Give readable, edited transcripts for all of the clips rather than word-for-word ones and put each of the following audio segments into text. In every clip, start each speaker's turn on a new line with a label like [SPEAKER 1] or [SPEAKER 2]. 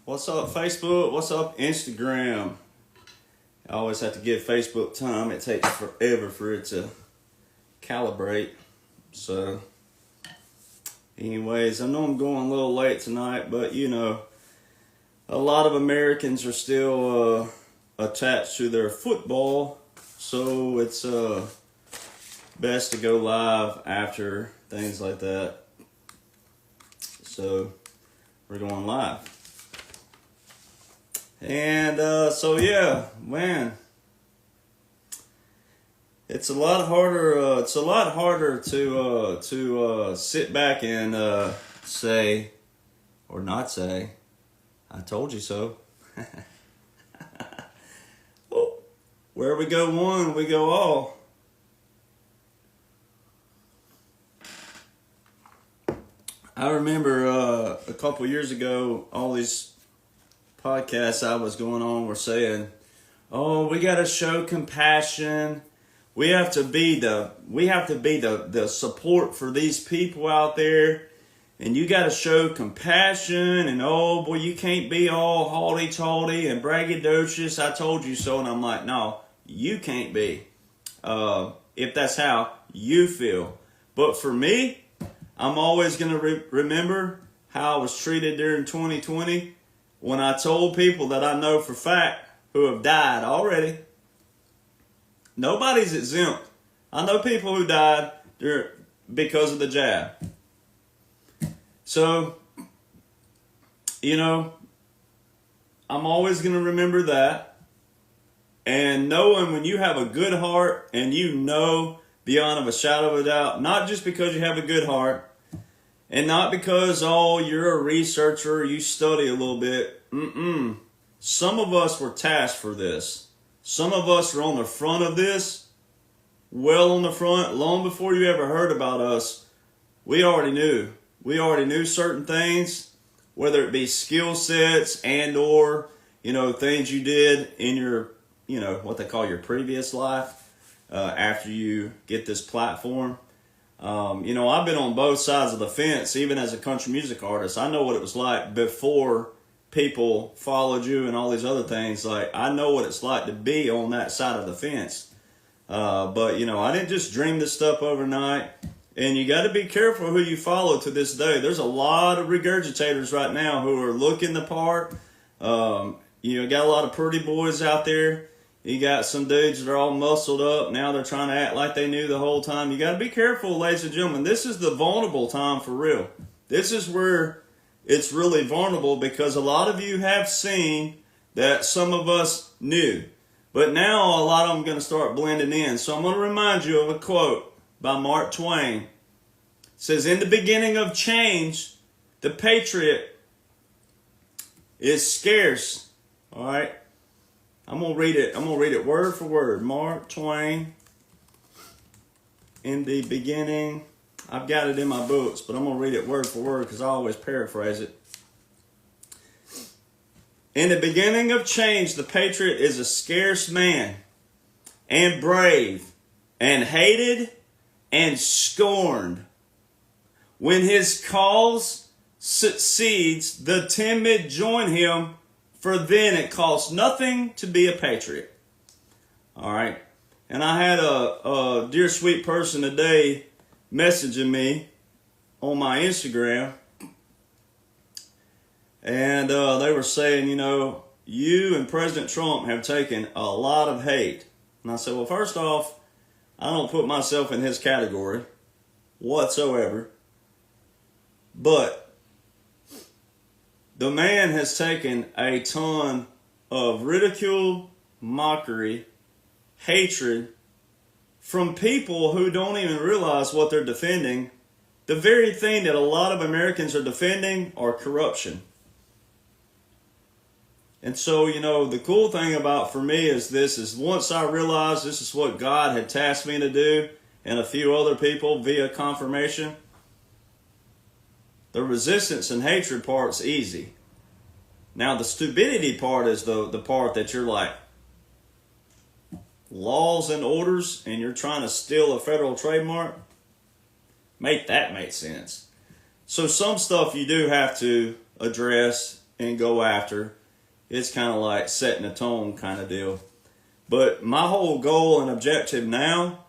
[SPEAKER 1] What's up, Facebook? What's up, Instagram? I always have to give Facebook time. It takes forever for it to calibrate. So, anyways, I know I'm going a little late tonight, but you know, a lot of Americans are still attached to their football, so it's best to go live after things like that. So, we're going live. And so yeah, man, it's a lot harder. It's a lot harder to sit back and say or not say, "I told you so." Oh, where we go one, we go all. I remember a couple years ago, all these podcasts I was going on were saying, "Oh, we got to show compassion. We have to be the support for these people out there, and you got to show compassion. And oh boy, you can't be all haughty-taughty and braggadocious. I told you so." And I'm like, no, you can't be. If that's how you feel, but for me, I'm always gonna remember how I was treated during 2020. When I told people that I know for fact who have died already. Nobody's exempt. I know people who died because of the jab. So, you know, I'm always going to remember that. And knowing when you have a good heart and you know beyond of a shadow of a doubt, not just because you have a good heart, and not because, oh, you're a researcher, you study a little bit. Some of us were tasked for this. Some of us are on the front of this, well on the front, long before you ever heard about us. We already knew. We already knew certain things, whether it be skill sets and or, you know, things you did in your, you know, what they call your previous life after you get this platform. You know, I've been on both sides of the fence, even as a country music artist. I know what it was like before people followed you and all these other things. Like, I know what it's like to be on that side of the fence. But, you know, I didn't just dream this stuff overnight. And you got to be careful who you follow to this day. There's a lot of regurgitators right now who are looking the part. You know, got a lot of pretty boys out there. You got some dudes that are all muscled up. Now they're trying to act like they knew the whole time. You got to be careful, ladies and gentlemen. This is the vulnerable time for real. This is where it's really vulnerable, because a lot of you have seen that some of us knew. But now a lot of them are going to start blending in. So I'm going to remind you of a quote by Mark Twain. It says, "In the beginning of change, the patriot is scarce." All right. I'm going to read it. I'm going to read it word for word. Mark Twain. In the beginning, I've got it in my books, but I'm going to read it word for word because I always paraphrase it. "In the beginning of change, the patriot is a scarce man, and brave, and hated, and scorned. When his cause succeeds, the timid join him, for then it costs nothing to be a patriot." All right. And I had a dear sweet person today messaging me on my Instagram. And they were saying, you know, you and President Trump have taken a lot of hate. And I said, well, first off, I don't put myself in his category whatsoever. But the man has taken a ton of ridicule, mockery, hatred from people who don't even realize what they're defending. The very thing that a lot of Americans are defending are corruption. And so, you know, the cool thing about for me is this is once I realized this is what God had tasked me to do, and a few other people via confirmation, the resistance and hatred part's easy. Now the stupidity part is the part that you're like, laws and orders, and you're trying to steal a federal trademark. Make that make sense. So some stuff you do have to address and go after. It's kind of like setting a tone kind of deal. But my whole goal and objective now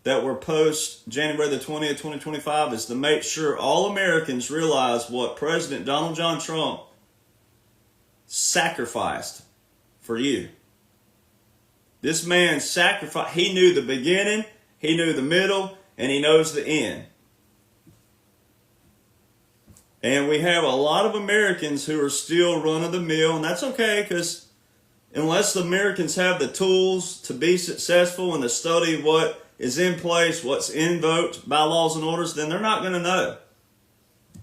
[SPEAKER 1] that we're post January the 20th, 2025 is to make sure all Americans realize what President Donald John Trump sacrificed for you. This man sacrificed. He knew the beginning, he knew the middle, and he knows the end. And we have a lot of Americans who are still run-of-the-mill, and that's okay, because unless the Americans have the tools to be successful and to study what is in place, what's invoked by laws and orders, then they're not going to know.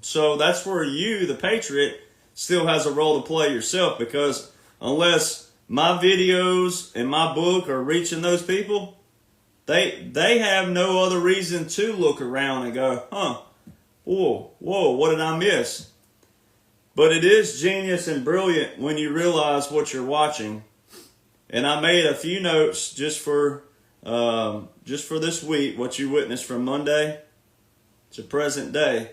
[SPEAKER 1] So that's where you, the patriot, still has a role to play yourself, because unless my videos and my book are reaching those people, they have no other reason to look around and go, whoa, what did I miss? But it is genius and brilliant when you realize what you're watching. And I made a few notes just for this week, what you witnessed from Monday to present day.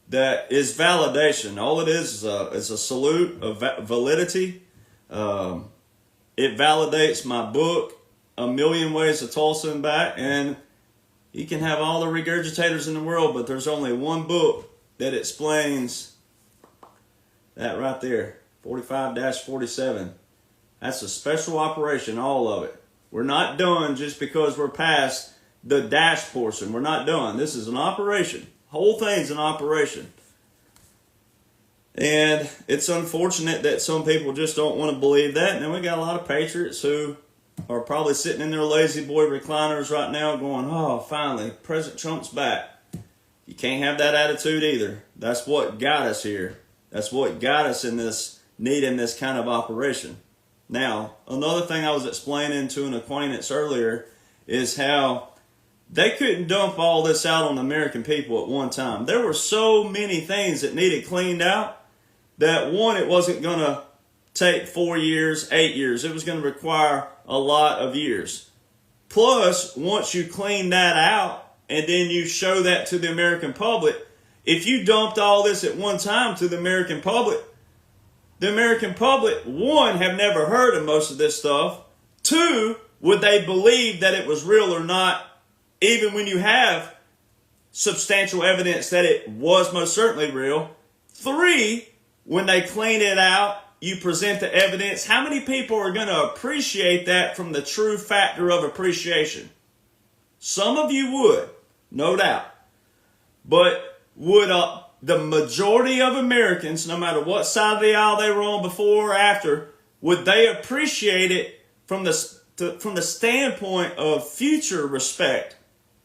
[SPEAKER 1] That is validation. All it is a salute of validity. It validates my book, A Million Ways to Toss Him Back, and you can have all the regurgitators in the world, but there's only one book that explains that right there, 45-47. That's a special operation, all of it. We're not done just because we're past the dash portion. We're not done. This is an operation. Whole thing's an operation. And it's unfortunate that some people just don't want to believe that. And then we got a lot of patriots who are probably sitting in their lazy boy recliners right now going, oh, finally, President Trump's back. You can't have that attitude either. That's what got us here. That's what got us in this, needing this kind of operation. Now, another thing I was explaining to an acquaintance earlier is how they couldn't dump all this out on the American people at one time. There were so many things that needed cleaned out that, one, it wasn't going to take 4 years, 8 years. It was going to require a lot of years. Plus, once you clean that out and then you show that to the American public, if you dumped all this at one time to the American public, one, have never heard of most of this stuff. Two, would they believe that it was real or not, even when you have substantial evidence that it was most certainly real? Three, when they clean it out, you present the evidence. How many people are going to appreciate that from the true factor of appreciation? Some of you would, no doubt. But would the majority of Americans, no matter what side of the aisle they were on before or after, would they appreciate it from the standpoint of future respect?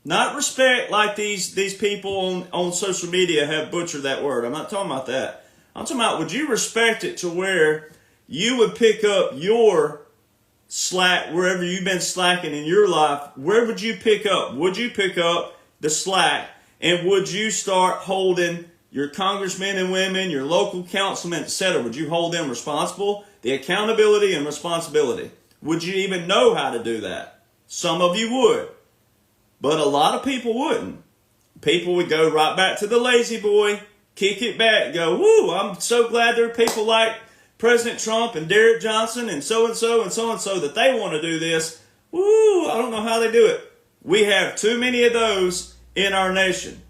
[SPEAKER 1] Not respect like these people on social media have butchered that word. I'm not talking about that. I'm talking about, would you respect it to where you would pick up your slack wherever you've been slacking in your life? Where would you pick up? Would you pick up the slack? And would you start holding your congressmen and women, your local councilmen, etc.? Would you hold them responsible? The accountability and responsibility. Would you even know how to do that? Some of you would. But a lot of people wouldn't. People would go right back to the lazy boy, kick it back, go, woo, I'm so glad there are people like President Trump and Derek Jonhson and so-and-so and so-and-so that they want to do this. Woo, I don't know how they do it. We have too many of those in our nation.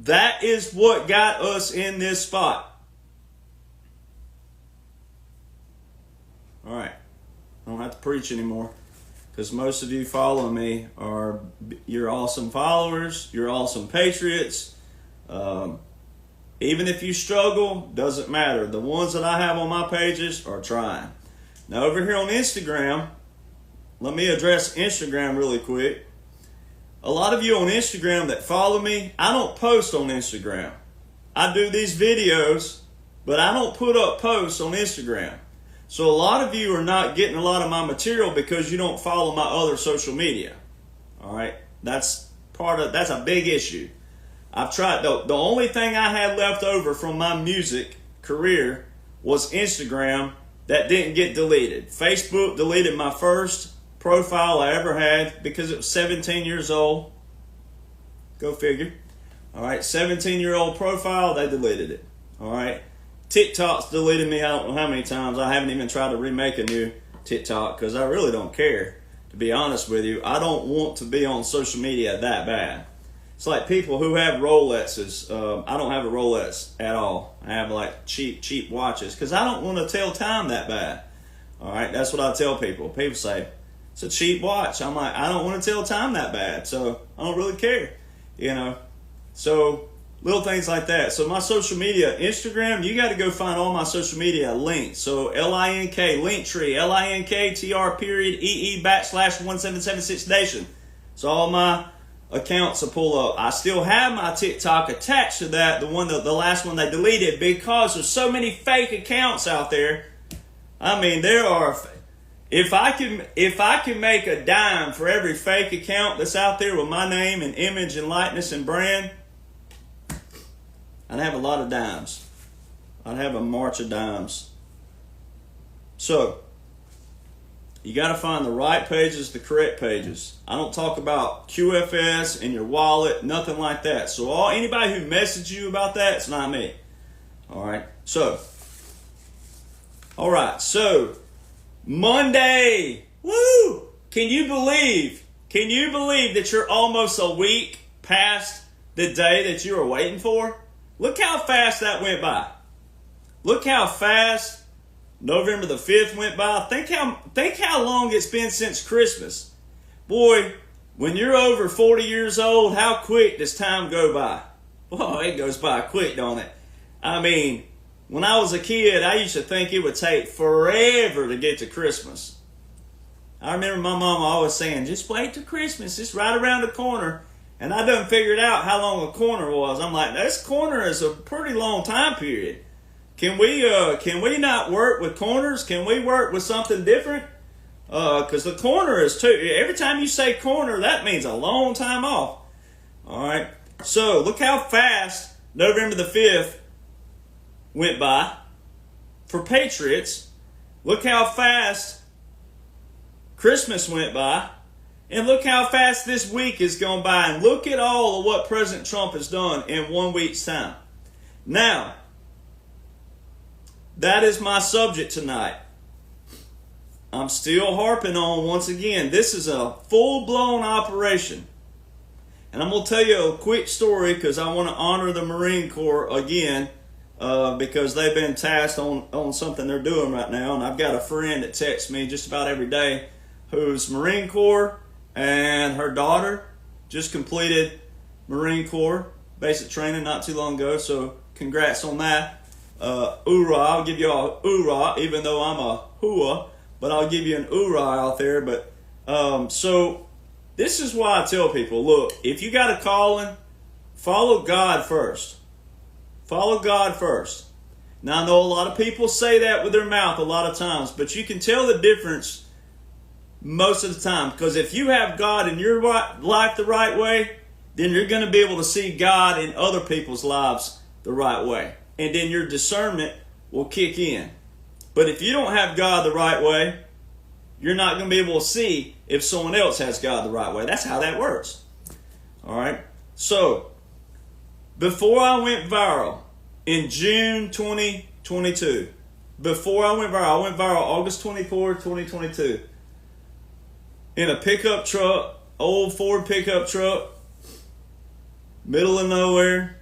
[SPEAKER 1] That is what got us in this spot. All right. I don't have to preach anymore, because most of you following me are, you're awesome followers, you're awesome patriots. Even if you struggle, doesn't matter. The ones that I have on my pages are trying. Now over here on Instagram, let me address Instagram really quick. A lot of you on Instagram that follow me, I don't post on Instagram. I do these videos, but I don't put up posts on Instagram. So a lot of you are not getting a lot of my material because you don't follow my other social media. All right, that's a big issue. I've tried. The only thing I had left over from my music career was Instagram that didn't get deleted. Facebook deleted my first profile I ever had because it was 17 years old. Go figure. All right, 17-year-old profile, they deleted it. All right. TikTok's deleted me, I don't know how many times. I haven't even tried to remake a new TikTok because I really don't care, to be honest with you. I don't want to be on social media that bad. It's like people who have Rolexes. I don't have a Rolex at all. I have like cheap watches because I don't want to tell time that bad. All right, that's what I tell people. People say, it's a cheap watch. I'm like, I don't want to tell time that bad, so I don't really care, you know. So little things like that. So my social media, Instagram, you got to go find all my social media links. So LINK, Linktree, LINKTR.ee/1776nation. So all my accounts will pull up. I still have my TikTok attached to that, the last one they deleted, because there's so many fake accounts out there. I mean, there are. If I can make a dime for every fake account that's out there with my name and image and likeness and brand, I'd have a lot of dimes. I'd have a march of dimes. So, you got to find the right pages, the correct pages. I don't talk about QFS in your wallet, nothing like that. So anybody who messaged you about that, it's not me. All right. So, Monday. Woo! Can you believe that you're almost a week past the day that you were waiting for? Look how fast that went by. Look how fast November the 5th went by. Think how long it's been since Christmas. Boy, when you're over 40 years old, how quick does time go by? Oh, it goes by quick, don't it? I mean, when I was a kid, I used to think it would take forever to get to Christmas. I remember my mama always saying, just wait till Christmas. It's right around the corner. And I done figured out how long a corner was. I'm like, this corner is a pretty long time period. Can we not work with corners? Can we work with something different? Because the corner is too. Every time you say corner, that means a long time off. All right. So look how fast November the 5th went by for Patriots. Look how fast Christmas went by. And look how fast this week has gone by. And look at all of what President Trump has done in 1 week's time. Now, that is my subject tonight. I'm still harping on, once again, this is a full-blown operation. And I'm going to tell you a quick story because I want to honor the Marine Corps again because they've been tasked on something they're doing right now. And I've got a friend that texts me just about every day who's Marine Corps, and her daughter just completed Marine Corps basic training not too long ago. So congrats on that. Hoorah, I'll give you all hoorah, even though I'm a hooah, but I'll give you an hoorah out there. But so this is why I tell people, look, if you got a calling, follow God first. Follow God first. Now, I know a lot of people say that with their mouth a lot of times, but you can tell the difference most of the time. Because if you have God in your life the right way, then you're going to be able to see God in other people's lives the right way. And then your discernment will kick in. But if you don't have God the right way, you're not going to be able to see if someone else has God the right way. That's how that works. All right. So, before I went viral in June 2022, I went viral August 24, 2022, in a pickup truck, old Ford pickup truck, middle of nowhere.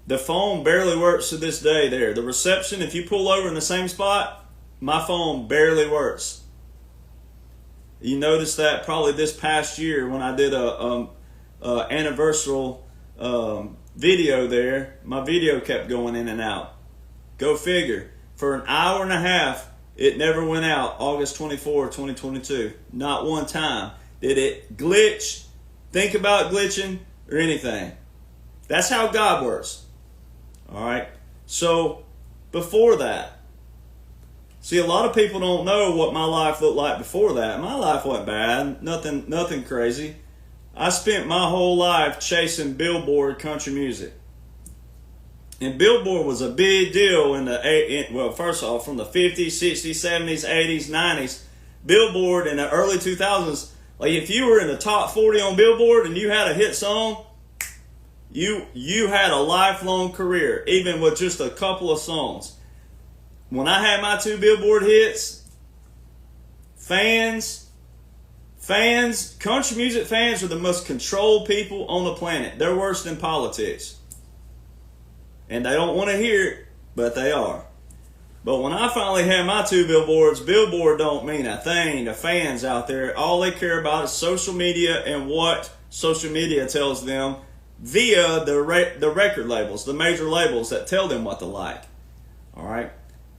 [SPEAKER 1] The phone barely works to this day there. The reception, if you pull over in the same spot, my phone barely works. You noticed that probably this past year when I did a anniversary video there, my video kept going in and out. Go figure. For an hour and a half, it never went out August 24, 2022. Not one time did it glitch, think about glitching, or anything. That's how God works. All right. So before that, see, a lot of people don't know what my life looked like before that. My life wasn't bad. Nothing crazy. I spent my whole life chasing Billboard country music. And Billboard was a big deal first off, from the 50s, 60s, 70s, 80s, 90s. Billboard in the early 2000s, like if you were in the top 40 on Billboard and you had a hit song, You had a lifelong career, even with just a couple of songs. When I had my 2 Billboard hits, country music fans are the most controlled people on the planet. They're worse than politics. And they don't want to hear it, but they are. But when I finally had my 2 billboards, Billboard don't mean a thing to fans out there. All they care about is social media and what social media tells them via the record labels, the major labels that tell them what to like. All right.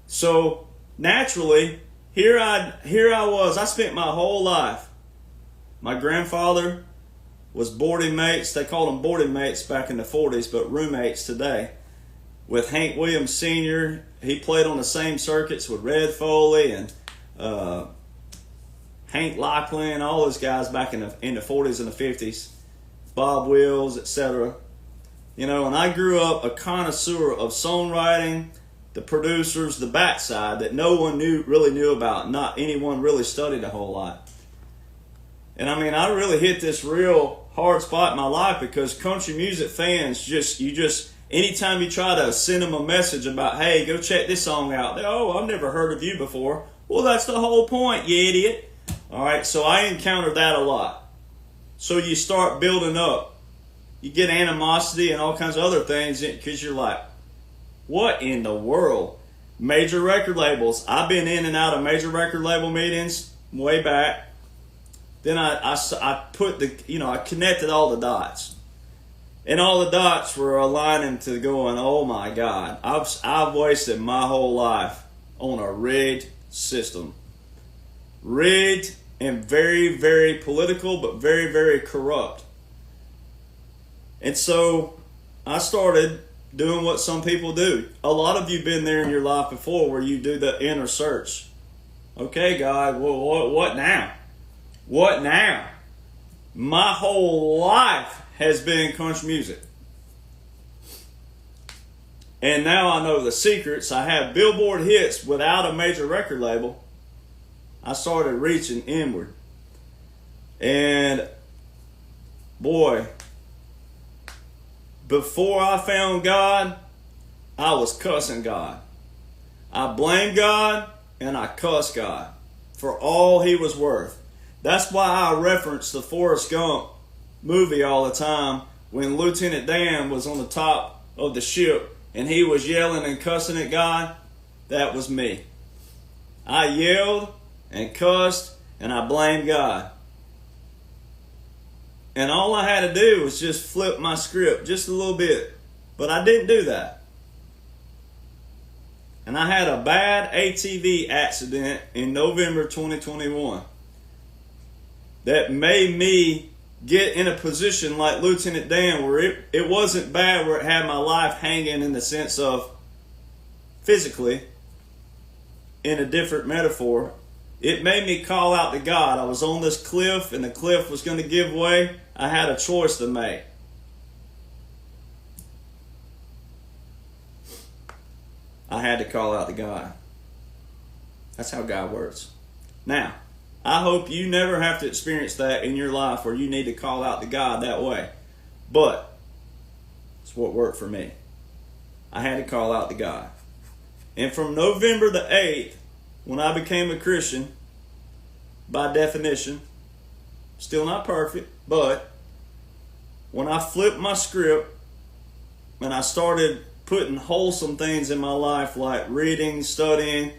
[SPEAKER 1] So naturally, here I was. I spent my whole life. My grandfather was boarding mates. They called them boarding mates back in the 40s, but roommates today. With Hank Williams Sr., he played on the same circuits with Red Foley and Hank Lachlan, all those guys back in the 40s and the 50s, Bob Wills, etc. You know, and I grew up a connoisseur of songwriting, the producers, the backside that no one really knew about, not anyone really studied a whole lot. And I mean, I really hit this real hard spot in my life because country music fans anytime you try to send them a message about, hey, go check this song out, I've never heard of you before. Well, that's the whole point, you idiot. All right, so I encountered that a lot. So you start building up. You get animosity and all kinds of other things because you're like, what in the world? Major record labels. I've been in and out of major record label meetings way back. Then I connected all the dots. And all the dots were aligning to going, oh my God, I've wasted my whole life on a rigged system. Rigged and very, very political, but very, very corrupt. And so I started doing what some people do. A lot of you have been there in your life before where you do the inner search. Okay, God, what now? What now? My whole life has been country music. And now I know the secrets. I have Billboard hits without a major record label. I started reaching inward. And boy, before I found God, I was cussing God. I blamed God and I cussed God for all he was worth. That's why I reference the Forrest Gump movie all the time when Lieutenant Dan was on the top of the ship and he was yelling and cussing at God. That was me. I yelled and cussed and I blamed God. And all I had to do was just flip my script just a little bit. But I didn't do that. And I had a bad ATV accident in November 2021 that made me get in a position like Lieutenant Dan where it wasn't bad where it had my life hanging in the sense of physically in a different metaphor. It made me call out to God. I was on this cliff and the cliff was going to give way. I had a choice to make. I had to call out to God. That's how God works. Now, I hope you never have to experience that in your life where you need to call out to God that way. But it's what worked for me. I had to call out to God. And from November the 8th, when I became a Christian, by definition, still not perfect, but when I flipped my script and I started putting wholesome things in my life like reading, studying,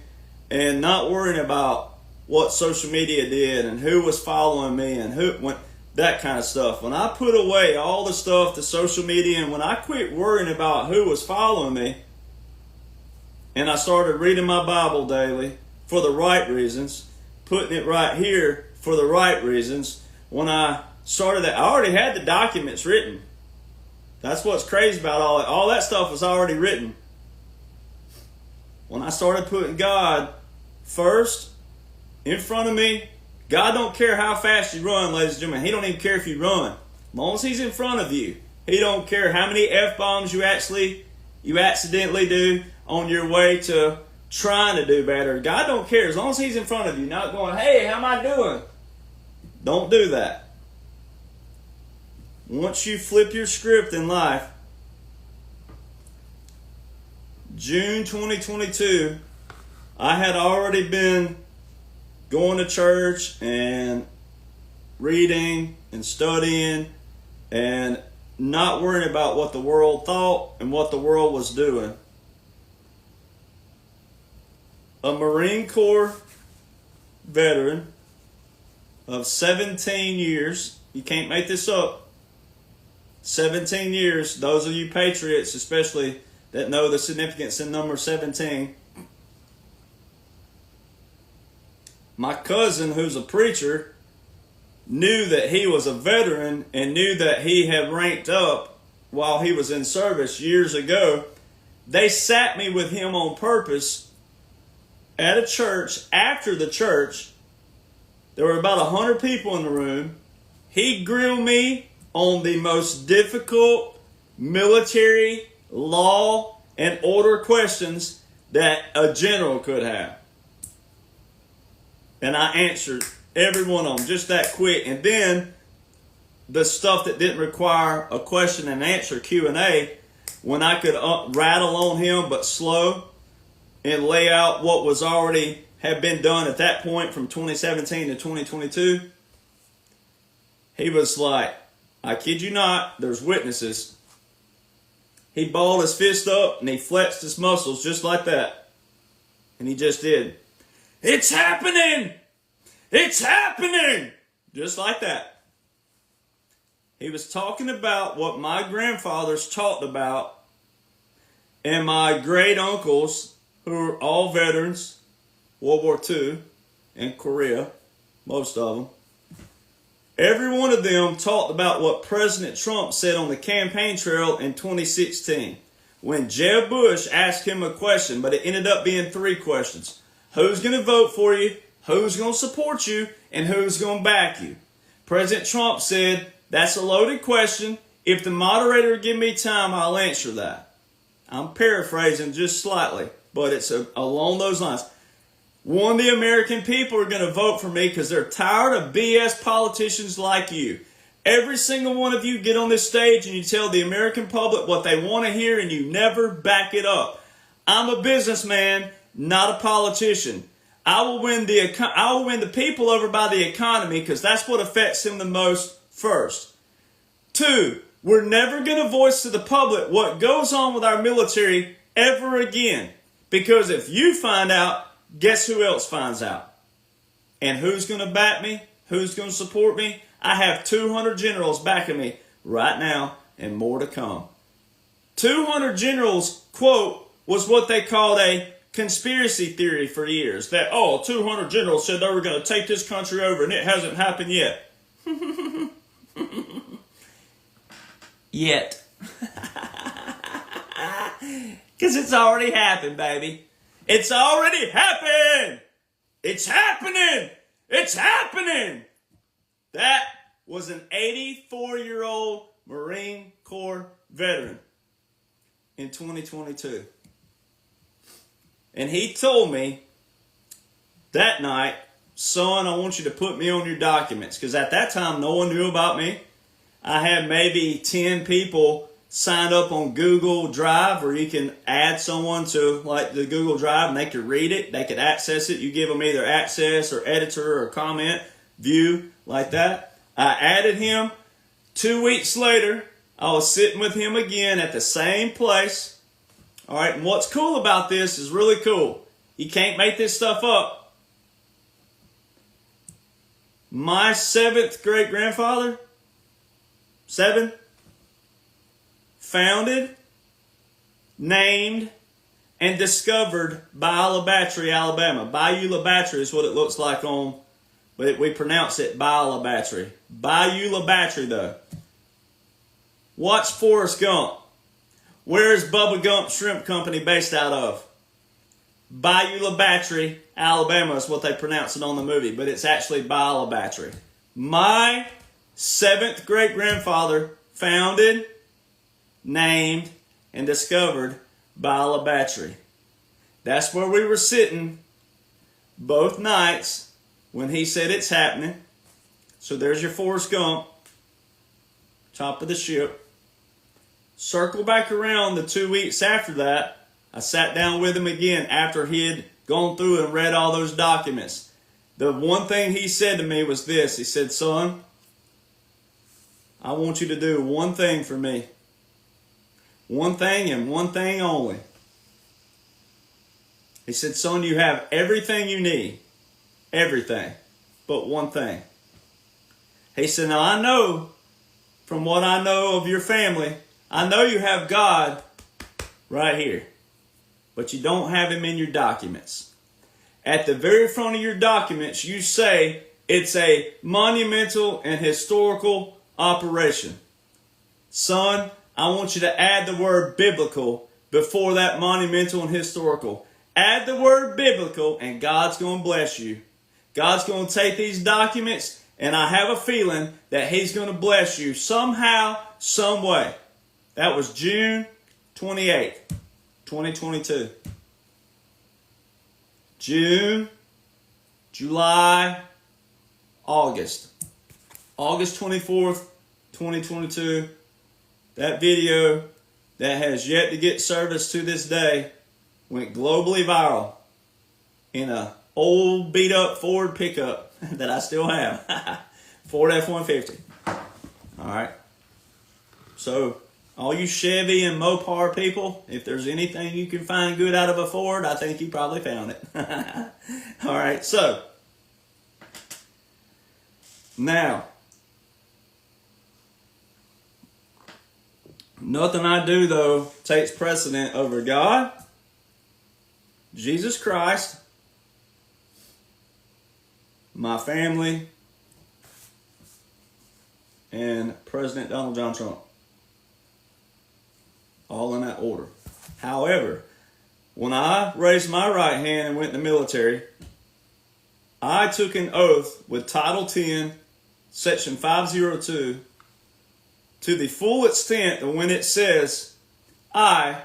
[SPEAKER 1] and not worrying about what social media did and who was following me and that kind of stuff. When I put away all the stuff, the social media, and when I quit worrying about who was following me, and I started reading my Bible daily for the right reasons, putting it right here for the right reasons, when I started that, I already had the documents written. That's what's crazy about all that stuff was already written. When I started putting God first, in front of me, God don't care how fast you run, ladies and gentlemen. He don't even care if you run. As long as he's in front of you. He don't care how many F-bombs you accidentally do on your way to trying to do better. God don't care. As long as he's in front of you, not going, hey, how am I doing? Don't do that. once you flip your script in life, June 2022, I had already been going to church and reading and studying and not worrying about what the world thought and what the world was doing. A Marine Corps veteran of 17 years, you can't make this up, 17 years, those of you patriots especially that know the significance in number 17. My cousin, who's a preacher, knew that he was a veteran and knew that he had ranked up while he was in service years ago. They sat me with him on purpose at a church. After the church, there were about 100 people in the room. He grilled me on the most difficult military law and order questions that a general could have. And I answered every one of them just that quick. And then the stuff that didn't require a question and answer, Q&A, when I could rattle on him but slow and lay out what was already had been done at that point from 2017 to 2022, he was like, I kid you not, there's witnesses. He balled his fist up and he flexed his muscles just like that. And he just did. It's happening! It's happening! Just like that. He was talking about what my grandfathers talked about and my great uncles, who are all veterans, World War II and Korea, most of them. Every one of them talked about what President Trump said on the campaign trail in 2016 when Jeb Bush asked him a question, but it ended up being 3 questions. Who's going to vote for you? Who's going to support you? And who's going to back you? President Trump said, that's a loaded question. If the moderator would give me time, I'll answer that. I'm paraphrasing just slightly, but it's along those lines. One, the American people are going to vote for me because they're tired of BS politicians like you. Every single one of you get on this stage and you tell the American public what they want to hear and you never back it up. I'm a businessman, not a politician. I will win the people over by the economy because that's what affects them the most first. 2, we're never going to voice to the public what goes on with our military ever again. Because if you find out, guess who else finds out? And who's going to back me? Who's going to support me? I have 200 generals backing me right now and more to come. 200 generals, quote, was what they called a conspiracy theory for years. That, 200 generals said they were going to take this country over and it hasn't happened yet. Yet. Because it's already happened, baby. It's already happened. It's happening. It's happening. That was an 84-year-old Marine Corps veteran in 2022. And he told me that night, son, I want you to put me on your documents. Because at that time, no one knew about me. I had maybe 10 people signed up on Google Drive where you can add someone to like the Google Drive and they could read it. They could access it. You give them either access or editor or comment, view, like that. I added him. 2 weeks later, I was sitting with him again at the same place. All right, and what's cool about this is really cool. You can't make this stuff up. My 7th great-grandfather, 7, founded, named, and discovered Beulah Battery, Alabama. Beulah Battery is what it looks like on, but we pronounce it Beulah Battery. Beulah Battery, though. Watch Forrest Gump. Where is Bubba Gump Shrimp Company based out of? Beulah Battery, Alabama is what they pronounce it on the movie, but it's actually Beulah Battery. My 7th great-grandfather founded, named, and discovered Beulah Battery. That's where we were sitting both nights when he said it's happening. So there's your Forrest Gump. top of the ship. Circle back around the 2 weeks after that. I sat down with him again after he had gone through and read all those documents. The one thing he said to me was this. He said, son, I want you to do one thing for me. One thing and one thing only. He said, son, you have everything you need. Everything. But one thing. He said, now I know, from what I know of your family, I know you have God right here. But you don't have him in your documents. At the very front of your documents, you say it's a monumental and historical operation. Son, I want you to add the word biblical before that monumental and historical. Add the word biblical and God's going to bless you. God's going to take these documents and I have a feeling that he's going to bless you somehow, some way. That was June 28th, 2022. June, July, August. August 24th, 2022. That video that has yet to get service to this day went globally viral in a old beat up Ford pickup that I still have. Ford F-150. Alright. So, all you Chevy and Mopar people, if there's anything you can find good out of a Ford, I think you probably found it. Alright, so. Now. Nothing I do, though, takes precedent over God, Jesus Christ, my family, and President Donald John Trump. All in that order. However, when I raised my right hand and went in the military, I took an oath with Title 10, Section 502, to the full extent of when it says, I,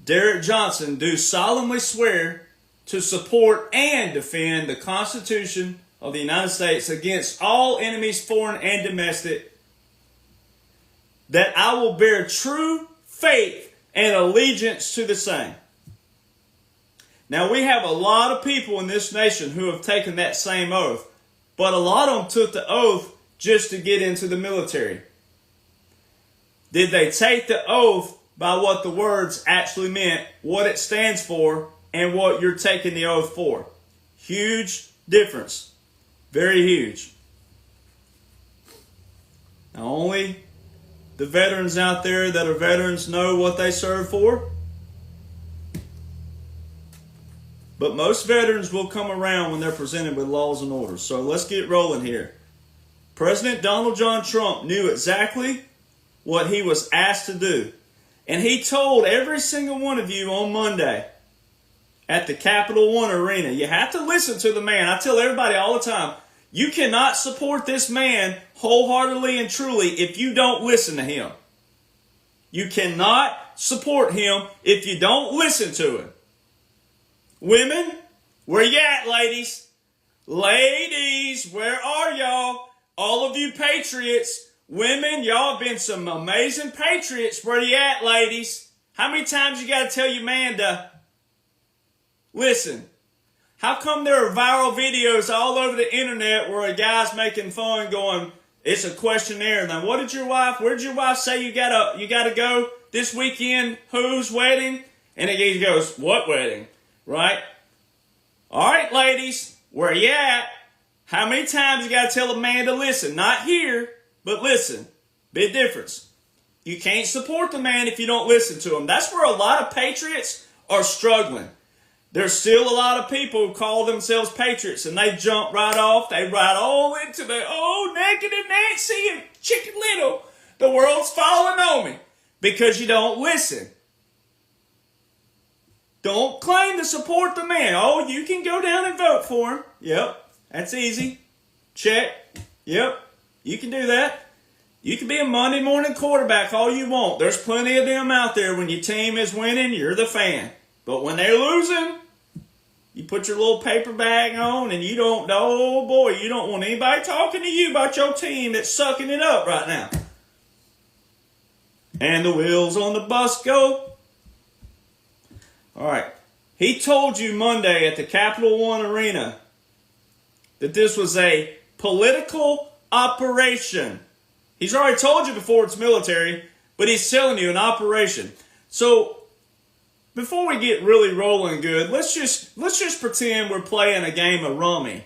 [SPEAKER 1] Derek Jonhson, do solemnly swear to support and defend the Constitution of the United States against all enemies, foreign and domestic, that I will bear true faith and allegiance to the same. Now, we have a lot of people in this nation who have taken that same oath, but a lot of them took the oath just to get into the military. Did they take the oath by what the words actually meant, what it stands for, and what you're taking the oath for? Huge difference. Very huge. Now, only the veterans out there that are veterans know what they serve for. But most veterans will come around when they're presented with laws and orders. So let's get rolling here. President Donald John Trump knew exactly what he was asked to do. And he told every single one of you on Monday at the Capital One Arena, you have to listen to the man. I tell everybody all the time, you cannot support this man wholeheartedly and truly if you don't listen to him. You cannot support him if you don't listen to him. Women, where you at, ladies? Ladies, where are y'all? All of you patriots, women, y'all have been some amazing patriots. Where you at, ladies? How many times you got to tell your man to listen? How come there are viral videos all over the internet where a guy's making fun going, it's a questionnaire. Now, where did your wife say you gotta go this weekend? Whose wedding? And he goes, what wedding? Right? All right, ladies, where you at? How many times you got to tell a man to listen? Not here, but listen. Big difference. You can't support the man if you don't listen to him. That's where a lot of patriots are struggling. There's still a lot of people who call themselves patriots, and they jump right off. They ride all into the, negative Nancy and Chicken Little. The world's falling on me because you don't listen. Don't claim to support the man. Oh, you can go down and vote for him. Yep, that's easy. Check. Yep, you can do that. You can be a Monday morning quarterback all you want. There's plenty of them out there. When your team is winning, you're the fan. But when they're losing, you put your little paper bag on and you don't want anybody talking to you about your team that's sucking it up right now. and the wheels on the bus go. All right. He told you Monday at the Capital One Arena that this was a political operation. He's already told you before it's military, but he's telling you an operation. So before we get really rolling good, let's just pretend we're playing a game of rummy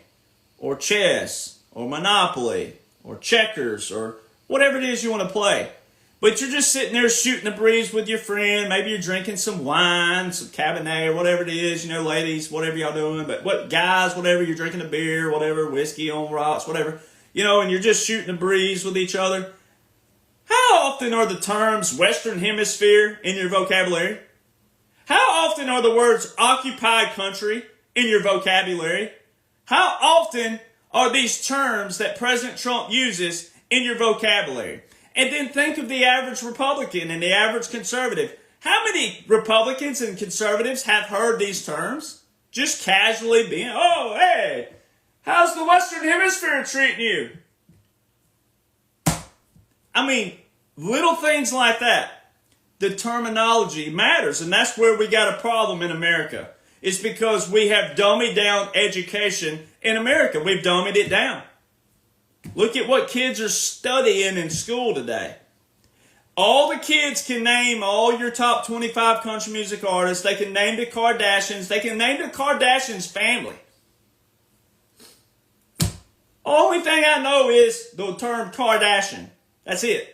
[SPEAKER 1] or chess or Monopoly or checkers or whatever it is you want to play. But you're just sitting there shooting the breeze with your friend. Maybe you're drinking some wine, some Cabernet or whatever it is, you know, ladies, whatever y'all doing. But what guys, whatever, you're drinking a beer, whatever, whiskey on rocks, whatever. You know, and you're just shooting the breeze with each other. How often are the terms Western Hemisphere in your vocabulary? How often are the words occupied country in your vocabulary? How often are these terms that President Trump uses in your vocabulary? And then think of the average Republican and the average conservative. How many Republicans and conservatives have heard these terms? Just casually being, oh, hey, how's the Western Hemisphere treating you? I mean, little things like that. The terminology matters, and that's where we got a problem in America. It's because we have dummied down education in America. We've dummied it down. Look at what kids are studying in school today. All the kids can name all your top 25 country music artists. They can name the Kardashians. They can name the Kardashians' family. Only thing I know is the term Kardashian. That's it.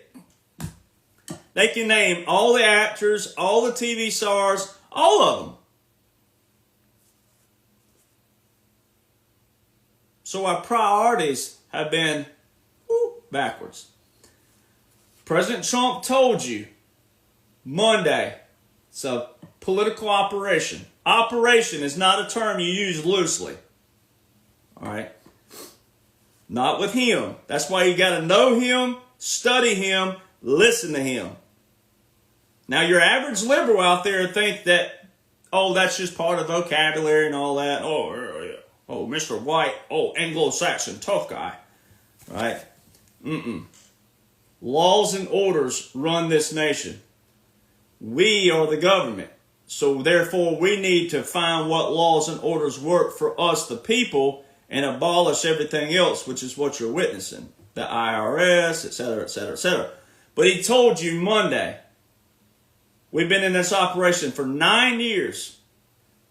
[SPEAKER 1] They can name all the actors, all the TV stars, all of them. So our priorities have been backwards. President Trump told you Monday it's a political operation. Operation is not a term you use loosely. All right? Not with him. That's why you got to know him, study him, listen to him. Now, your average liberal out there think that, oh, that's just part of vocabulary and all that. Oh, yeah. Oh, Mr. White. Oh, Anglo-Saxon, tough guy. Right? Laws and orders run this nation. We are the government. So, therefore, we need to find what laws and orders work for us, the people, and abolish everything else, which is what you're witnessing. The IRS, etc., etc., etc. But he told you Monday, we've been in this operation for 9 years.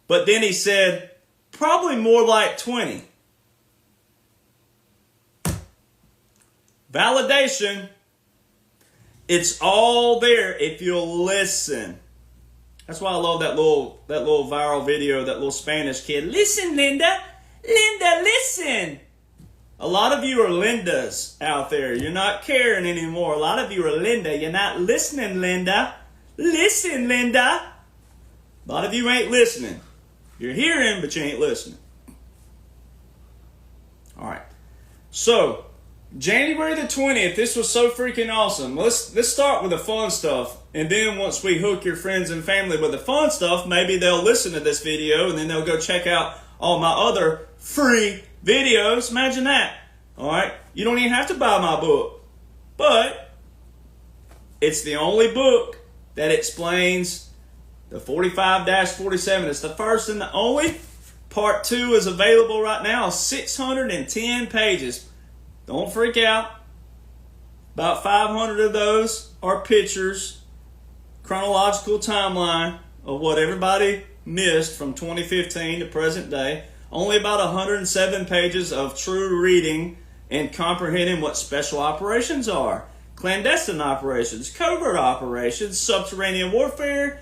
[SPEAKER 1] But then he said, probably more like 20. Validation, it's all there if you'll listen. That's why I love that little viral video, that little Spanish kid. Listen, Linda. Linda, listen. A lot of you are Lindas out there. You're not caring anymore. A lot of you are Linda. You're not listening, Linda. Listen, Linda. A lot of you ain't listening. You're hearing, but you ain't listening. All right. So, January the 20th, this was so freaking awesome. Let's start with the fun stuff. And then once we hook your friends and family with the fun stuff, maybe they'll listen to this video and then they'll go check out all my other free videos. Imagine that. All right. You don't even have to buy my book. But it's the only book that explains the 45-47. It's the first and the only. Part 2 is available right now. 610 pages. Don't freak out. About 500 of those are pictures, chronological timeline of what everybody missed from 2015 to present day. Only about 107 pages of true reading and comprehending what special operations are. Clandestine operations, covert operations, subterranean warfare,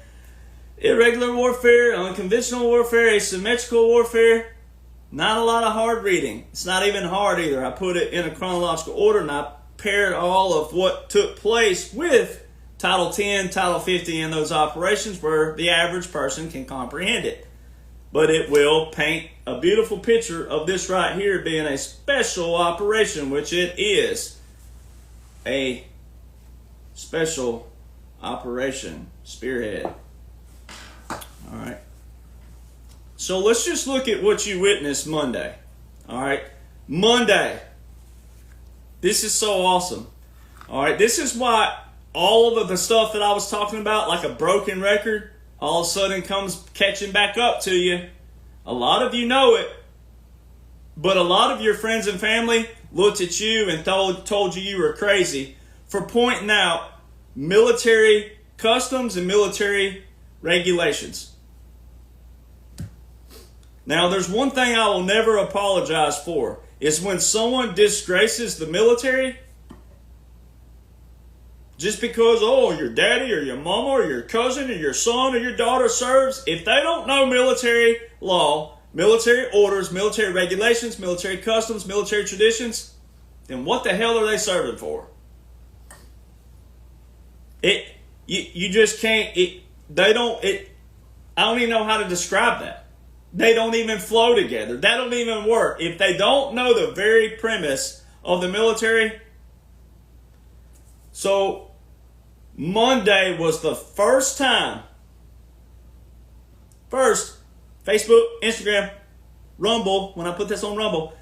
[SPEAKER 1] irregular warfare, unconventional warfare, asymmetrical warfare. Not a lot of hard reading. It's not even hard either. I put it in a chronological order and I paired all of what took place with Title 10, Title 50 and those operations where the average person can comprehend it. But it will paint a beautiful picture of this right here being a special operation, which it is. A special operation spearhead. All right. So let's just look at what you witnessed Monday. All right. Monday. This is so awesome. All right. This is why all of the stuff that I was talking about, like a broken record, all of a sudden comes catching back up to you. A lot of you know it, but a lot of your friends and family looked at you and told you you were crazy for pointing out military customs and military regulations. Now, there's one thing I will never apologize for, is when someone disgraces the military just because, your daddy or your mama or your cousin or your son or your daughter serves. If they don't know military law, military orders, military regulations, military customs, military traditions, then what the hell are they serving for? You just can't, I don't even know how to describe that. They don't even flow together. That don't even work. If they don't know the very premise of the military. So, Monday was the first time. Facebook, Instagram, Rumble, when I put this on Rumble.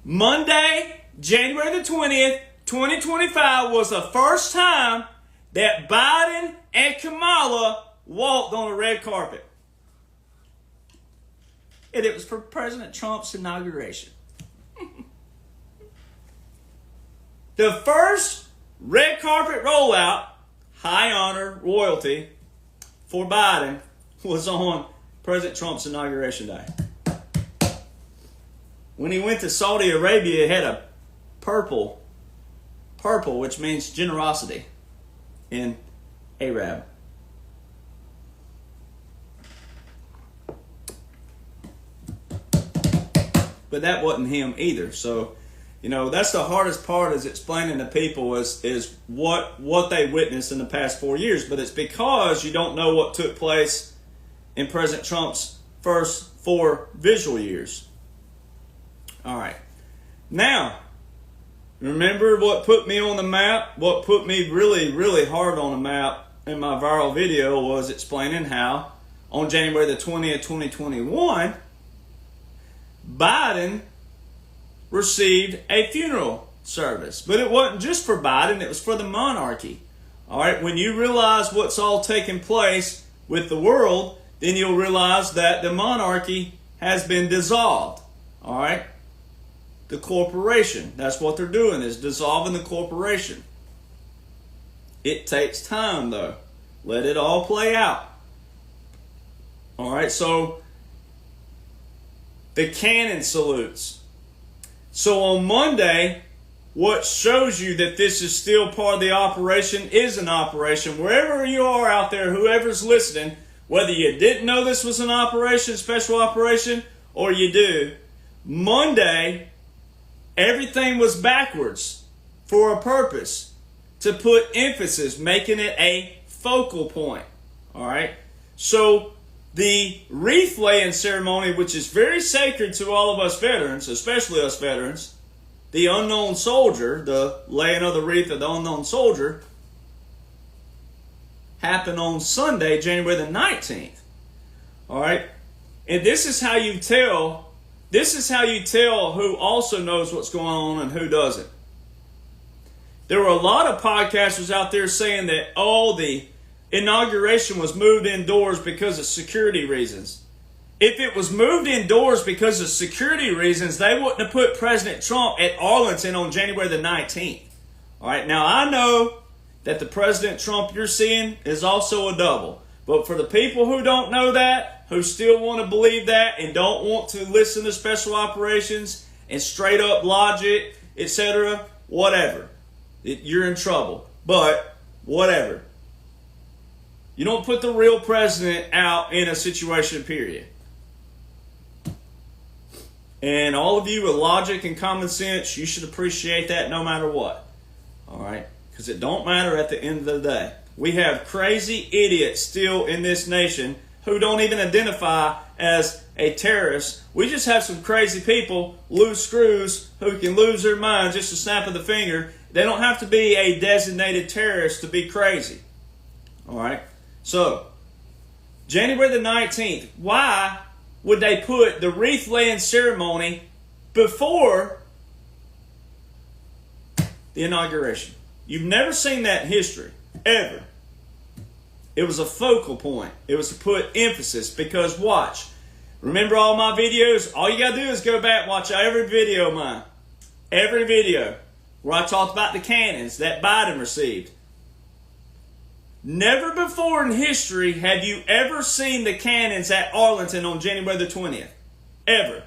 [SPEAKER 1] Monday, January the 20th, 2025 was the first time that Biden and Kamala walked on a red carpet. And it was for President Trump's inauguration. The first red carpet rollout, high honor, royalty, for Biden was on President Trump's inauguration day. When he went to Saudi Arabia, it had a purple, which means generosity in Arab. But that wasn't him either. So, that's the hardest part, is explaining to people is what they witnessed in the past 4 years. But it's because you don't know what took place in President Trump's first 4 visual years. All right. Now, remember what put me on the map? What put me really, really hard on the map in my viral video was explaining how on January the 20th, 2021, Biden received a funeral service. But it wasn't just for Biden, it was for the monarchy. All right, when you realize what's all taking place with the world, then you'll realize that the monarchy has been dissolved. All right, the corporation, that's what they're doing, is dissolving the corporation. It takes time, though. Let it all play out. All right, so the cannon salutes. So on Monday, what shows you that this is still part of the operation is an operation. Wherever you are out there, whoever's listening, whether you didn't know this was an operation, special operation, or you do, Monday, everything was backwards for a purpose, to put emphasis, making it a focal point. All right? So the wreath laying ceremony, which is very sacred to all of us veterans, especially us veterans, the unknown soldier, the laying of the wreath of the unknown soldier, happened on Sunday, January the 19th. All right? And this is how you tell who also knows what's going on and who doesn't. There were a lot of podcasters out there saying that, the inauguration was moved indoors because of security reasons. If it was moved indoors because of security reasons, they wouldn't have put President Trump at Arlington on January the 19th. All right, now I know that the President Trump you're seeing is also a double. But for the people who don't know that, who still want to believe that and don't want to listen to special operations and straight up logic, etc., whatever, you're in trouble. But whatever. You don't put the real president out in a situation, period. And all of you with logic and common sense, you should appreciate that no matter what. All right? Because it don't matter at the end of the day. We have crazy idiots still in this nation who don't even identify as a terrorist. We just have some crazy people, loose screws, who can lose their mind just a snap of the finger. They don't have to be a designated terrorist to be crazy. All right? So, January the 19th, why would they put the wreath laying ceremony before the inauguration? You've never seen that in history. Ever. It was a focal point. It was to put emphasis because watch. Remember all my videos? All you got to do is go back and watch every video of mine. Every video where I talked about the cannons that Biden received. Never before in history have you ever seen the cannons at Arlington on January the 20th. Ever.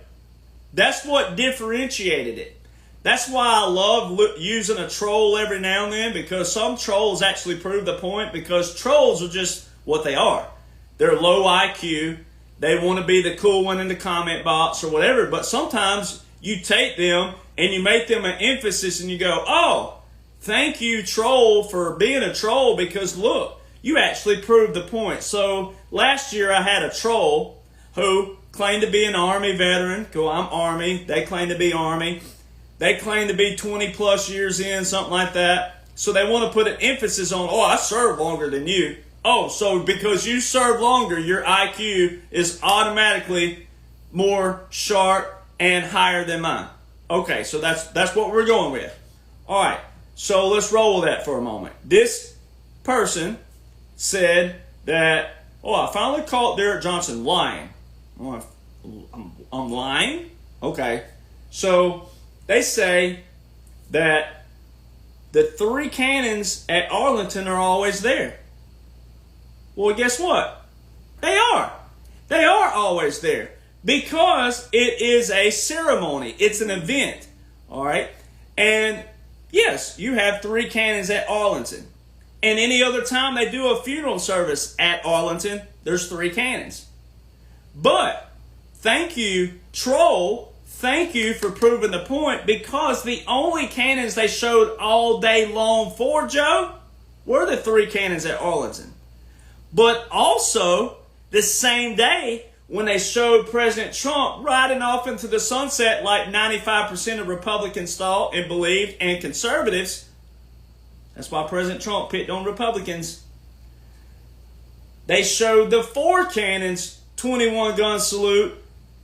[SPEAKER 1] That's what differentiated it. That's why I love using a troll every now and then, because some trolls actually prove the point, because trolls are just what they are. They're low IQ. They want to be the cool one in the comment box or whatever, but sometimes you take them and you make them an emphasis and you go, oh, thank you, troll, for being a troll, because look, you actually proved the point. So last year I had a troll who claimed to be an Army veteran. Go, I'm Army. They claim to be Army. They claim to be 20 plus years in, something like that. So they want to put an emphasis on, oh, I served longer than you. Oh, so because you serve longer, your IQ is automatically more sharp and higher than mine. Okay, so that's what we're going with. All right, so let's roll with that for a moment. This person said that, oh, I finally caught Derek Jonhson lying. Oh, I'm lying? Okay, so they say that the 3 cannons at Arlington are always there. Well, guess what? They are. They are always there because it is a ceremony. It's an event. All right? And yes, you have 3 cannons at Arlington. And any other time they do a funeral service at Arlington, there's 3 cannons. But thank you, troll. Thank you for proving the point, because the only cannons they showed all day long for, Joe, were the 3 cannons at Arlington. But also, the same day, when they showed President Trump riding off into the sunset like 95% of Republicans thought and believed, and conservatives, that's why President Trump picked on Republicans, they showed the 4 cannons 21-gun salute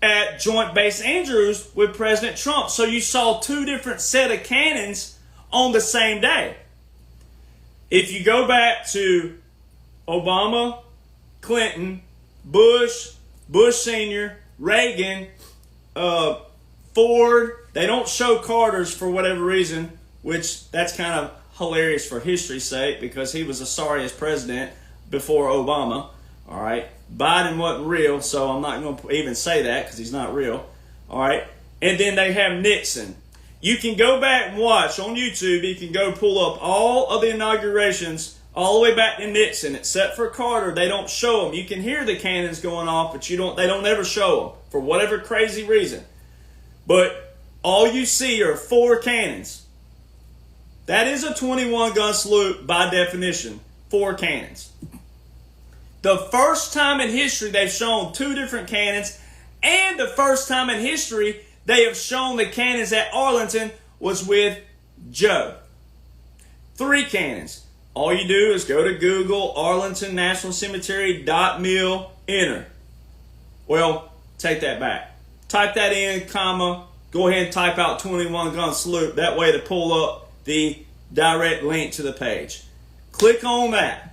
[SPEAKER 1] at Joint Base Andrews with President Trump. So you saw 2 different set of cannons on the same day. If you go back to Obama, Clinton, Bush Sr., Reagan, Ford, they don't show Carter's for whatever reason, which that's kind of hilarious for history's sake, because he was the sorriest president before Obama. All right. Biden wasn't real, so I'm not going to even say that because he's not real. All right. And then they have Nixon. You can go back and watch on YouTube. You can go pull up all of the inaugurations all the way back to Nixon, except for Carter. They don't show them. You can hear the cannons going off, but they don't ever show them for whatever crazy reason. But all you see are 4 cannons. That is a 21-gun salute by definition. 4 cannons. The first time in history they've shown 2 different cannons, and the first time in history they have shown the cannons at Arlington was with Joe. 3 cannons. All you do is go to Google, Arlington National Cemetery .mil, enter. Well, take that back. Type that in, comma, go ahead and type out 21-gun salute. That way to pull up the direct link to the page. Click on that.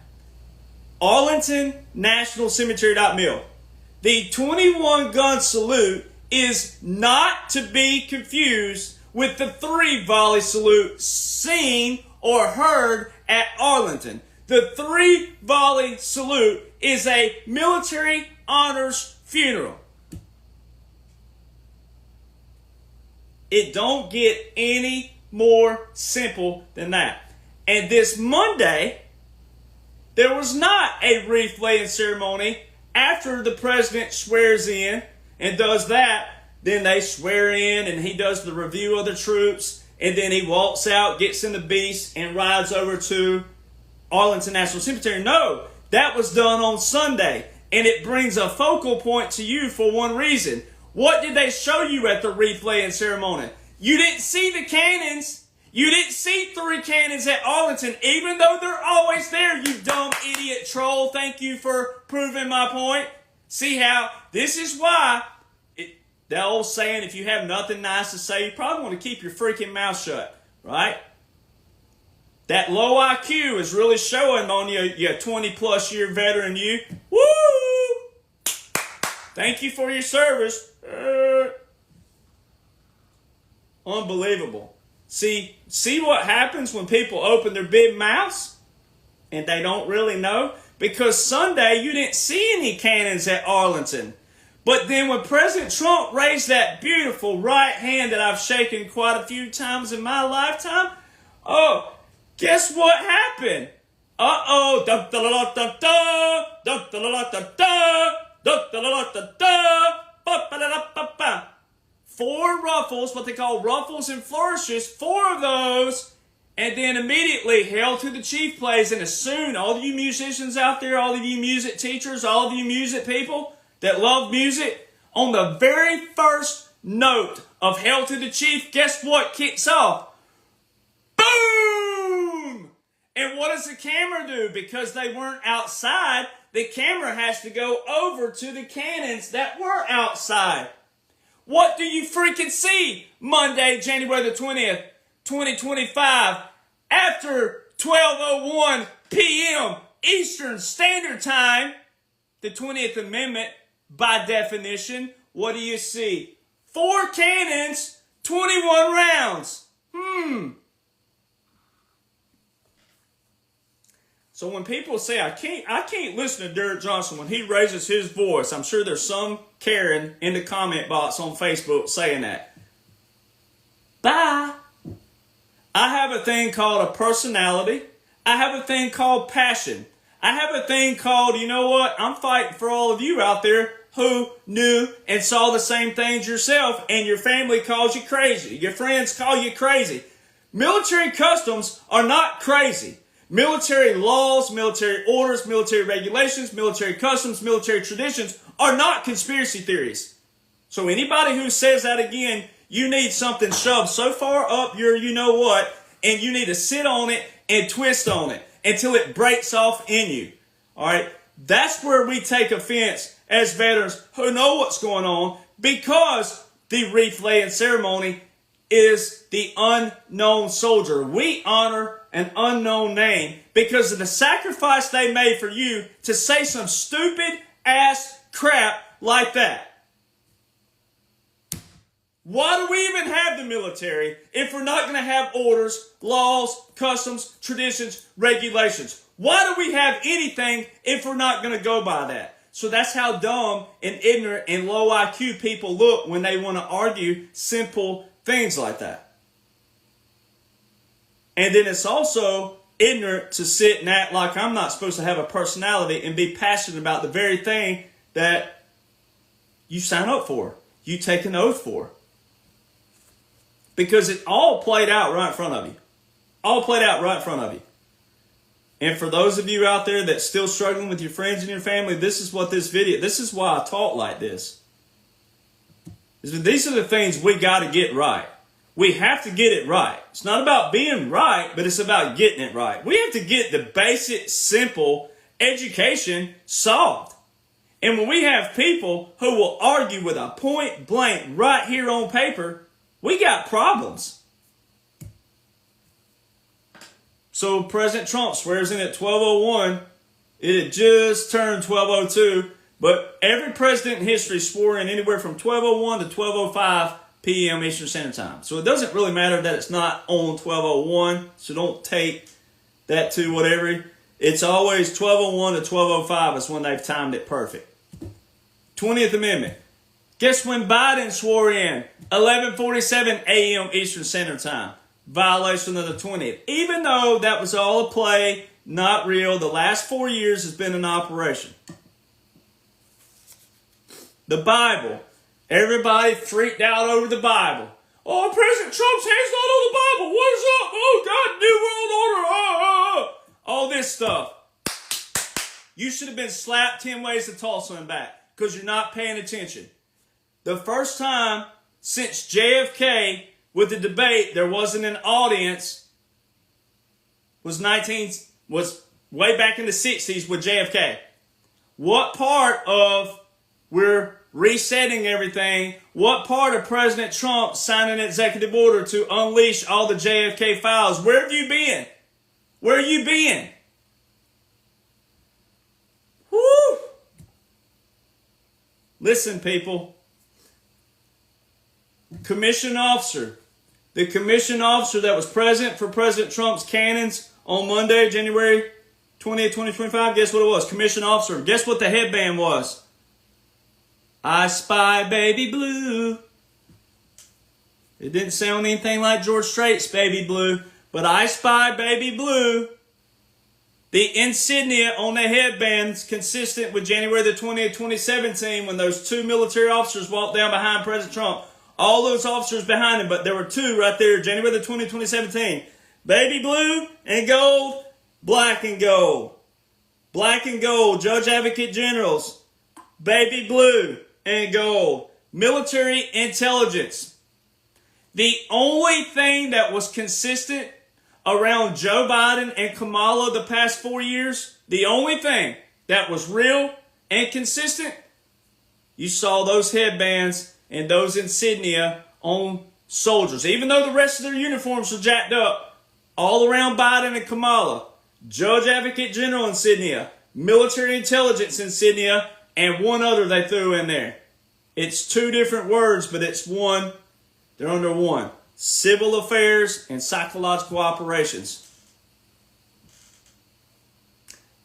[SPEAKER 1] Arlington National Cemetery.mil. The 21-gun salute is not to be confused with the 3-volley salute seen or heard at Arlington. The 3-volley salute is a military honors funeral. It don't get any more simple than that. And this Monday, there was not a wreath laying ceremony. After the president swears in and does that, then they swear in and he does the review of the troops, and then he walks out, gets in the beast, and rides over to Arlington National Cemetery. No, that was done on Sunday, and it brings a focal point to you for one reason. What did they show you at the wreath laying ceremony? You didn't see the cannons. You didn't see 3 cannons at Arlington, even though they're always there, you dumb idiot troll. Thank you for proving my point. See how this is why that old saying, if you have nothing nice to say, you probably want to keep your freaking mouth shut, right? That low IQ is really showing on you, you 20-plus year veteran you. Woo! Thank you for your service. Unbelievable. See what happens when people open their big mouths and they don't really know? Because Sunday you didn't see any cannons at Arlington. But then when President Trump raised that beautiful right hand that I've shaken quite a few times in my lifetime, oh, guess what happened? Uh-oh. Four ruffles, what they call ruffles and flourishes, four of those, and then immediately Hail to the Chief plays, and as soon, all of you musicians out there, all of you music teachers, all of you music people that love music, on the very first note of Hail to the Chief, guess what kicks off? Boom! And what does the camera do? Because they weren't outside, the camera has to go over to the cannons that were outside. What do you freaking see Monday, January the 20th, 2025, after 12:01 p.m. Eastern Standard Time, the 20th Amendment, by definition, what do you see? 4 cannons, 21 rounds. So when people say, I can't listen to Derek Jonhson when he raises his voice, I'm sure there's some Karen in the comment box on Facebook saying that. Bye. I have a thing called a personality. I have a thing called passion. I have a thing called, you know what? I'm fighting for all of you out there who knew and saw the same things yourself, and your family calls you crazy. Your friends call you crazy. Military customs are not crazy. Military laws, military orders, military regulations, military customs, military traditions are not conspiracy theories. So anybody who says that again, you need something shoved so far up your you-know-what, and you need to sit on it and twist on it until it breaks off in you. All right? That's where we take offense as veterans who know what's going on, because the wreath laying ceremony is the unknown soldier. We honor an unknown name because of the sacrifice they made for you to say some stupid ass crap like that. Why do we even have the military if we're not going to have orders, laws, customs, traditions, regulations? Why do we have anything if we're not going to go by that? So that's how dumb and ignorant and low IQ people look when they want to argue simple things like that. And then it's also ignorant to sit and act like I'm not supposed to have a personality and be passionate about the very thing that you sign up for, you take an oath for. Because it all played out right in front of you. All played out right in front of you. And for those of you out there that's still struggling with your friends and your family, this is why I talk like this. These are the things we got to get right. We have to get it right. It's not about being right, but it's about getting it right. We have to get the basic, simple education solved. And when we have people who will argue with a point blank right here on paper, we got problems. So President Trump swears in at 12:01. It had just turned 12:02. But every president in history swore in anywhere from 12:01 to 12:05 p.m. Eastern Standard Time. So it doesn't really matter that it's not on 12:01. So don't take that to whatever. It's always 12:01 to 12:05 is when they've timed it perfect. 20th Amendment. Guess when Biden swore in? 11:47 a.m. Eastern Standard Time. Violation of the 20th. Even though that was all a play, not real, the last 4 years has been an operation. The Bible. Everybody freaked out over the Bible. Oh, President Trump's hands not on the Bible. What is up? Oh, God, New World Order. All this stuff. You should have been slapped 10 ways to Tulsa and back because you're not paying attention. The first time since JFK with the debate there wasn't an audience was way back in the 60s with JFK. What part of we're resetting everything, what part of President Trump signing an executive order to unleash all the JFK files, where have you been? Where you been? Woo! Listen, people. Commissioned officer. The commissioned officer that was present for President Trump's cannons on Monday, January 20th, 2025. Guess what it was? Commissioned officer. Guess what the headband was? I spy baby blue. It didn't sound anything like George Strait's Baby Blue, but I spy baby blue. The insignia on the headbands consistent with January the 20th, 2017 when those two military officers walked down behind President Trump. All those officers behind him, but there were two right there, January the 20th, 2017. Baby blue and gold, black and gold. Black and gold, Judge Advocate Generals. Baby blue and gold. Military intelligence. The only thing that was consistent around Joe Biden and Kamala the past 4 years, the only thing that was real and consistent, you saw those headbands and those insignia on soldiers. Even though the rest of their uniforms were jacked up, all around Biden and Kamala, Judge Advocate General insignia, military intelligence insignia, and one other they threw in there. It's two different words, but it's one. They're under one. Civil affairs and psychological operations.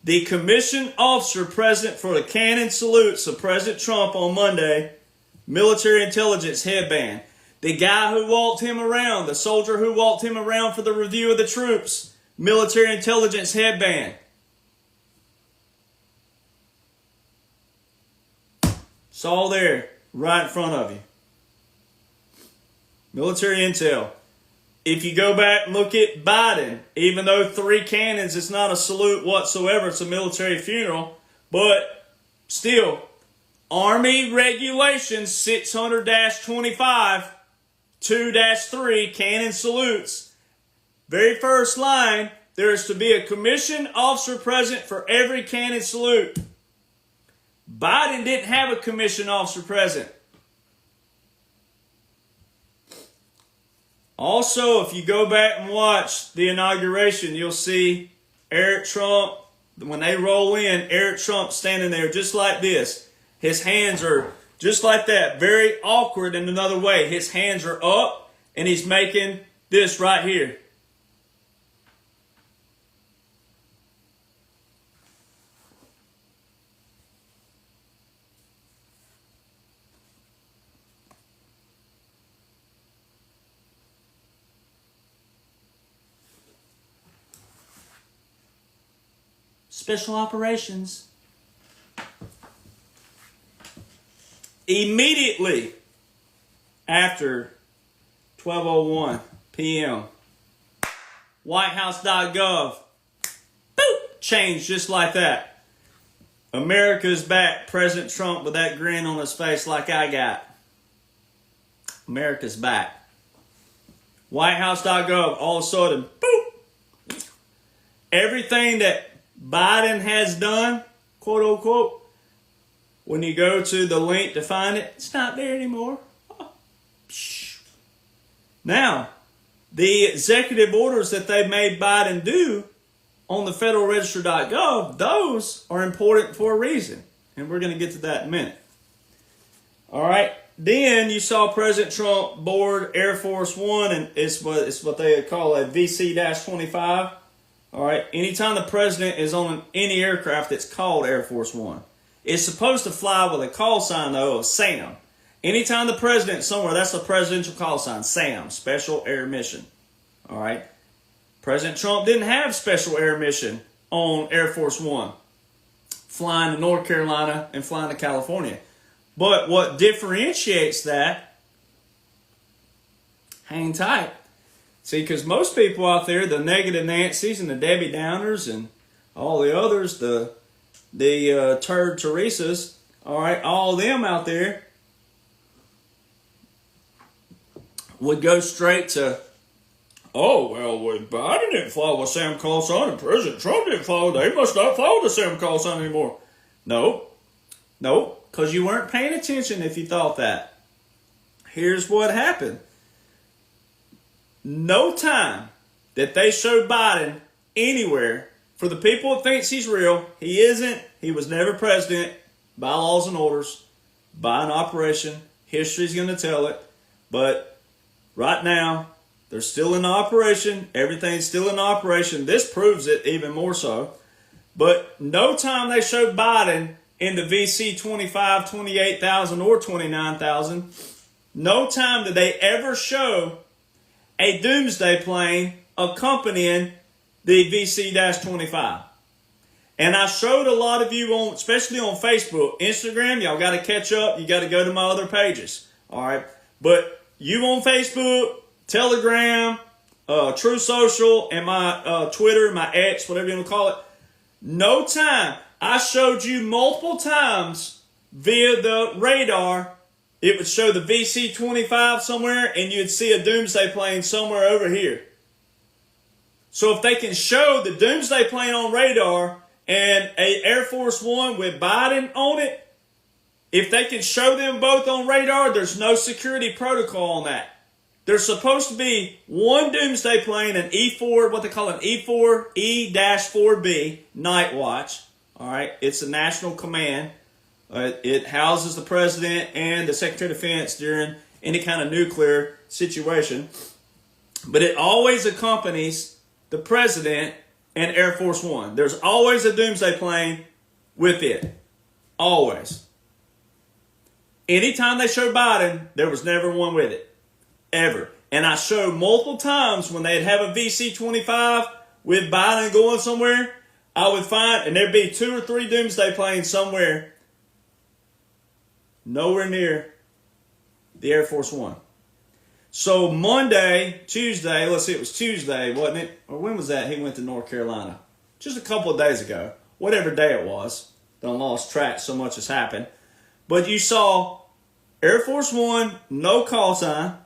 [SPEAKER 1] The commissioned officer present for the cannon salutes of President Trump on Monday, military intelligence headband. The guy who walked him around, the soldier who walked him around for the review of the troops, military intelligence headband. It's all there, right in front of you. Military intel. If you go back and look at Biden, even though 3 cannons is not a salute whatsoever, it's a military funeral, but still, Army Regulations 600-25, 2-3, cannon salutes. Very first line, there is to be a commissioned officer present for every cannon salute. Biden didn't have a commissioned officer present. Also, if you go back and watch the inauguration, you'll see Eric Trump, when they roll in, Eric Trump standing there just like this. His hands are just like that, very awkward in another way. His hands are up, and he's making this right here. Special operations. Immediately after 12:01 p.m., whitehouse.gov, boop, changed just like that. America's back. President Trump with that grin on his face like I got. America's back. Whitehouse.gov, all of a sudden, boop. Everything that Biden has done, quote unquote, when you go to the link to find it, it's not there anymore. Now, the executive orders that they made Biden do on the federalregister.gov, those are important for a reason. And we're going to get to that in a minute. All right. Then you saw President Trump board Air Force One, and it's what they call a VC-25. All right. Anytime the president is on any aircraft that's called Air Force One, it's supposed to fly with a call sign, though, of SAM. Anytime the president's somewhere, that's a presidential call sign, SAM, Special Air Mission. All right. President Trump didn't have Special Air Mission on Air Force One, flying to North Carolina and flying to California. But what differentiates that, hang tight. See, because most people out there, the negative Nancys and the Debbie Downers and all the others, the turd Teresas, all right, all of them out there would go straight to, oh, well, Biden didn't follow the Sam call sign and President Trump didn't follow, they must not follow the Sam call sign anymore. No, because you weren't paying attention if you thought that. Here's what happened. No time that they showed Biden anywhere. For the people that thinks he's real, he isn't. He was never president by laws and orders, by an operation. History's going to tell it. But right now, they're still in operation. Everything's still in operation. This proves it even more so. But no time they showed Biden in the VC 25, 28,000 or 29,000, no time did they ever show a doomsday plane accompanying the VC-25. And I showed a lot of you on, especially on Facebook, Instagram, y'all got to catch up. You got to go to my other pages. All right. But you on Facebook, Telegram, True Social, and my Twitter, my X, whatever you want to call it. No time. I showed you multiple times via the radar. It would show the VC-25 somewhere, and you'd see a doomsday plane somewhere over here. So if they can show the doomsday plane on radar and a Air Force One with Biden on it, if they can show them both on radar, there's no security protocol on that. There's supposed to be one doomsday plane, an E4, what they call an E4, E-4B, night watch. All right, it's a national command. It houses the president and the Secretary of Defense during any kind of nuclear situation. But it always accompanies the president and Air Force One. There's always a doomsday plane with it. Always. Anytime they show Biden, there was never one with it. Ever. And I showed multiple times when they'd have a VC-25 with Biden going somewhere, I would find, and there'd be 2 or 3 doomsday planes somewhere, nowhere near the Air Force One. So Monday, Tuesday, let's see, it was Tuesday, wasn't it? Or when was that? He went to North Carolina. Just a couple of days ago. Whatever day it was. Done lost track, so much has happened. But you saw Air Force One, no call sign,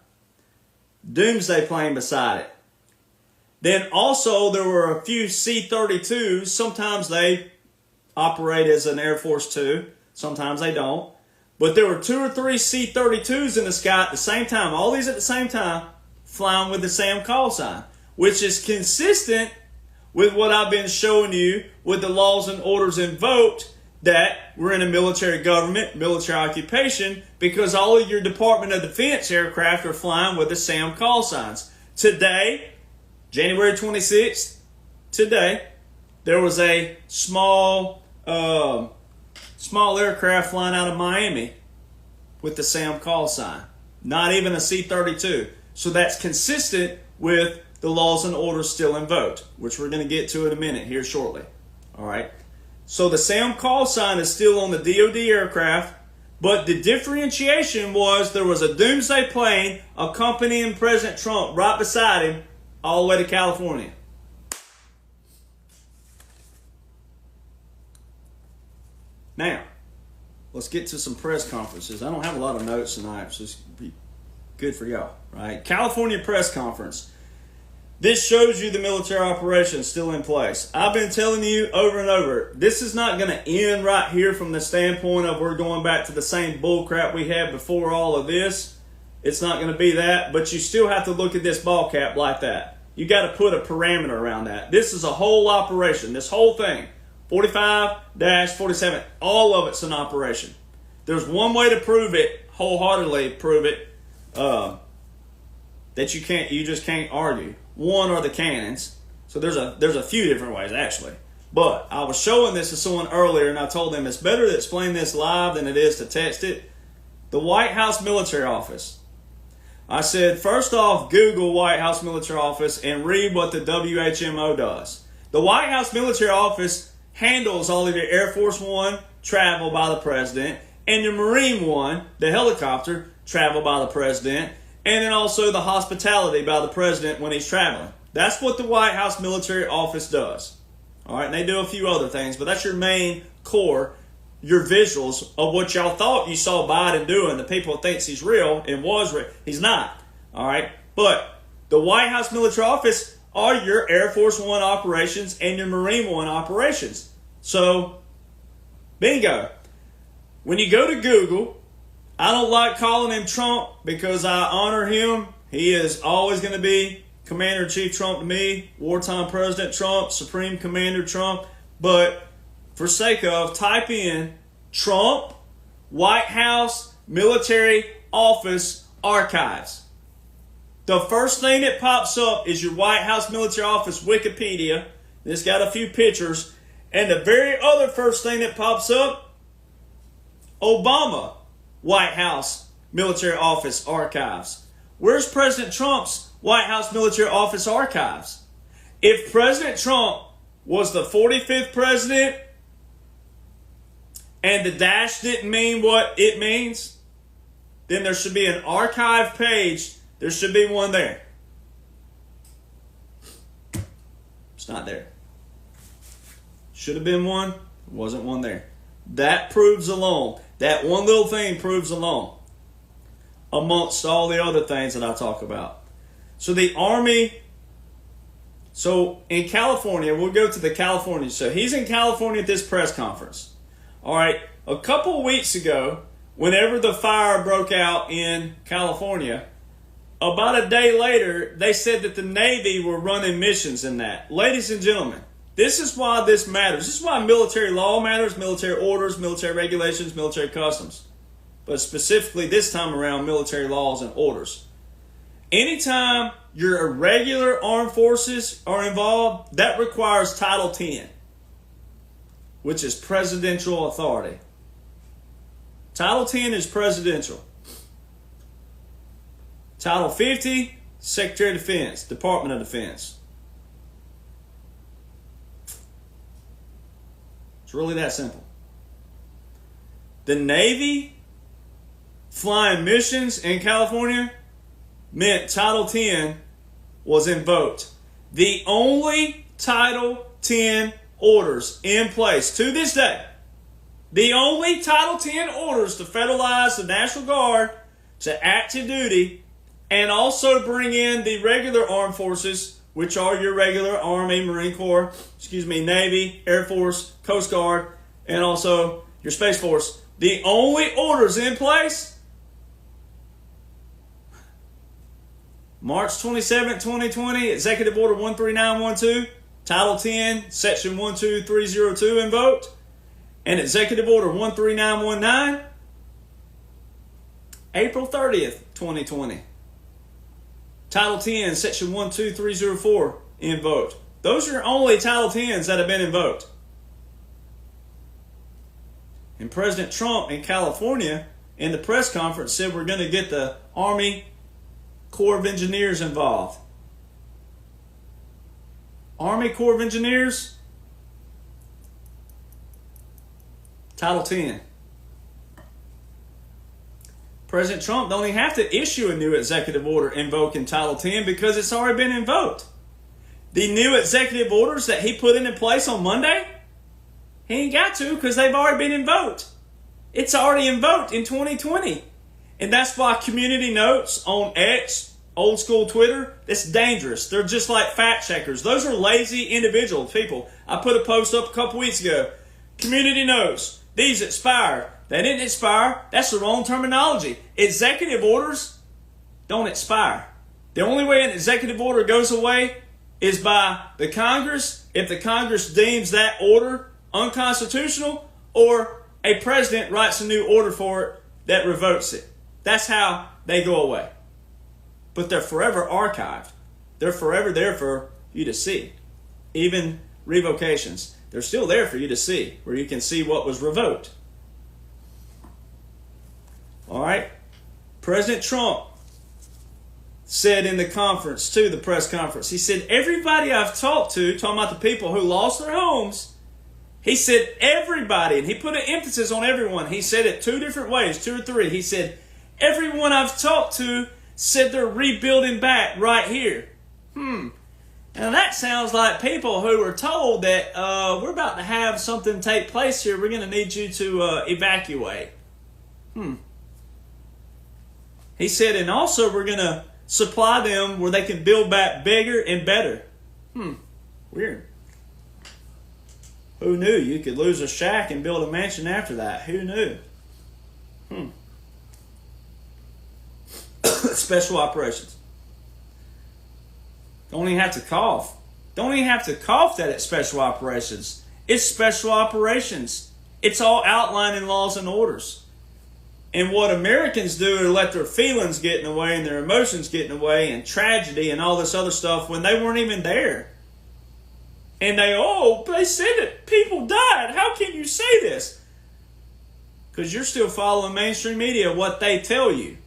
[SPEAKER 1] doomsday plane beside it. Then also there were a few C-32s. Sometimes they operate as an Air Force Two. Sometimes they don't. But there were 2 or 3 C-32s in the sky at the same time. All these at the same time, flying with the SAM call sign. Which is consistent with what I've been showing you with the laws and orders invoked that we're in a military government, military occupation, because all of your Department of Defense aircraft are flying with the SAM call signs. Today, January 26th, today, there was a small aircraft flying out of Miami with the SAM call sign. Not even a C-32. So that's consistent with the laws and orders still invoked, which we're going to get to in a minute here shortly. All right. So the SAM call sign is still on the DoD aircraft, but the differentiation was there was a doomsday plane accompanying President Trump right beside him all the way to California. Now, let's get to some press conferences. I don't have a lot of notes tonight, so this will be good for y'all, right? California press conference. This shows you the military operation still in place. I've been telling you over and over, this is not going to end right here from the standpoint of we're going back to the same bullcrap we had before all of this. It's not going to be that, but you still have to look at this ball cap like that. You got to put a parameter around that. This is a whole operation, this whole thing. 45-47, all of it's an operation. There's one way to prove it, wholeheartedly prove it, that you just can't argue. One are the cannons. So there's a few different ways actually. But I was showing this to someone earlier and I told them it's better to explain this live than it is to text it. The White House Military Office. I said, first off, Google White House Military Office and read what the WHMO does. The White House Military Office handles all of your Air Force One travel by the President and your Marine One, the helicopter, travel by the President, and then also the hospitality by the President when he's traveling. That's what the White House Military Office does. All right, and they do a few other things, but that's your main core, your visuals of what y'all thought you saw Biden doing. The people thinks he's real and was real. He's not. All right, but the White House Military Office are your Air Force One operations and your Marine One operations. So, bingo. When you go to Google, I don't like calling him Trump because I honor him. He is always going to be Commander-in-Chief Trump to me, wartime President Trump, Supreme Commander Trump. But for sake of, type in Trump, White House, Military Office, Archives. The first thing that pops up is your White House Military Office Wikipedia. It's got a few pictures. And the very other first thing that pops up, Obama, White House Military Office Archives. Where's President Trump's White House Military Office Archives? If President Trump was the 45th president and the dash didn't mean what it means, then there should be an archive page. There should be one there. It's not there. Should have been one. Wasn't one there. That proves alone. That one little thing proves alone. Amongst all the other things that I talk about. So the Army. So in California, we'll go to the California. So he's in California at this press conference. All right. A couple of weeks ago, whenever the fire broke out in California, about a day later, they said that the Navy were running missions in that. Ladies and gentlemen, this is why this matters. This is why military law matters, military orders, military regulations, military customs. But specifically this time around, military laws and orders. Anytime your irregular armed forces are involved, that requires Title 10, which is presidential authority. Title 10 is presidential. Title 50, Secretary of Defense, Department of Defense. It's really that simple. The Navy flying missions in California meant Title 10 was invoked. The only Title 10 orders in place to this day, the only Title 10 orders to federalize the National Guard to active duty and also bring in the regular armed forces, which are your regular Army, Marine Corps, Navy, Air Force, Coast Guard, and also your Space Force. The only orders in place, March 27, 2020, Executive Order 13912, Title 10, Section 12302 invoked, and Executive Order 13919, April 30th, 2020. Title 10, Section 12304 invoked. Those are only Title 10s that have been invoked. And President Trump in California in the press conference said we're going to get the Army Corps of Engineers involved. Army Corps of Engineers, Title 10. President Trump don't even have to issue a new executive order invoking Title 10 because it's already been invoked. The new executive orders that he put into place on Monday, he ain't got to because they've already been invoked. It's already invoked in 2020. And that's why community notes on X, old school Twitter, it's dangerous. They're just like fact checkers. Those are lazy individual people. I put a post up a couple weeks ago. Community notes, these expired. They didn't expire. That's the wrong terminology. Executive orders don't expire. The only way an executive order goes away is by the Congress, if the Congress deems that order unconstitutional, or a president writes a new order for it that revokes it. That's how they go away. But they're forever archived. They're forever there for you to see. Even revocations. They're still there for you to see, where you can see what was revoked. All right. President Trump said in the conference, too, the press conference, he said, everybody I've talked to, talking about the people who lost their homes, he said everybody, and he put an emphasis on everyone. He said it two different ways, two or three. He said, everyone I've talked to said they're rebuilding back right here. Now that sounds like people who were told that we're about to have something take place here. We're going to need you to evacuate. He said, and also we're going to supply them where they can build back bigger and better. Weird. Who knew you could lose a shack and build a mansion after that? Who knew? Special operations. Don't even have to cough. Don't even have to cough that it's special operations. It's special operations. It's all outlined in laws and orders. And what Americans do is let their feelings get in the way and their emotions get in the way and tragedy and all this other stuff when they weren't even there. And they said that people died. How can you say this? Because you're still following mainstream media, what they tell you.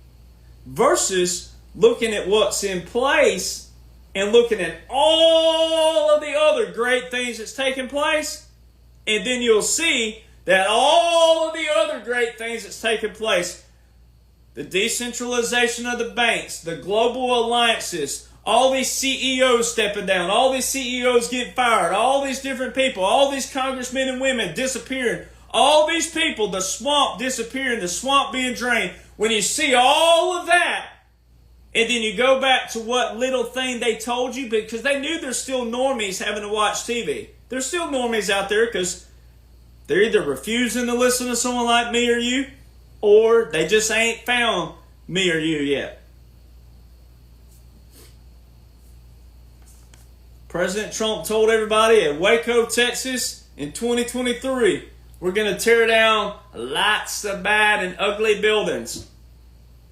[SPEAKER 1] Versus looking at what's in place and looking at all of the other great things that's taking place. And then you'll see that all of the other great things that's taking place, the decentralization of the banks, the global alliances, all these CEOs stepping down, all these CEOs getting fired, all these different people, all these congressmen and women disappearing, all these people, the swamp disappearing, the swamp being drained. When you see all of that, and then you go back to what little thing they told you, because they knew there's still normies having to watch TV. There's still normies out there because they're either refusing to listen to someone like me or you, or they just ain't found me or you yet. President Trump told everybody at Waco, Texas in 2023, we're going to tear down lots of bad and ugly buildings.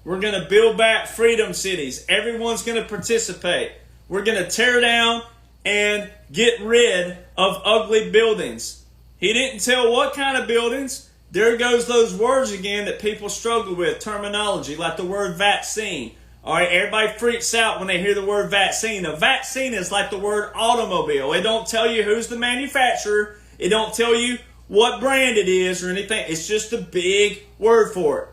[SPEAKER 1] We're going to build back freedom cities. Everyone's going to participate. We're going to tear down and get rid of ugly buildings. He didn't tell what kind of buildings. There goes those words again that people struggle with, terminology, like the word vaccine. All right, everybody freaks out when they hear the word vaccine. A vaccine is like the word automobile. It don't tell you who's the manufacturer. It don't tell you what brand it is or anything. It's just a big word for it.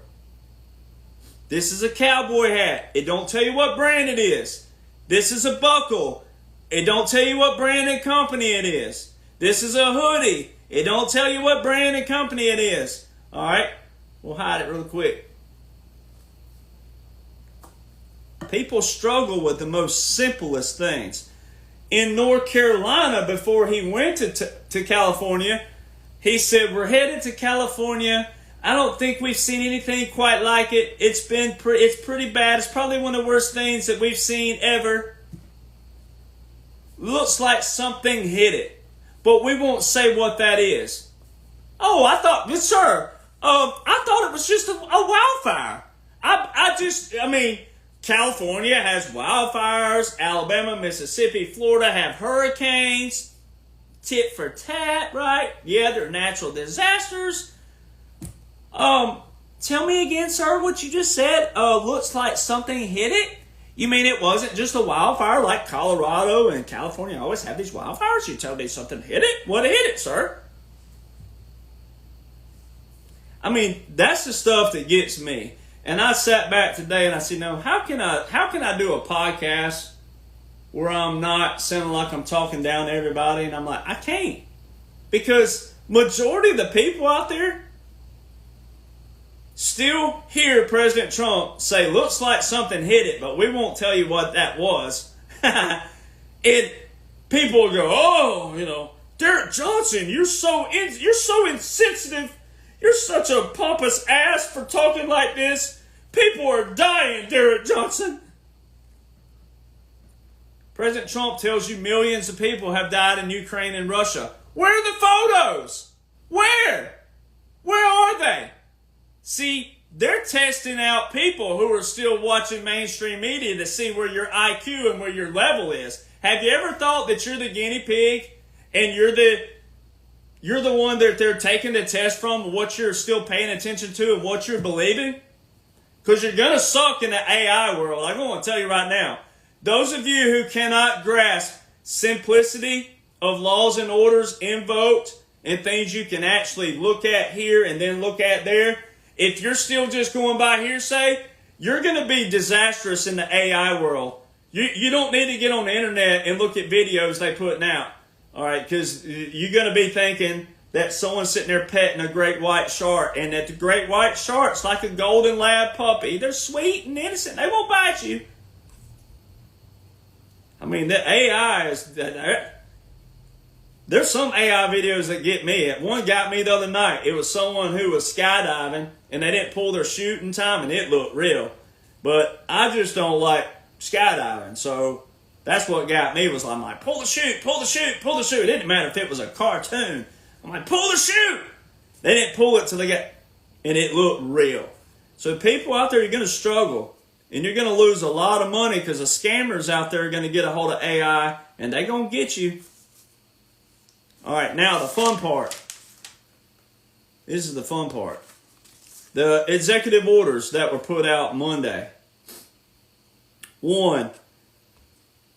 [SPEAKER 1] This is a cowboy hat. It don't tell you what brand it is. This is a buckle. It don't tell you what brand and company it is. This is a hoodie. It don't tell you what brand and company it is. All right? We'll hide it real quick. People struggle with the most simplest things. In North Carolina, before he went to California, he said, we're headed to California. I don't think we've seen anything quite like it. It's pretty bad. It's probably one of the worst things that we've seen ever. Looks like something hit it. But we won't say what that is. Oh, I thought, yes, sir. I thought it was just a wildfire. California has wildfires. Alabama, Mississippi, Florida have hurricanes. Tit for tat, right? Yeah, they're natural disasters. Tell me again, sir, what you just said. Looks like something hit it. You mean it wasn't just a wildfire like Colorado and California always have these wildfires? You tell me something hit it? What hit it, sir? I mean, that's the stuff that gets me. And I sat back today and I said, no, how can I do a podcast where I'm not sounding like I'm talking down to everybody? And I'm like, I can't. Because majority of the people out there still hear President Trump say, looks like something hit it, but we won't tell you what that was. And people will go, Derek Jonhson, you're so insensitive. You're such a pompous ass for talking like this. People are dying, Derek Jonhson. President Trump tells you millions of people have died in Ukraine and Russia. Where are the photos? Where? Where are they? See, they're testing out people who are still watching mainstream media to see where your IQ and where your level is. Have you ever thought that you're the guinea pig and you're the one that they're taking the test from, what you're still paying attention to and what you're believing? Because you're going to suck in the AI world. I'm going to tell you right now. Those of you who cannot grasp simplicity of laws and orders invoked and things you can actually look at here and then look at there, if you're still just going by hearsay, you're going to be disastrous in the AI world. You don't need to get on the internet and look at videos they're putting out. All right, because you're going to be thinking that someone's sitting there petting a great white shark and that the great white shark's like a golden lab puppy. They're sweet and innocent. They won't bite you. I mean, the AI is... There's some AI videos that get me. One got me the other night. It was someone who was skydiving and they didn't pull their chute in time and it looked real. But I just don't like skydiving. So That's what got me, was I'm like, pull the chute, pull the chute, pull the chute. It didn't matter if it was a cartoon. I'm like, pull the chute. They didn't pull it till they got, and it looked real. So people out there, you're going to struggle. And you're going to lose a lot of money because the scammers out there are going to get a hold of AI and they're going to get you. All right, now the fun part. This is the fun part. The executive orders that were put out Monday. One,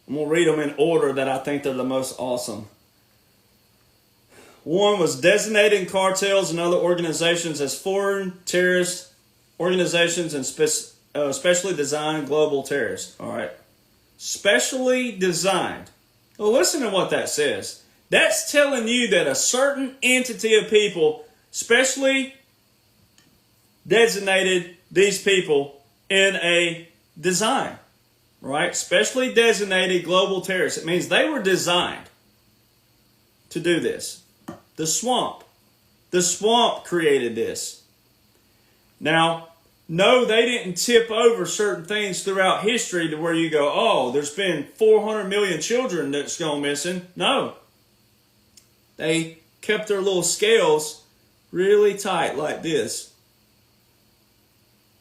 [SPEAKER 1] I'm going to read them in order that I think they're the most awesome. One was designating cartels and other organizations as foreign terrorist organizations and specially designed global terrorists. All right. Specially designed. Well, listen to what that says. That's telling you that a certain entity of people specially designated these people in a design. Right? Specially designated global terrorists. It means they were designed to do this. The swamp. The swamp created this. Now, no, they didn't tip over certain things throughout history to where you go, oh, there's been 400 million children that's gone missing. No. They kept their little scales really tight like this,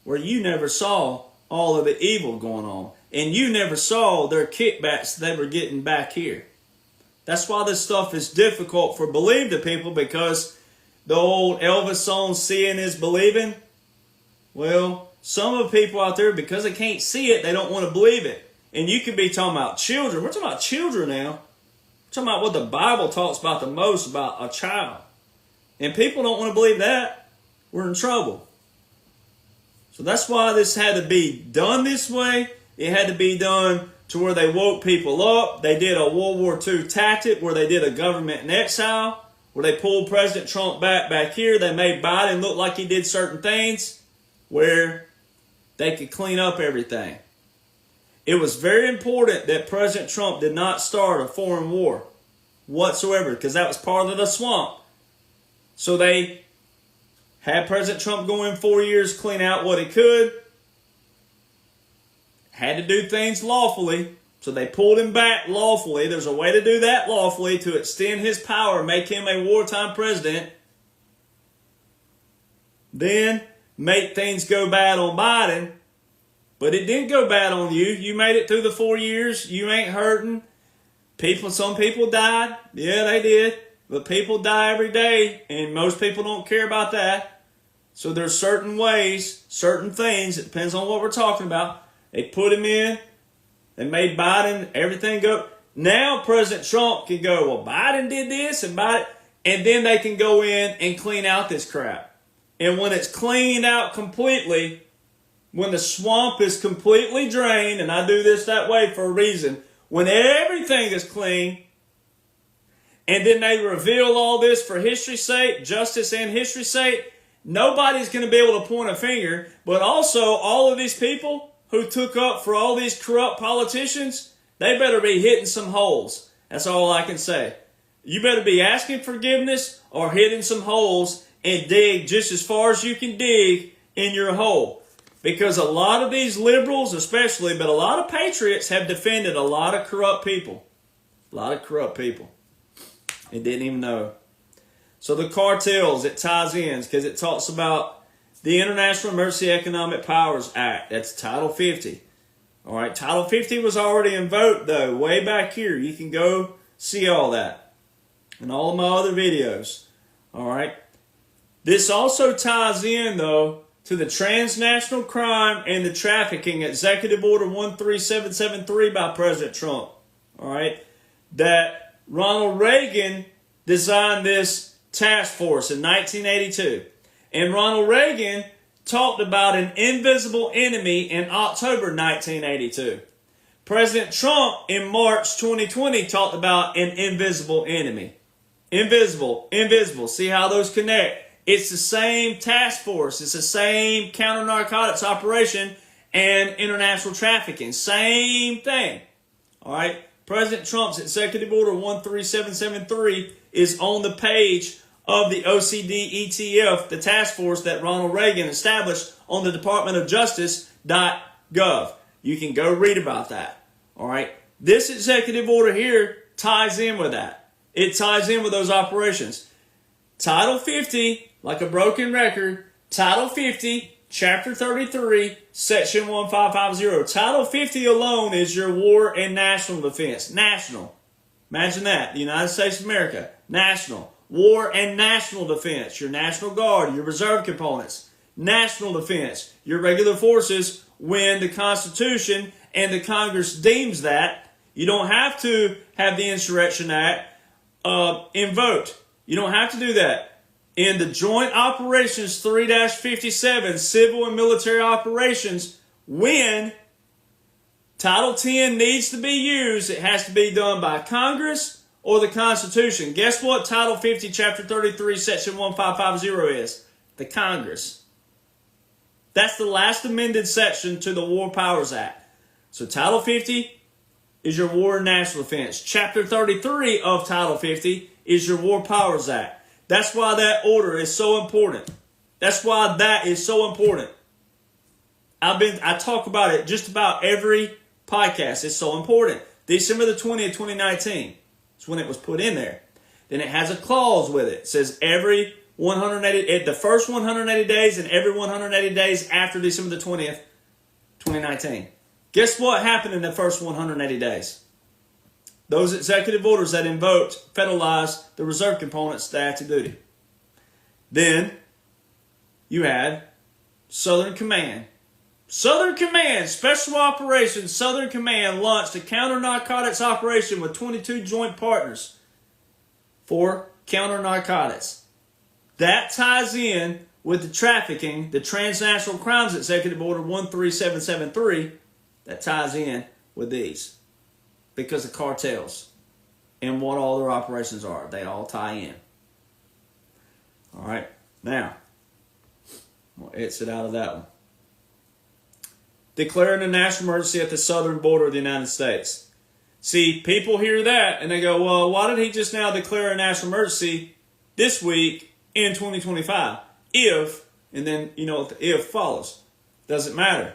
[SPEAKER 1] where you never saw all of the evil going on. And you never saw their kickbacks they were getting back here. That's why this stuff is difficult for believe to people, because the old Elvis song, seeing is believing. Well, some of the people out there, because they can't see it, they don't want to believe it. And you could be talking about children. We're talking about children now. We're talking about what the Bible talks about the most, about a child. And people don't want to believe that. We're in trouble. So that's why this had to be done this way. It had to be done to where they woke people up. They did a World War II tactic where they did a government in exile, where they pulled President Trump back here. They made Biden look like he did certain things where they could clean up everything. It was very important that President Trump did not start a foreign war whatsoever, because that was part of the swamp. So they had President Trump go in 4 years, clean out what he could. Had to do things lawfully, so they pulled him back lawfully. There's a way to do that lawfully to extend his power, make him a wartime president. Then make things go bad on Biden. But it didn't go bad on you. You made it through the 4 years. You ain't hurting. Some people died. Yeah, they did. But people die every day, and most people don't care about that. So there's certain ways, certain things. It depends on what we're talking about. They put him in. They made Biden, everything go. Now President Trump can go, well, Biden did this and Biden, and then they can go in and clean out this crap. And when it's cleaned out completely, when the swamp is completely drained, and I do this that way for a reason, when everything is clean, and then they reveal all this for history's sake, justice and history's sake, nobody's going to be able to point a finger, but also all of these people who took up for all these corrupt politicians, they better be hitting some holes. That's all I can say. You better be asking forgiveness or hitting some holes and dig just as far as you can dig in your hole. Because a lot of these liberals especially, but a lot of patriots have defended a lot of corrupt people. A lot of corrupt people. They didn't even know. So the cartels, it ties in because it talks about the International Emergency Economic Powers Act. That's Title 50. All right, Title 50 was already invoked, though, way back here. You can go see all that and all of my other videos. All right. This also ties in, though, to the transnational crime and the trafficking, Executive Order 13773 by President Trump. All right. That Ronald Reagan designed this task force in 1982. And Ronald Reagan talked about an invisible enemy in October 1982. President Trump in March 2020 talked about an invisible enemy. Invisible, invisible. See how those connect? It's the same task force. It's the same counter-narcotics operation and international trafficking. Same thing. All right? President Trump's Executive Order 13773 is on the page of the OCD ETF, the task force that Ronald Reagan established on the Department of Justice.gov. You can go read about that. All right. This executive order here ties in with that. It ties in with those operations. Title 50, like a broken record, Title 50, Chapter 33, Section 1550. Title 50 alone is your war and national defense. National. Imagine that. The United States of America. National. War and national defense. Your National Guard, your reserve components. National defense. Your regular forces when the Constitution and the Congress deems that. You don't have to have the Insurrection Act invoked. You don't have to do that. In the Joint Operations 3-57, civil and military operations, when Title 10 needs to be used, it has to be done by Congress or the Constitution. Guess what Title 50, Chapter 33, Section 1550 is? The Congress. That's the last amended section to the War Powers Act. So Title 50 is your War and National Defense. Chapter 33 of Title 50 is your War Powers Act. That's why that order is so important. That's why that is so important. I talk about it just about every podcast. It's so important. December the 20th, 2019 is when it was put in there. Then it has a clause with it. It says every 180, the first 180 days and every 180 days after December the 20th, 2019. Guess what happened in the first 180 days? Those executive orders that invoked, federalized the reserve components to active duty. Then you had Southern Command. Southern Command, Special Operations, Southern Command launched a counter-narcotics operation with 22 joint partners for counter-narcotics. That ties in with the trafficking, the Transnational Crimes Executive Order 13773, that ties in with these. Because of cartels and what all their operations are. They all tie in. All right. Now, we'll exit out of that one. Declaring a national emergency at the southern border of the United States. See, people hear that and they go, well, why did he just now declare a national emergency this week in 2025? If, and then, you know, the if follows. Doesn't matter.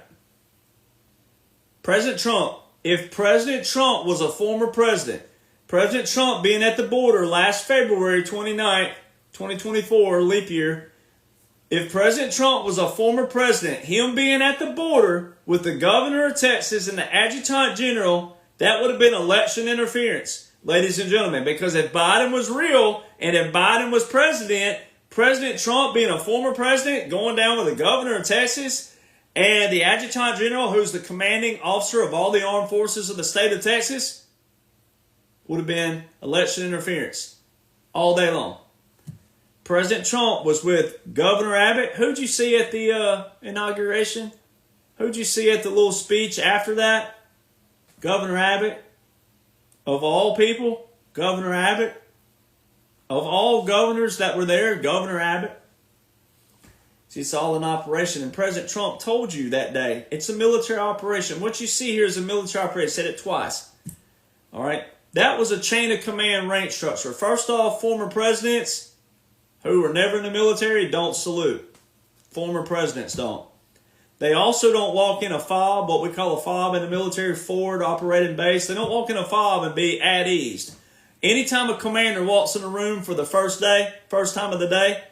[SPEAKER 1] President Trump, if President Trump was a former president, President Trump being at the border last February 29th, 2024, leap year, if President Trump was a former president, him being at the border with the governor of Texas and the adjutant general, that would have been election interference, ladies and gentlemen. Because if Biden was real and if Biden was president, President Trump being a former president, going down with the governor of Texas and the adjutant general, who's the commanding officer of all the armed forces of the state of Texas, would have been election interference all day long. President Trump was with Governor Abbott. Who'd you see at the inauguration? Who'd you see at the little speech after that? Governor Abbott. Of all people, Governor Abbott. Of all governors that were there, Governor Abbott. See, it's all an operation. And President Trump told you that day, it's a military operation. What you see here is a military operation. I said it twice. All right? That was a chain of command rank structure. First off, former presidents who were never in the military don't salute. Former presidents don't. They also don't walk in a fob, what we call a fob in the military, forward operating base. They don't walk in a fob and be at ease. Anytime a commander walks in a room for the first time of the day,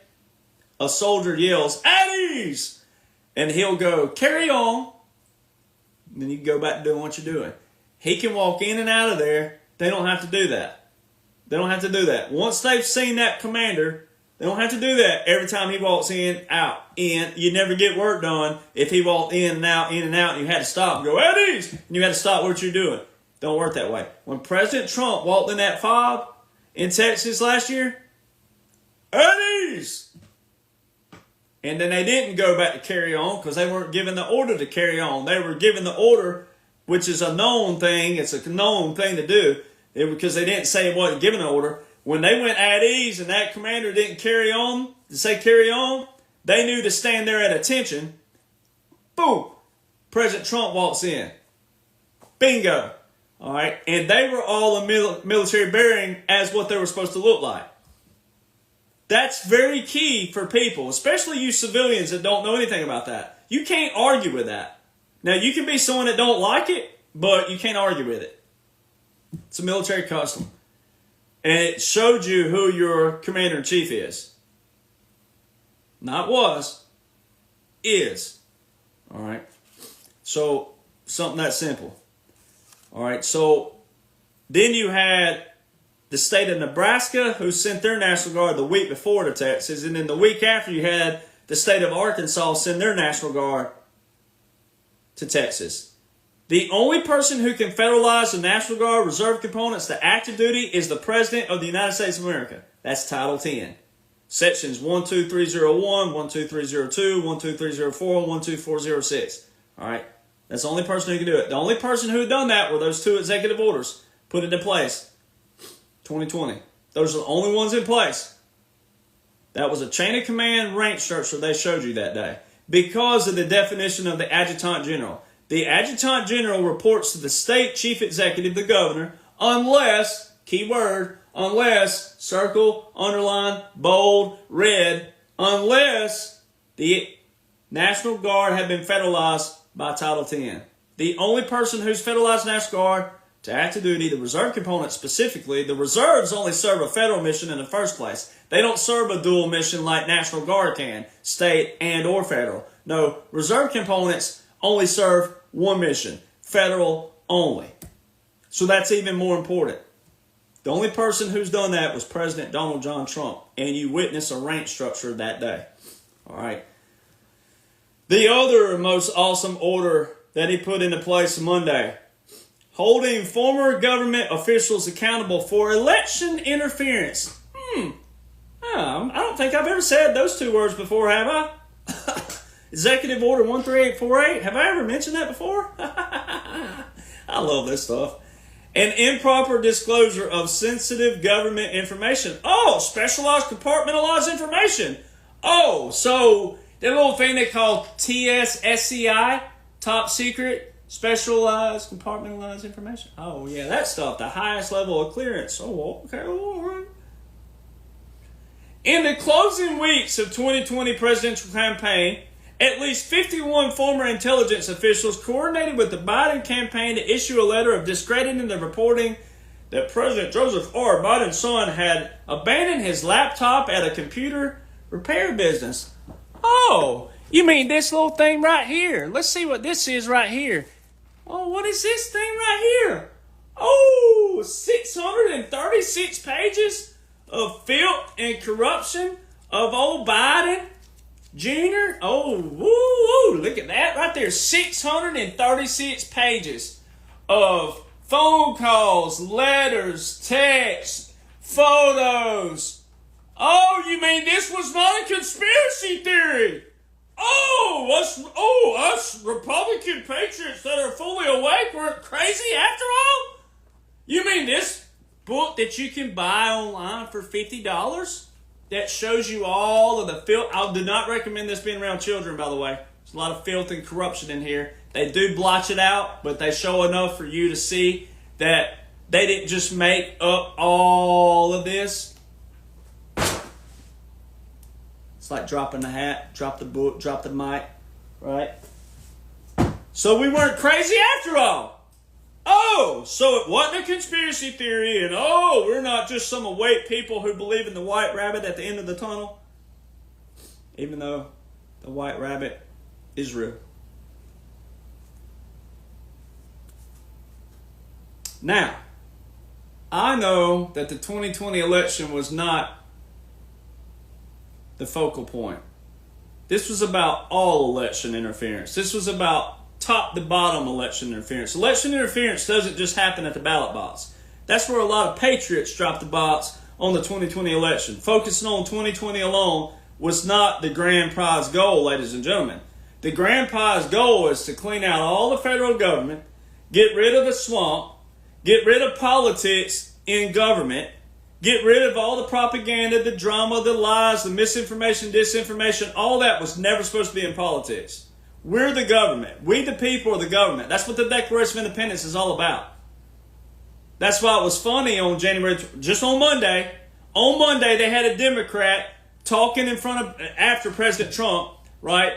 [SPEAKER 1] a soldier yells, at ease! And he'll go, carry on. And then you can go back to doing what you're doing. He can walk in and out of there. They don't have to do that. They don't have to do that. Once they've seen that commander, they don't have to do that every time he walks in, out, in. You never get work done if he walked in, and out, and you had to stop and go, at ease! And you had to stop what you're doing. Don't work that way. When President Trump walked in that fob in Texas last year, at ease! And then they didn't go back to carry on because they weren't given the order to carry on. They were given the order, which is a known thing. It's a known thing to do because they didn't say it wasn't given an order. When they went at ease and that commander didn't carry on, to say carry on, they knew to stand there at attention. Boom! President Trump walks in. Bingo! All right? And they were all in military bearing as what they were supposed to look like. That's very key for people, especially you civilians that don't know anything about that. You can't argue with that. Now, you can be someone that don't like it, but you can't argue with it. It's a military custom. And it showed you who your commander-in-chief is. Not was. Is. All right. So, something that simple. All right. So, then you had the state of Nebraska, who sent their National Guard the week before to Texas. And then the week after, you had the state of Arkansas send their National Guard to Texas. The only person who can federalize the National Guard reserve components to active duty is the President of the United States of America. That's Title 10. Sections 12301, 12302, 12304, 12406. All right? That's the only person who can do it. The only person who had done that were those two executive orders put into place. 2020. Those are the only ones in place. That was a chain of command rank structure they showed you that day. Because of the definition of the Adjutant General. The Adjutant General reports to the state chief executive, the governor, unless, key word, unless, circle, underline, bold, red, unless the National Guard had been federalized by Title 10. The only person who's federalized National Guard to active duty, the reserve component specifically, the reserves only serve a federal mission in the first place. They don't serve a dual mission like National Guard can, state and or federal. No, reserve components only serve one mission, federal only. So that's even more important. The only person who's done that was President Donald John Trump, and you witness a rank structure that day. All right. The other most awesome order that he put into place Monday, holding former government officials accountable for election interference. I don't think I've ever said those two words before, have I? Executive Order 13848. Have I ever mentioned that before? I love this stuff. An improper disclosure of sensitive government information. Oh, specialized compartmentalized information. Oh, so that little thing they call TSSCI, top secret, specialized compartmentalized information. Oh, yeah, that stuff, the highest level of clearance. Oh, okay, all right. In the closing weeks of 2020 presidential campaign, at least 51 former intelligence officials coordinated with the Biden campaign to issue a letter of discrediting the reporting that President Joseph R. Biden's son had abandoned his laptop at a computer repair business. Oh, you mean this little thing right here? Let's see what this is right here. Oh, what is this thing right here? Oh, 636 pages of filth and corruption of old Biden Jr. Oh, woo, look at that right there. 636 pages of phone calls, letters, texts, photos. Oh, you mean this was not a conspiracy theory? Us Republican patriots that are fully awake weren't crazy after all? You mean this book that you can buy online for $50? That shows you all of the filth. I do not recommend this being around children, by the way. There's a lot of filth and corruption in here. They do blotch it out, but they show enough for you to see that they didn't just make up all of this. It's like dropping the hat, drop the book, drop the mic, right? So we weren't crazy after all. Oh, so it wasn't a conspiracy theory, and oh, we're not just some awake people who believe in the white rabbit at the end of the tunnel. Even though the white rabbit is real. Now, I know that the 2020 election was not the focal point. This was about all election interference. This was about top to bottom election interference. Election interference doesn't just happen at the ballot box. That's where a lot of patriots dropped the box on the 2020 election. Focusing on 2020 alone was not the grand prize goal, ladies and gentlemen. The grand prize goal is to clean out all the federal government, get rid of the swamp, get rid of politics in government, get rid of all the propaganda, the drama, the lies, the misinformation, disinformation. All that was never supposed to be in politics. We're the government. We the people are the government. That's what the Declaration of Independence is all about. That's why it was funny on just on Monday. On Monday, they had a Democrat talking after President Trump, right?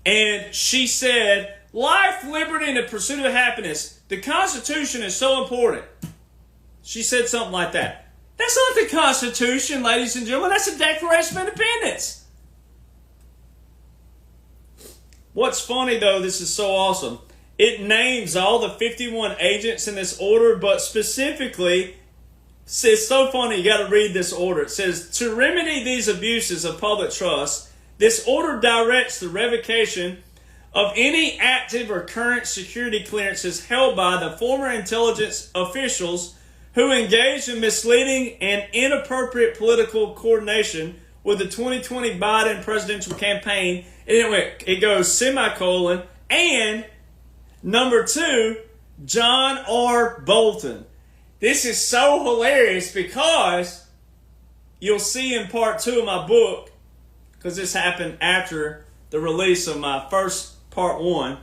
[SPEAKER 1] And she said, life, liberty, and the pursuit of happiness. The Constitution is so important. She said something like that. That's not the Constitution, ladies and gentlemen. That's the Declaration of Independence. What's funny, though, this is so awesome. It names all the 51 agents in this order, but specifically, it's so funny, you got to read this order. It says, to remedy these abuses of public trust, this order directs the revocation of any active or current security clearances held by the former intelligence officials who engaged in misleading and inappropriate political coordination with the 2020 Biden presidential campaign. And it goes semicolon, and number 2, John R. Bolton. This is so hilarious because you'll see in part 2 of my book, because this happened after the release of my first part 1,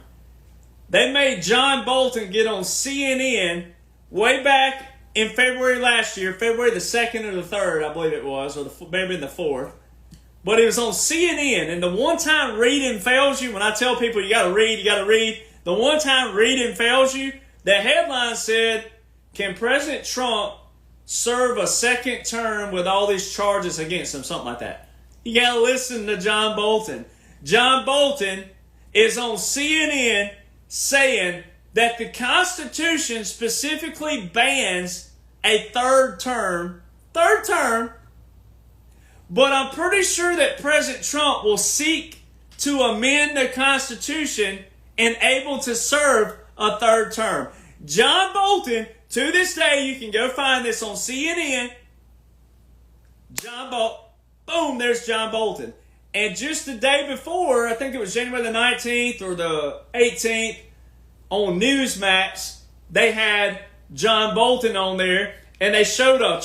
[SPEAKER 1] they made John Bolton get on CNN way back in February last year, February the 2nd or the 3rd, I believe it was, or maybe the 4th. But it was on CNN, and the one time reading fails you, when I tell people you got to read, the one time reading fails you, the headline said, can President Trump serve a second term with all these charges against him? Something like that. You got to listen to John Bolton. John Bolton is on CNN saying that the Constitution specifically bans a third term, but I'm pretty sure that President Trump will seek to amend the Constitution and able to serve a third term. John Bolton, to this day, you can go find this on CNN. Boom, there's John Bolton. And just the day before, I think it was January the 19th or the 18th, on Newsmax, they had John Bolton on there, and they showed a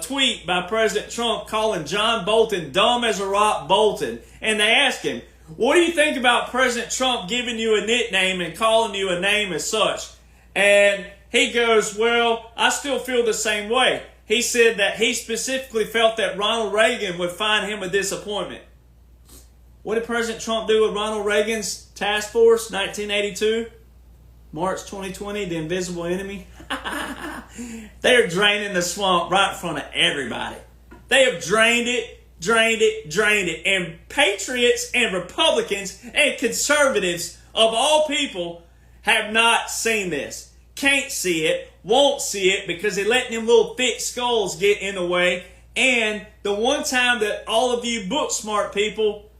[SPEAKER 1] tweet by President Trump calling John Bolton dumb as a rock Bolton. And they asked him, what do you think about President Trump giving you a nickname and calling you a name as such? And he goes, well, I still feel the same way. He said that he specifically felt that Ronald Reagan would find him a disappointment. What did President Trump do with Ronald Reagan's task force, 1982? March 2020, the invisible enemy. They're draining the swamp right in front of everybody. They have drained it. And patriots and Republicans and conservatives of all people have not seen this. Can't see it, won't see it, because they're letting them little thick skulls get in the way. And the one time that all of you book smart people,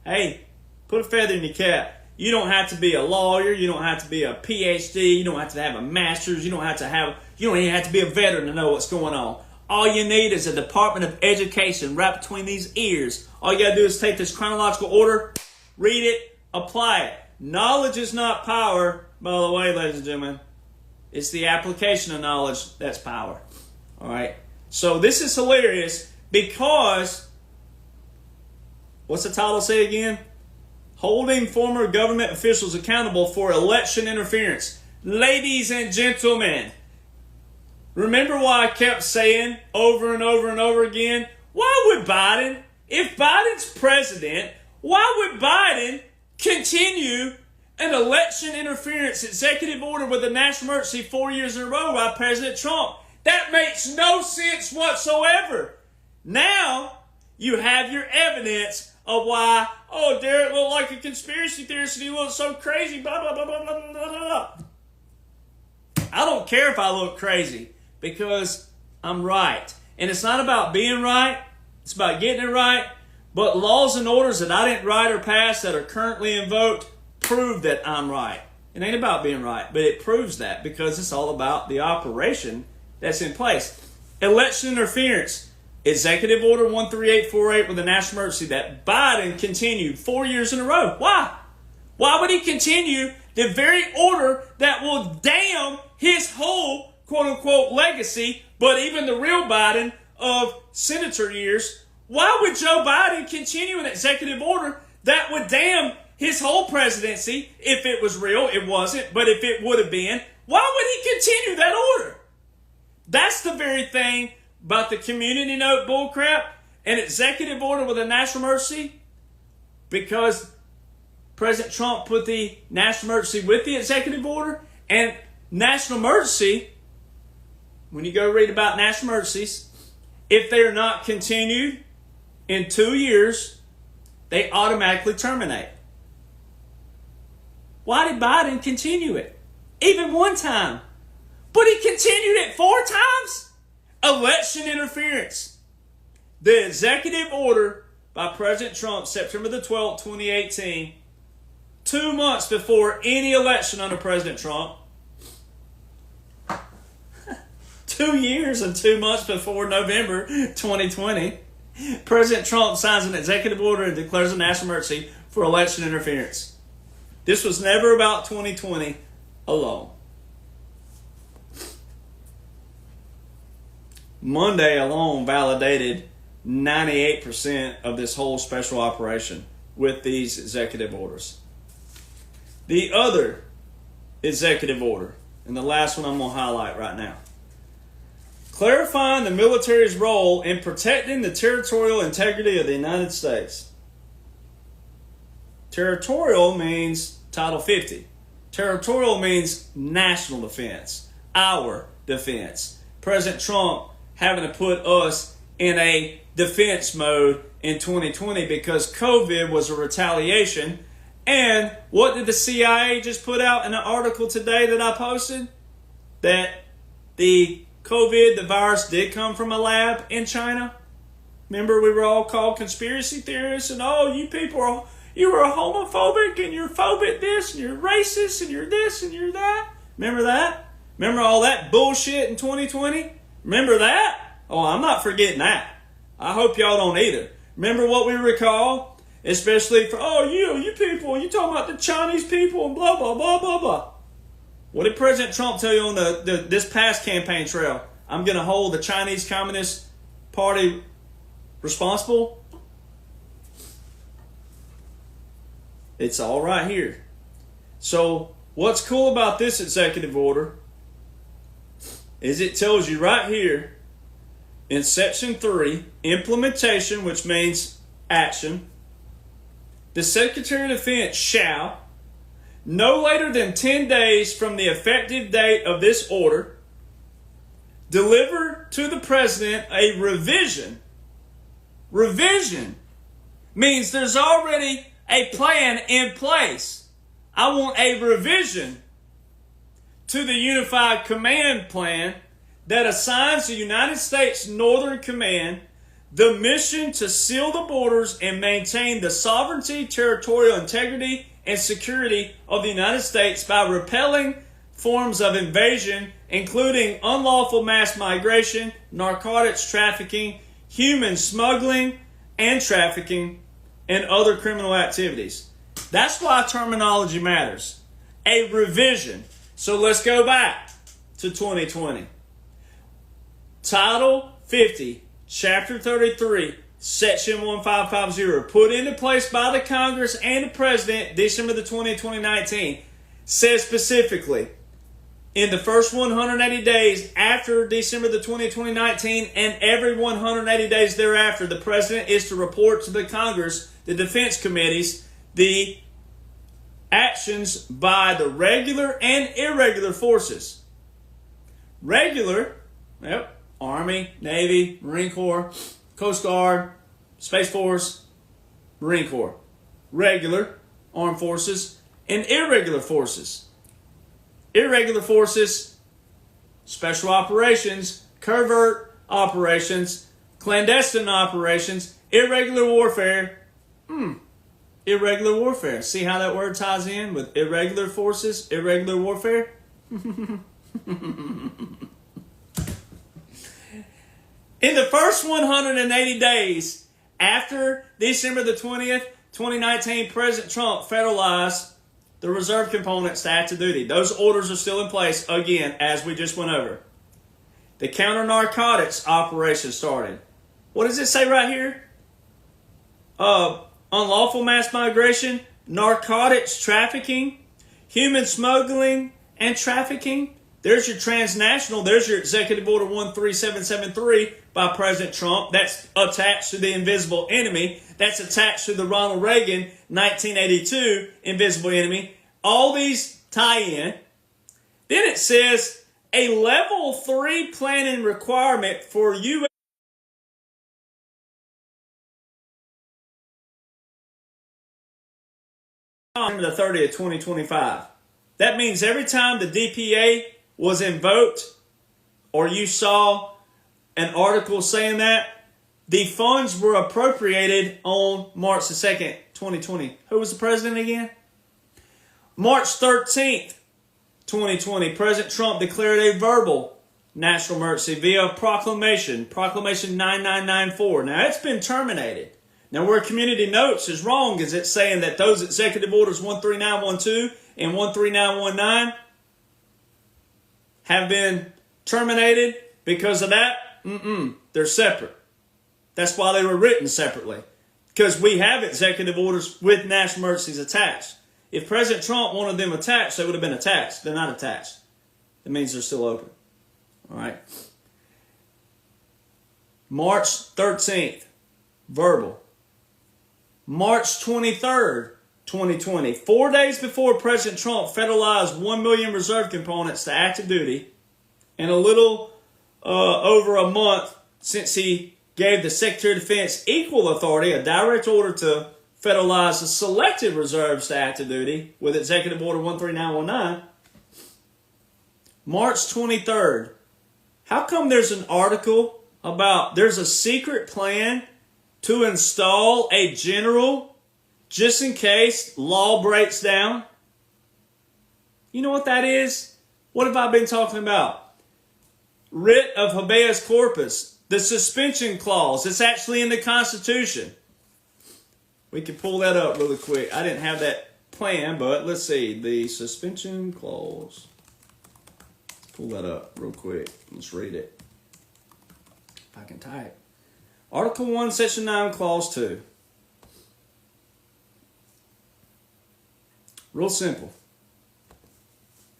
[SPEAKER 1] hey, put a feather in your cap. You don't have to be a lawyer. You don't have to be a PhD. You don't have to have a master's. You don't even have to be a veteran to know what's going on. All you need is a Department of Education right between these ears. All you got to do is take this chronological order, read it, apply it. Knowledge is not power, by the way, ladies and gentlemen. It's the application of knowledge that's power. All right? So this is hilarious because, what's the title say again? Holding former government officials accountable for election interference. Ladies and gentlemen, remember why I kept saying over and over and over again, why would Biden, if Biden's president, why would Biden continue an election interference executive order with a national emergency 4 years in a row by President Trump? That makes no sense whatsoever. Now, you have your evidence of why, oh, Derek looked like a conspiracy theorist and he looked so crazy, blah, blah, blah, blah, blah, blah, blah. I don't care if I look crazy because I'm right. And it's not about being right. It's about getting it right. But laws and orders that I didn't write or pass that are currently invoked prove that I'm right. It ain't about being right, but it proves that because it's all about the operation that's in place. Election interference. Executive Order 13848 with a national emergency that Biden continued 4 years in a row. Why? Why would he continue the very order that will damn his whole quote-unquote legacy, but even the real Biden of senator years? Why would Joe Biden continue an executive order that would damn his whole presidency if it was real? It wasn't, but if it would have been, why would he continue that order? That's the very thing about the community note bullcrap, an executive order with a national emergency, because President Trump put the national emergency with the executive order, and national emergency when you go read about national emergencies, if they are not continued in 2 years, they automatically terminate. Why did Biden continue it? Even one time. But he continued it 4 times? Election interference. The executive order by President Trump, September the 12th, 2018, 2 months before any election under President Trump, 2 years and 2 months before November 2020, President Trump signs an executive order and declares a national emergency for election interference. This was never about 2020 alone. Monday alone validated 98% of this whole special operation with these executive orders. The other executive order, and the last one I'm going to highlight right now, clarifying the military's role in protecting the territorial integrity of the United States. Territorial means Title 50. Territorial means national defense, our defense. President Trump having to put us in a defense mode in 2020 because COVID was a retaliation. And what did the CIA just put out in an article today that I posted? That the COVID, the virus, did come from a lab in China. Remember, we were all called conspiracy theorists and, oh, you people you were homophobic and you're phobic this and you're racist and you're this and you're that. Remember that? Remember all that bullshit in 2020? Remember that? Oh, I'm not forgetting that. I hope y'all don't either. Remember what we recall? Especially for, oh, you people, you talking about the Chinese people and blah, blah, blah, blah, blah. What did President Trump tell you on this past campaign trail? I'm going to hold the Chinese Communist Party responsible. It's all right here. So what's cool about this executive order is it tells you right here in Section 3, implementation, which means action, the Secretary of Defense shall, no later than 10 days from the effective date of this order, deliver to the President a revision. Revision means there's already a plan in place. I want a revision to the Unified Command Plan that assigns the United States Northern Command the mission to seal the borders and maintain the sovereignty, territorial integrity, and security of the United States by repelling forms of invasion, including unlawful mass migration, narcotics trafficking, human smuggling and trafficking, and other criminal activities. That's why terminology matters. A revision. So let's go back to 2020. Title 50, Chapter 33, Section 1550, put into place by the Congress and the President December the 20th, 2019, says specifically, in the first 180 days after December the 20th, 2019, and every 180 days thereafter, the President is to report to the Congress, the defense committees, the actions by the regular and irregular forces. Regular, yep, Army, Navy, Marine Corps, Coast Guard, Space Force, Marine Corps. Regular, armed forces, and irregular forces. Irregular forces, special operations, covert operations, clandestine operations, irregular warfare. Irregular warfare. See how that word ties in with irregular forces, irregular warfare? In the first 180 days after December the 20th, 2019, President Trump federalized the reserve components to active duty. Those orders are still in place, again, as we just went over. The counter-narcotics operation started. What does it say right here? Unlawful mass migration, narcotics trafficking, human smuggling and trafficking. There's your transnational, there's your Executive Order 13773 by President Trump. That's attached to the invisible enemy. That's attached to the Ronald Reagan 1982 invisible enemy. All these tie in. Then it says a level 3 planning requirement for U.S. September the 30th, 2025. That means every time the DPA was invoked or you saw an article saying that, the funds were appropriated on March the 2nd, 2020. Who was the president again? March 13th, 2020, President Trump declared a verbal national emergency via Proclamation 9994. Now, it's been terminated. Now, where Community Notes is wrong is it's saying that those executive orders 13912 and 13919 have been terminated because of that. They're separate. That's why they were written separately. Because we have executive orders with national emergencies attached. If President Trump wanted them attached, they would have been attached. They're not attached. That means they're still open. All right. March 13th, verbal. March 23rd, 2020, 4 days before President Trump federalized 1 million reserve components to active duty, and a little over a month since he gave the Secretary of Defense equal authority, a direct order to federalize the selected reserves to active duty with Executive Order 13919. March 23rd. How come there's an article about there's a secret plan to install a general just in case law breaks down? You know what that is? What have I been talking about? Writ of habeas corpus, the suspension clause. It's actually in the Constitution. We can pull that up really quick. I didn't have that planned, but let's see. The suspension clause. Let's pull that up real quick. Let's read it. If I can type. Article 1, Section 9, Clause 2. Real simple.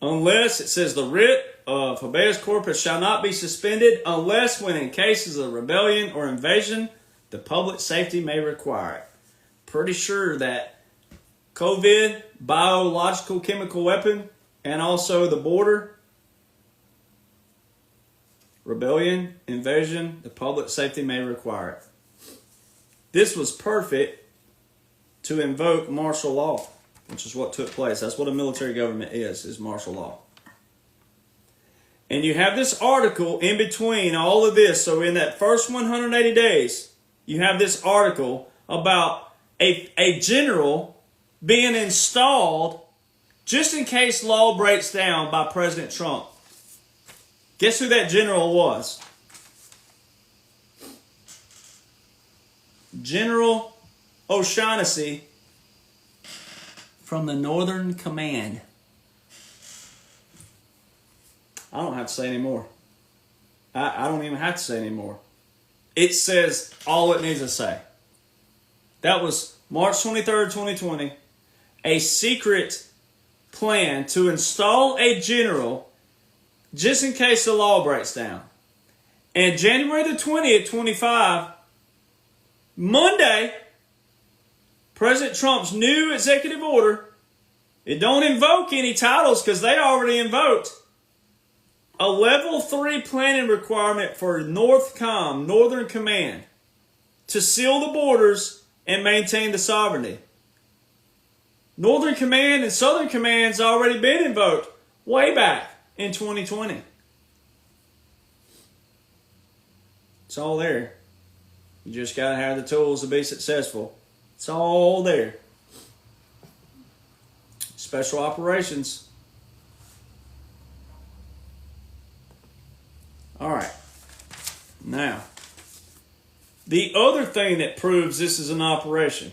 [SPEAKER 1] Unless, it says, the writ of habeas corpus shall not be suspended unless when in cases of rebellion or invasion, the public safety may require it. Pretty sure that COVID, biological chemical weapon, and also the border, rebellion, invasion, the public safety may require it. This was perfect to invoke martial law, which is what took place. That's what a military government is martial law. And you have this article in between all of this. So in that first 180 days, you have this article about a general being installed just in case law breaks down by President Trump. Guess who that general was? General O'Shaughnessy from the Northern Command. I don't have to say anymore. I don't even have to say anymore. It says all it needs to say. That was March 23rd, 2020. A secret plan to install a general just in case the law breaks down. And January the 20th, 25, Monday, President Trump's new executive order, it don't invoke any titles because they already invoked a level 3 planning requirement for NORTHCOM, Northern Command, to seal the borders and maintain the sovereignty. Northern Command and Southern Command's already been invoked way back in 2020. It's all there. You just got to have the tools to be successful. It's all there. Special operations. All right. Now, the other thing that proves this is an operation,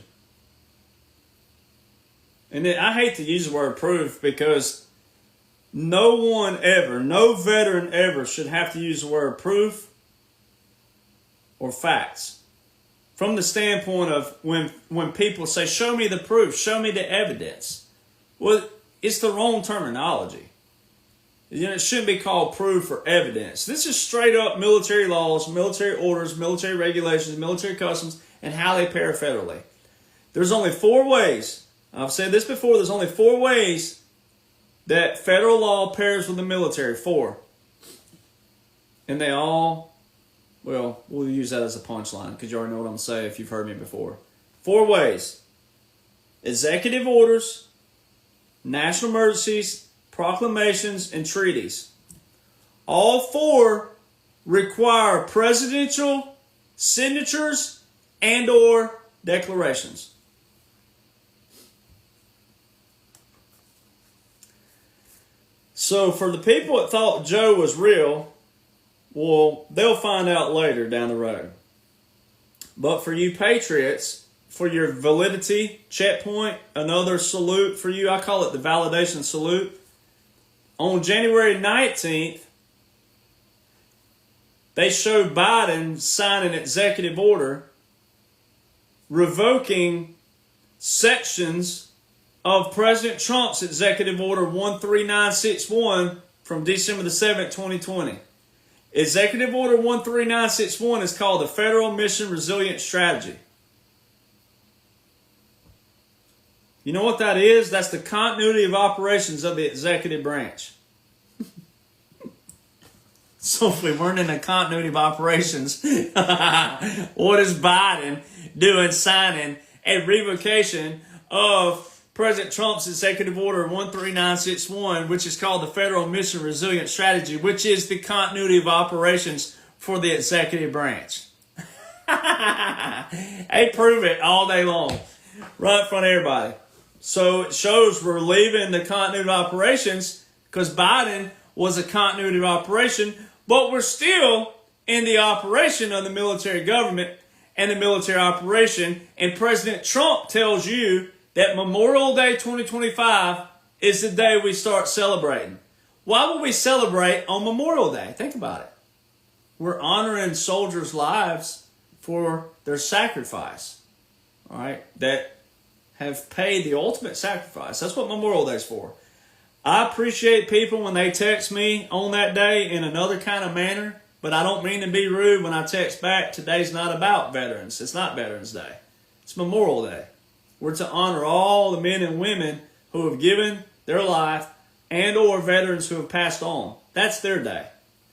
[SPEAKER 1] and I hate to use the word proof because no one ever, no veteran ever should have to use the word proof or facts. From the standpoint of when people say, show me the proof, show me the evidence. Well, it's the wrong terminology. You know, it shouldn't be called proof or evidence. This is straight up military laws, military orders, military regulations, military customs, and how they pair federally. There's only 4 ways. I've said this before. There's only 4 ways that federal law pairs with the military. 4. And they all, well, we'll use that as a punchline because you already know what I'm going to say if you've heard me before. 4 ways: executive orders, national emergencies, proclamations, and treaties. All 4 require presidential signatures and or declarations. So for the people that thought Joe was real, well, they'll find out later down the road. But for you patriots, for your validity checkpoint, another salute for you. I call it the validation salute. On January 19th, they showed Biden sign an executive order revoking sections of President Trump's Executive Order 13961 from December the 7th, 2020. Executive Order 13961 is called the Federal Mission Resilience Strategy. You know what that is? That's the continuity of operations of the executive branch. So if we weren't in the continuity of operations, what is Biden doing signing a revocation of President Trump's Executive Order 13961, which is called the Federal Mission Resilience Strategy, which is the continuity of operations for the executive branch? They prove it all day long, right in front of everybody. So it shows we're leaving the continuity of operations because Biden was a continuity of operation, but we're still in the operation of the military government and the military operation. And President Trump tells you that Memorial Day 2025 is the day we start celebrating. Why would we celebrate on Memorial Day? Think about it. We're honoring soldiers' lives for their sacrifice, all right, that have paid the ultimate sacrifice. That's what Memorial Day is for. I appreciate people when they text me on that day in another kind of manner, but I don't mean to be rude when I text back. Today's not about veterans. It's not Veterans Day. It's Memorial Day. We're to honor all the men and women who have given their life and or veterans who have passed on. That's their day.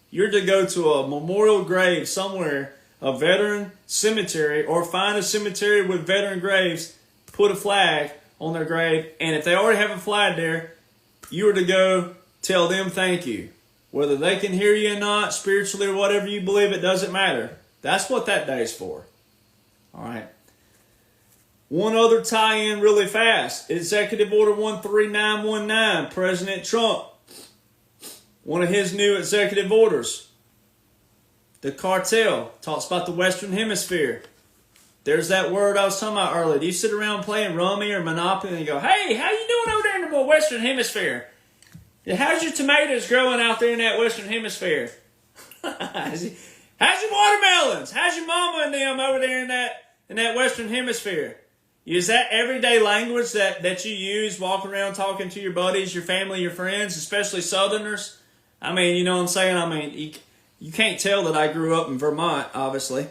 [SPEAKER 1] You're to go to a memorial grave somewhere, a veteran cemetery, or find a cemetery with veteran graves, put a flag on their grave, and if they already have a flag there, you are to go tell them thank you. Whether they can hear you or not, spiritually or whatever you believe, it doesn't matter. That's what that day is for. All right. One other tie-in really fast. Executive Order 13919, President Trump. One of his new executive orders. The cartel talks about the Western Hemisphere. There's that word I was talking about earlier. Do you sit around playing Rummy or Monopoly and you go, hey, how you doing over there in the Western Hemisphere? How's your tomatoes growing out there in that Western Hemisphere? How's your watermelons? How's your mama and them over there in that Western Hemisphere? Is that everyday language that you use, walking around talking to your buddies, your family, your friends, especially Southerners? I mean, you know what I'm saying? I mean, you can't tell that I grew up in Vermont, obviously.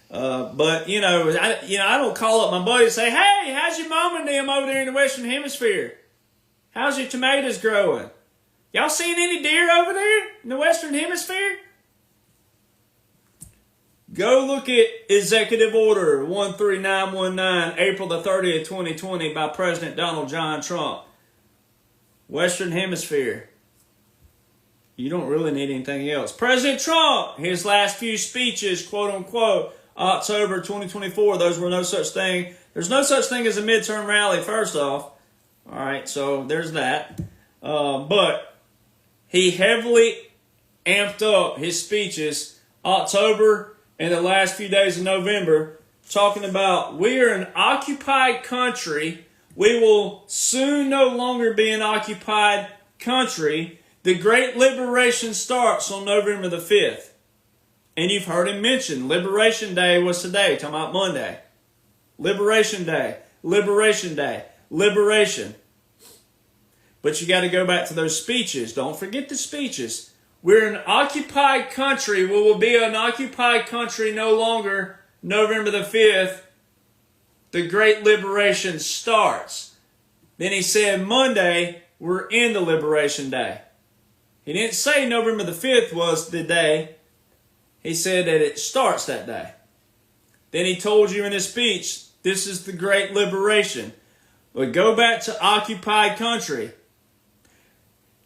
[SPEAKER 1] But, I don't call up my buddy and say, hey, how's your mom and them over there in the Western Hemisphere? How's your tomatoes growing? Y'all seen any deer over there in the Western Hemisphere? Go look at Executive Order 13919, April the 30th, 2020, by President Donald John Trump. Western Hemisphere. You don't really need anything else. President Trump, his last few speeches, quote unquote, October 2024, those were no such thing. There's no such thing as a midterm rally, first off. All right, so there's that. But he heavily amped up his speeches October and the last few days of November, talking about we are an occupied country. We will soon no longer be an occupied country. The Great Liberation starts on November the 5th. And you've heard him mention Liberation Day was today, talking about Monday. Liberation Day, Liberation Day, Liberation. But you got to go back to those speeches. Don't forget the speeches. We're an occupied country. We will be an occupied country no longer. November the 5th, the Great Liberation starts. Then he said Monday, we're in the Liberation Day. He didn't say November the 5th was the day. He said that it starts that day. Then he told you in his speech, this is the great liberation. But go back to occupied country.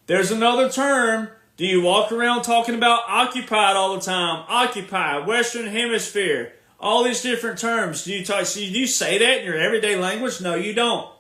[SPEAKER 1] There's another term. Do you walk around talking about occupied all the time? Occupied, Western Hemisphere, all these different terms. Do you say that in your everyday language? No, you don't.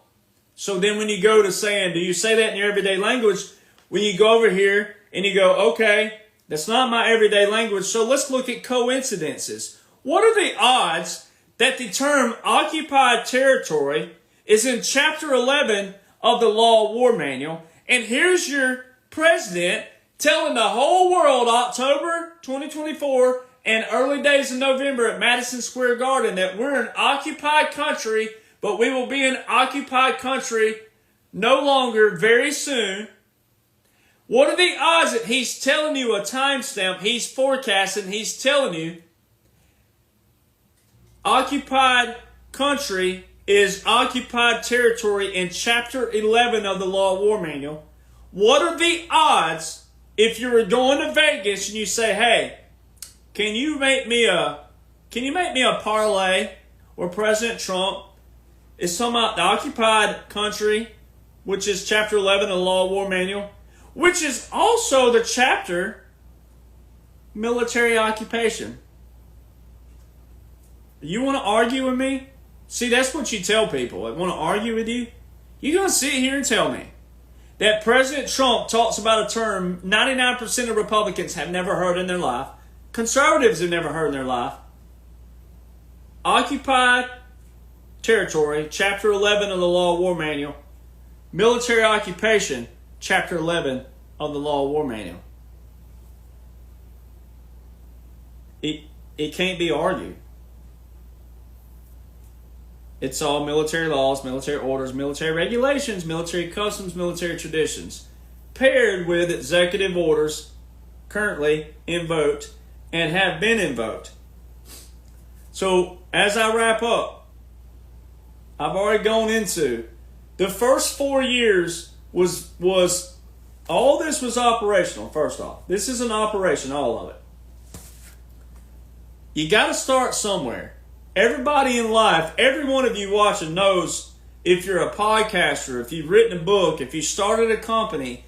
[SPEAKER 1] So then when you go to saying, do you say that in your everyday language? When you go over here and you go, okay, that's not my everyday language, so let's look at coincidences. What are the odds that the term occupied territory is in Chapter 11 of the Law of War Manual, and here's your president telling the whole world October 2024 and early days of November at Madison Square Garden that we're an occupied country, but we will be an occupied country no longer very soon. What are the odds that he's telling you a timestamp, he's forecasting, he's telling you occupied country is occupied territory in Chapter 11 of the Law of War Manual? What are the odds if you were going to Vegas and you say, hey, can you make me a parlay where President Trump is talking about the occupied country, which is Chapter 11 of the Law of War Manual, which is also the chapter military occupation. You want to argue with me? See, that's what you tell people. I want to argue with you. You're going to sit here and tell me that President Trump talks about a term 99% of Republicans have never heard in their life. Conservatives have never heard in their life. Occupied territory, Chapter 11 of the Law of War Manual. Military occupation, Chapter 11 of the Law of War Manual. It can't be argued. It's all military laws, military orders, military regulations, military customs, military traditions, paired with executive orders currently invoked and have been invoked. So, as I wrap up, I've already gone into the first 4 years was all this was operational, first off. This is an operation, all of it. You got to start somewhere. Everybody in life, every one of you watching knows if you're a podcaster, if you've written a book, if you started a company,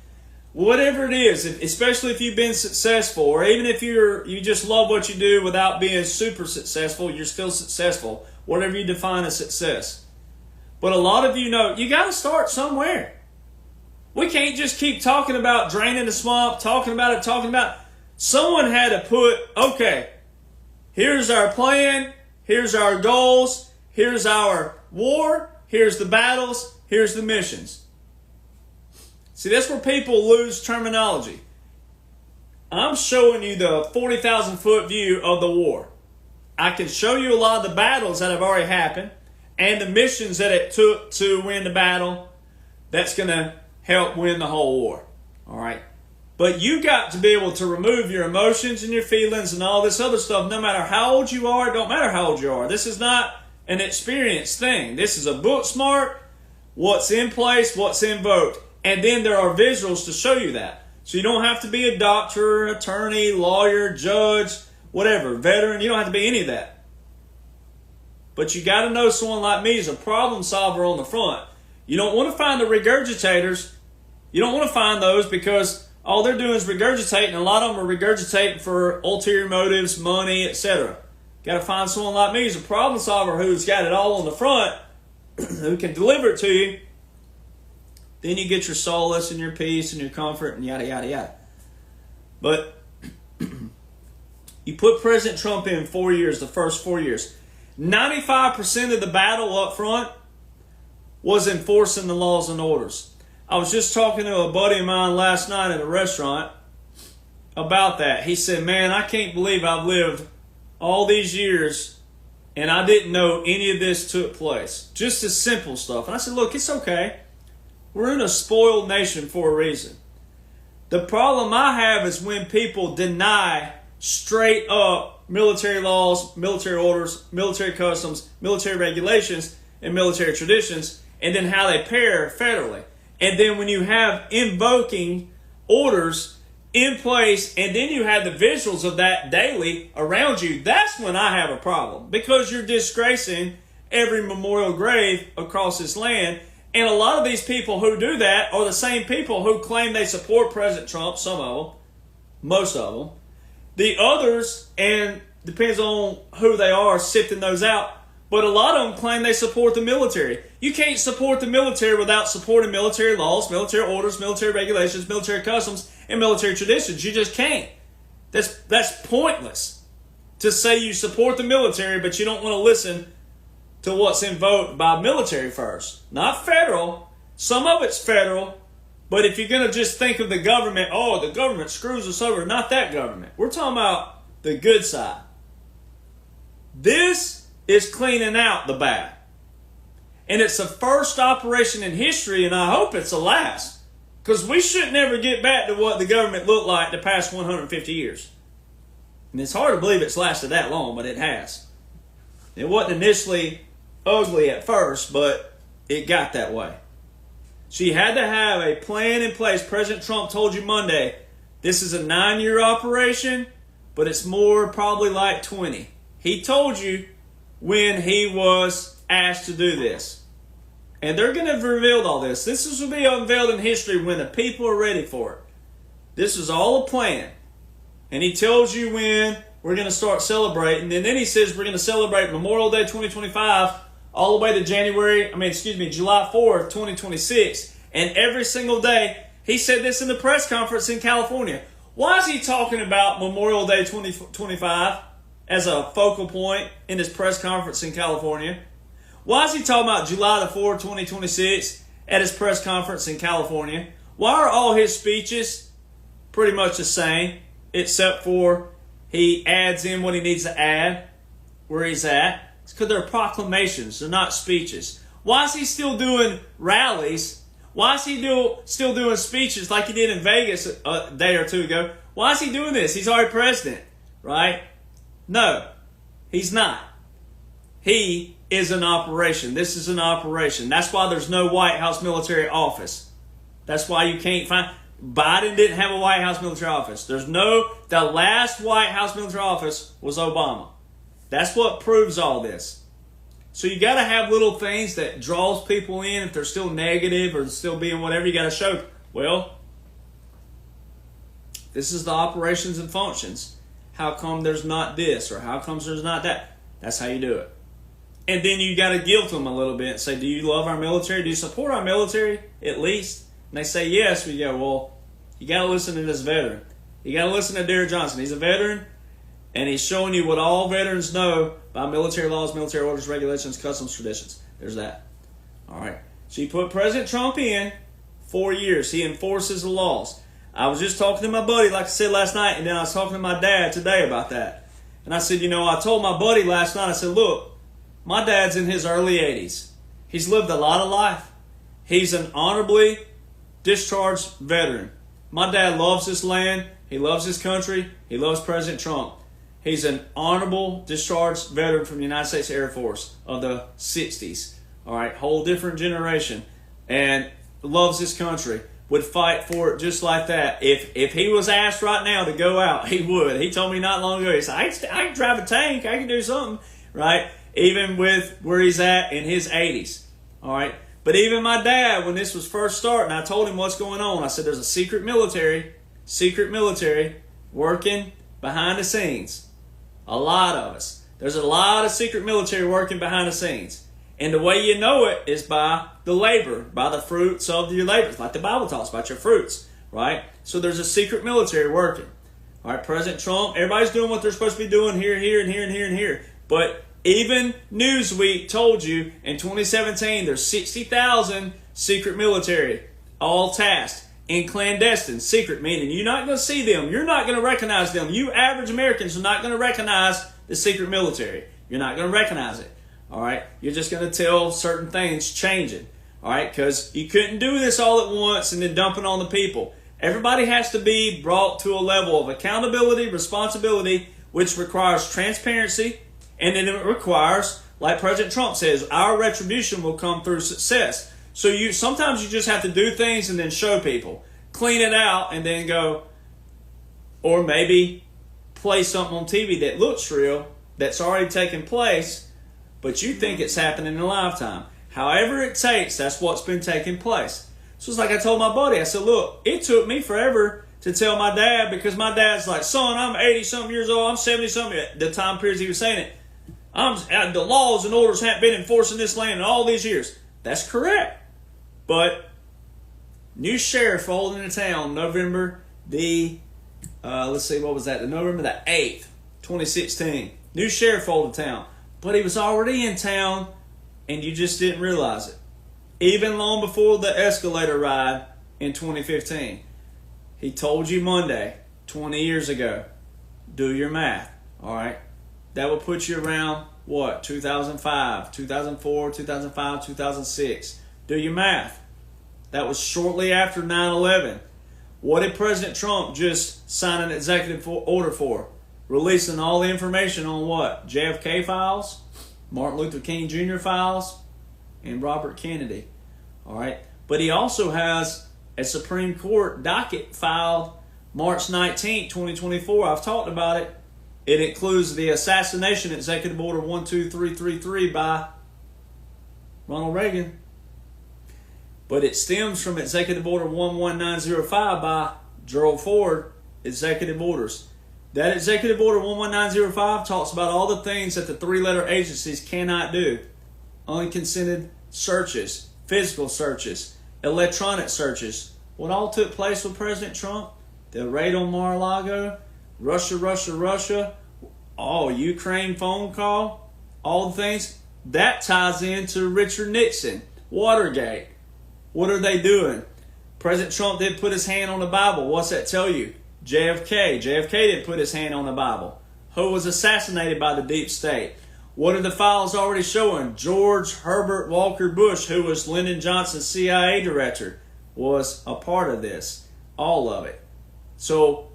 [SPEAKER 1] whatever it is, especially if you've been successful, or even if you just love what you do without being super successful, you're still successful, whatever you define as success. But a lot of you know, you got to start somewhere. We can't just keep talking about draining the swamp, talking about it. Someone had to put, okay, here's our plan, here's our goals, here's our war, here's the battles, here's the missions. See, that's where people lose terminology. I'm showing you the 40,000 foot view of the war. I can show you a lot of the battles that have already happened and the missions that it took to win the battle. That's going to help win the whole war. All right. But you got to be able to remove your emotions and your feelings and all this other stuff, no matter how old you are. It don't matter how old you are. This is not an experienced thing. This is a book smart, what's in place, what's invoked. And then there are visuals to show you that. So you don't have to be a doctor, attorney, lawyer, judge, whatever, veteran. You don't have to be any of that. But you got to know someone like me is a problem solver on the front. You don't want to find the regurgitators. You don't want to find those because all they're doing is regurgitating. A lot of them are regurgitating for ulterior motives, money, etc. Got to find someone like me who's a problem solver who's got it all on the front, who can deliver it to you. Then you get your solace and your peace and your comfort and yada, yada, yada. But you put President Trump in 4 years, the first 4 years. 95% of the battle up front was enforcing the laws and orders. I was just talking to a buddy of mine last night at a restaurant about that. He said, man, I can't believe I've lived all these years and I didn't know any of this took place. Just the simple stuff. And I said, look, it's okay. We're in a spoiled nation for a reason. The problem I have is when people deny straight up military laws, military orders, military customs, military regulations, and military traditions, and then how they pair federally. And then when you have invoking orders in place, and then you have the visuals of that daily around you, that's when I have a problem. Because you're disgracing every memorial grave across this land. And a lot of these people who do that are the same people who claim they support President Trump, some of them, most of them. The others, and depends on who they are, sifting those out, but a lot of them claim they support the military. You can't support the military without supporting military laws, military orders, military regulations, military customs, and military traditions. You just can't. That's pointless to say you support the military, but you don't want to listen to what's invoked by military first. Not federal. Some of it's federal. But if you're going to just think of the government, oh, the government screws us over. Not that government. We're talking about the good side. This is cleaning out the bad. And it's the first operation in history, and I hope it's the last. Because we should never get back to what the government looked like the past 150 years. And it's hard to believe it's lasted that long, but it has. It wasn't initially ugly at first, but it got that way. So you had to have a plan in place. President Trump told you Monday, this is a 9-year operation, but it's more probably like 20. He told you when he was asked to do this. And they're going to have revealed all this. This will be unveiled in history when the people are ready for it. This is all a plan. And he tells you when we're going to start celebrating. And then he says we're going to celebrate Memorial Day 2025 all the way to July 4th, 2026. And every single day, he said this in the press conference in California. Why is he talking about Memorial Day 2025 as a focal point in his press conference in California? Why is he talking about July the 4th, 2026 at his press conference in California? Why are all his speeches pretty much the same, except for he adds in what he needs to add where he's at? It's because they're proclamations. They're not speeches. Why is he still doing rallies? Why is he still doing speeches like he did in Vegas a day or two ago? Why is he doing this? He's already president, right? No, he's not. He is an operation. This is an operation. That's why there's no White House military office. That's why you can't find... Biden didn't have a White House military office. The last White House military office was Obama. That's what proves all this. So you got to have little things that draws people in. If they're still negative or still being whatever, you got to show, well, this is the operations and functions. How come there's not this, or how come there's not that? That's how you do it. And then you got to guilt them a little bit and say, do you love our military? Do you support our military at least? And they say yes. We go, well, you got to listen to this veteran. You got to listen to Jonhson. He's a veteran, and he's showing you what all veterans know about military laws, military orders, regulations, customs, traditions. There's that. All right. So you put President Trump in 4 years. He enforces the laws. I was just talking to my buddy, like I said last night, and then I was talking to my dad today about that. And I said, I told my buddy last night, I said, look, my dad's in his early 80s. He's lived a lot of life. He's an honorably discharged veteran. My dad loves this land. He loves his country. He loves President Trump. He's an honorable discharged veteran from the United States Air Force of the 60s. All right, whole different generation. And loves his country. Would fight for it just like that. If he was asked right now to go out, he would. He told me not long ago, he said, I can drive a tank. I can do something. Right? Even with where he's at in his 80s. All right? But even my dad, when this was first starting, I told him what's going on. I said, there's a secret military working behind the scenes. A lot of us. There's a lot of secret military working behind the scenes. And the way you know it is by the labor, by the fruits of your labors, like the Bible talks about your fruits, right? So there's a secret military working. All right, President Trump, everybody's doing what they're supposed to be doing here, and here, and here, and here. But even Newsweek told you in 2017 there's 60,000 secret military, all tasked in clandestine, secret, meaning you're not going to see them. You're not going to recognize them. You average Americans are not going to recognize the secret military. You're not going to recognize it. All right, you're just going to tell certain things changing. All right, because you couldn't do this all at once and then dump it on the people. Everybody has to be brought to a level of accountability, responsibility, which requires transparency, and then it requires, like President Trump says, our retribution will come through success. So sometimes you just have to do things and then show people, clean it out, and then go, or maybe play something on TV that looks real, that's already taken place, but you think it's happening in a lifetime. However it takes, that's what's been taking place. So it's like I told my buddy, I said, look, it took me forever to tell my dad, because my dad's like, son, I'm 80-something years old, I'm 70-something, the time periods he was saying it. The laws and orders haven't been enforced in this land in all these years. That's correct. But new sheriff rolled into town November the, November the 8th, 2016. New sheriff rolled into town. But he was already in town, and you just didn't realize it. Even long before the escalator ride in 2015. He told you Monday, 20 years ago. Do your math, all right? That would put you around, what, 2005, 2004, 2005, 2006. Do your math. That was shortly after 9/11. What did President Trump just sign an executive order for? Releasing all the information on what? JFK files, Martin Luther King Jr. files, and Robert Kennedy. All right. But he also has a Supreme Court docket filed March 19, 2024. I've talked about it. It includes the assassination executive order 12333 by Ronald Reagan. But it stems from executive order 11905 by Gerald Ford, executive orders. That executive order 11905 talks about all the things that the three-letter agencies cannot do. Unconsented searches, physical searches, electronic searches. What all took place with President Trump? The raid on Mar-a-Lago, Russia, Ukraine phone call, all the things. That ties into Richard Nixon, Watergate. What are they doing? President Trump did put his hand on the Bible. What's that tell you? JFK didn't put his hand on the Bible. Who was assassinated by the deep state? What are the files already showing? George Herbert Walker Bush, who was Lyndon Johnson's CIA director, was a part of this. All of it. So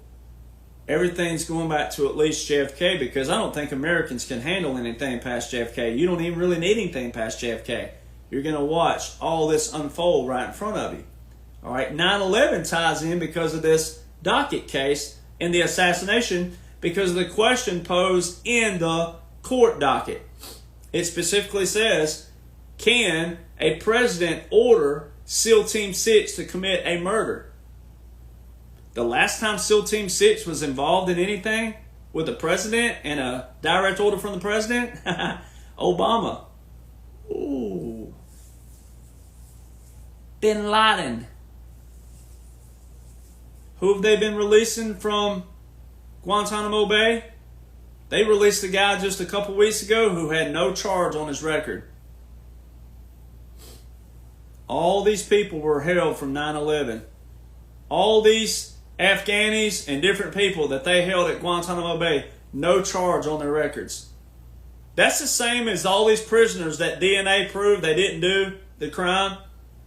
[SPEAKER 1] everything's going back to at least JFK, because I don't think Americans can handle anything past JFK. You don't even really need anything past JFK. You're going to watch all this unfold right in front of you. All right, 9/11 ties in because of this docket case and the assassination, because of the question posed in the court docket. It specifically says, can a president order SEAL Team 6 to commit a murder? The last time SEAL Team 6 was involved in anything with the president and a direct order from the president, Obama. Ooh. Bin Laden. Who have they been releasing from Guantanamo Bay? They released a guy just a couple weeks ago who had no charge on his record. All these people were held from 9/11. All these Afghanis and different people that they held at Guantanamo Bay, no charge on their records. That's the same as all these prisoners that DNA proved they didn't do the crime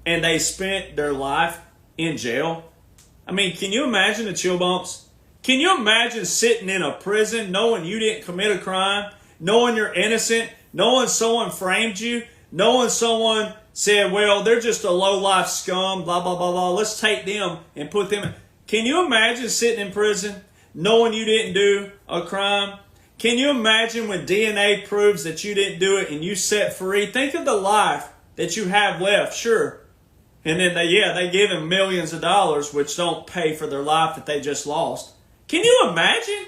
[SPEAKER 1] and they spent their life in jail. I mean, can you imagine the chill bumps? Can you imagine sitting in a prison knowing you didn't commit a crime, knowing you're innocent, knowing someone framed you, knowing someone said, well, they're just a low-life scum, blah, blah, blah, blah. Let's take them and put them in. Can you imagine sitting in prison knowing you didn't do a crime? Can you imagine when DNA proves that you didn't do it and you set free? Think of the life that you have left, sure. And then they give them millions of dollars, which don't pay for their life that they just lost. Can you imagine?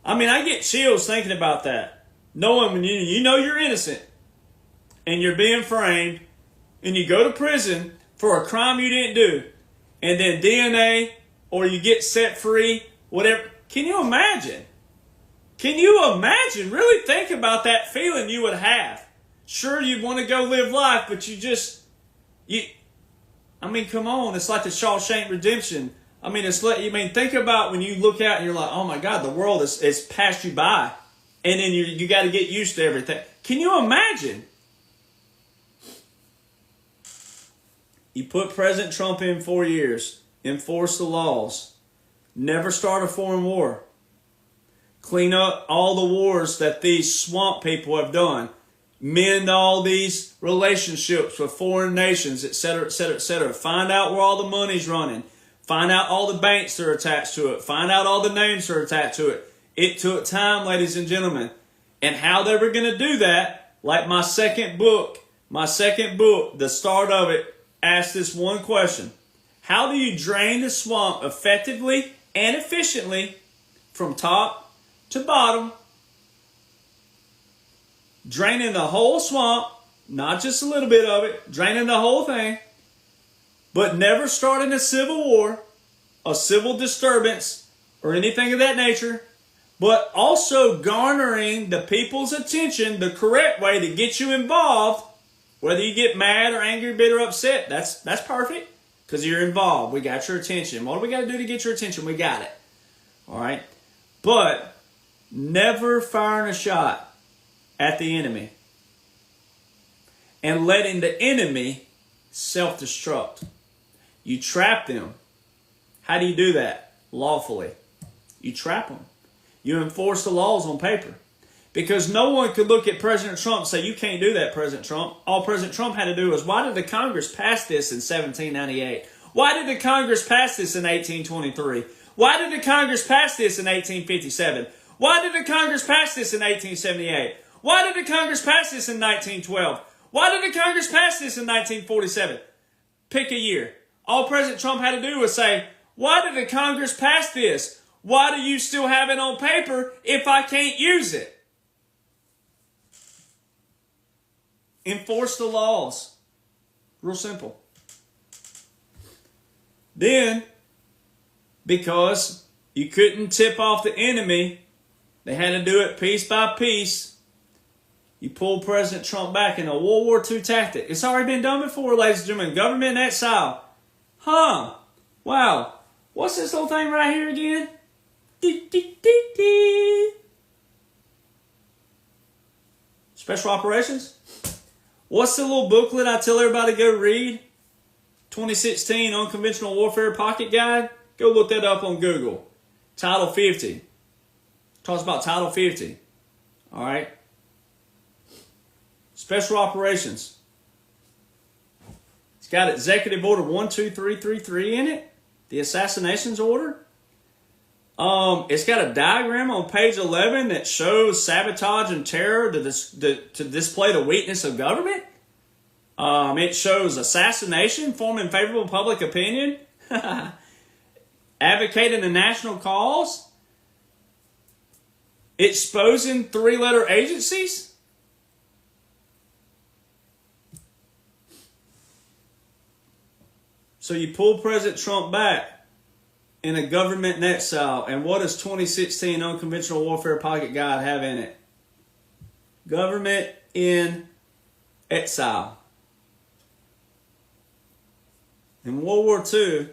[SPEAKER 1] I mean, I get chills thinking about that. Knowing when you know you're innocent and you're being framed and you go to prison for a crime you didn't do, and then DNA or you get set free, whatever. Can you imagine? Can you imagine? Really think about that feeling you would have. Sure, you want to go live life, but I mean, come on. It's like the Shawshank Redemption. I mean, think about when you look out and you're like, oh my God, the world is passed you by. And then you got to get used to everything. Can you imagine? You put President Trump in 4 years, enforce the laws, never start a foreign war, clean up all the wars that these swamp people have done, mend all these relationships with foreign nations, etc., etc., etc. Find out where all the money's running. Find out all the banks that are attached to it. Find out all the names that are attached to it. It took time, ladies and gentlemen. And how they were going to do that, like my second book, the start of it, asked this one question. How do you drain the swamp effectively and efficiently from top to bottom? Draining the whole swamp, not just a little bit of it, draining the whole thing, but never starting a civil war, a civil disturbance, or anything of that nature, but also garnering the people's attention the correct way to get you involved. Whether you get mad or angry, bitter, upset, that's perfect, because you're involved. We got your attention. What do we got to do to get your attention? We got it. All right? But never firing a shot at the enemy and letting the enemy self-destruct. You trap them. How do you do that? Lawfully. You trap them. You enforce the laws on paper. Because no one could look at President Trump and say, you can't do that, President Trump. All President Trump had to do was, why did the Congress pass this in 1798? Why did the Congress pass this in 1823? Why did the Congress pass this in 1857? Why did the Congress pass this in 1878? Why did the Congress pass this in 1912? Why did the Congress pass this in 1947? Pick a year. All President Trump had to do was say, why did the Congress pass this? Why do you still have it on paper if I can't use it? Enforce the laws. Real simple. Then, because you couldn't tip off the enemy, they had to do it piece by piece. You pull President Trump back in a World War II tactic. It's already been done before, ladies and gentlemen. Government in exile. Huh. Wow. What's this little thing right here again? Special operations? What's the little booklet I tell everybody to go read? 2016 Unconventional Warfare Pocket Guide? Go look that up on Google. Title 50. Talks about Title 50. Alright? Special operations. It's got Executive Order 12333 in it. The assassinations order. It's got a diagram on page 11 that shows sabotage and terror to display the weakness of government. It shows assassination, forming favorable public opinion, advocating the national cause, exposing three-letter agencies. So you pull President Trump back in a government in exile. And what does 2016 Unconventional Warfare Pocket Guide have in it? Government in exile. In World War II,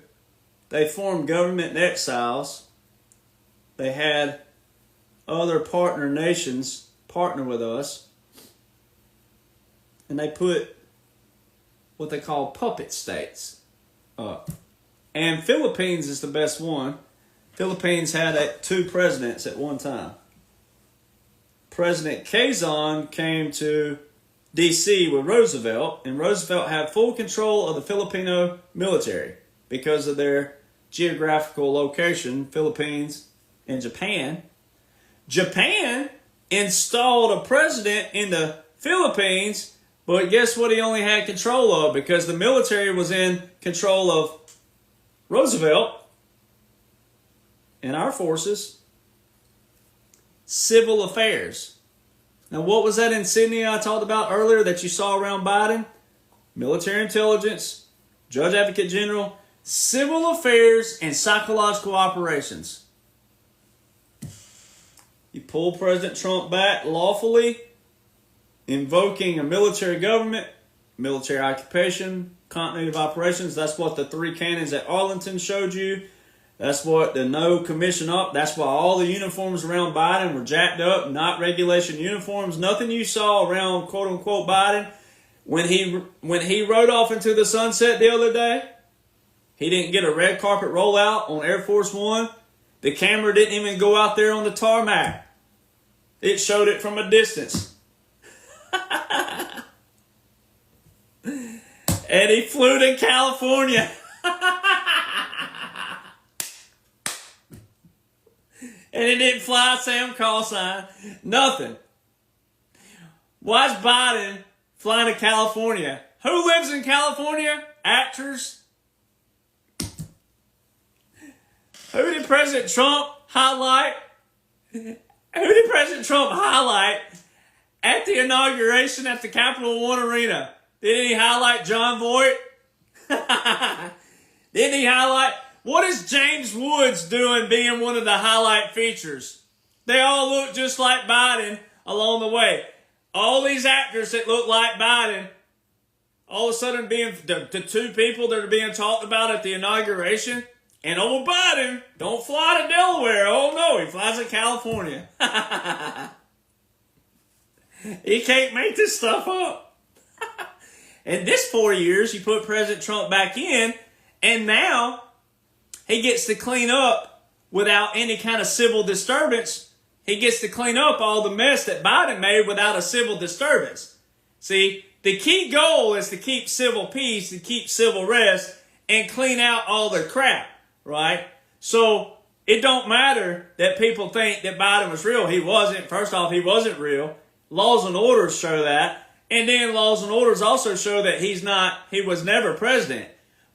[SPEAKER 1] they formed government in exiles. They had other partner nations partner with us. And they put what they call puppet states up. And Philippines is the best one. Philippines had two presidents at one time. President Quezon came to D.C. with Roosevelt, and Roosevelt had full control of the Filipino military because of their geographical location, Philippines and Japan. Japan installed a president in the Philippines, but guess what he only had control of? Because the military was in control of Roosevelt and our forces. Civil affairs. Now, what was that insignia I talked about earlier that you saw around Biden? Military intelligence, Judge Advocate General, civil affairs, and psychological operations. You pull President Trump back lawfully, invoking a military government, military occupation, continuity of operations. That's what the three cannons at Arlington showed you. That's what the no commission up. That's why all the uniforms around Biden were jacked up, not regulation uniforms. Nothing you saw around quote unquote Biden. When he rode off into the sunset the other day, he didn't get a red carpet rollout on Air Force One. The camera didn't even go out there on the tarmac. It showed it from a distance. And he flew to California. And it didn't fly Sam call sign. Nothing. Why is Biden flying to California? Who lives in California? Actors. Who did President Trump highlight? At the inauguration at the Capital One Arena? Didn't he highlight John Voight? Didn't he highlight? What is James Woods doing being one of the highlight features? They all look just like Biden along the way. All these actors that look like Biden, all of a sudden being the two people that are being talked about at the inauguration. And old Biden don't fly to Delaware. Oh no, he flies to California. He can't make this stuff up. And this 4 years, you put President Trump back in, and now he gets to clean up without any kind of civil disturbance. He gets to clean up all the mess that Biden made without a civil disturbance. See, the key goal is to keep civil peace, to keep civil rest, and clean out all the crap, right? So it don't matter that people think that Biden was real. He wasn't. First off, he wasn't real. Laws and orders show that. And then laws and orders also show that he was never president.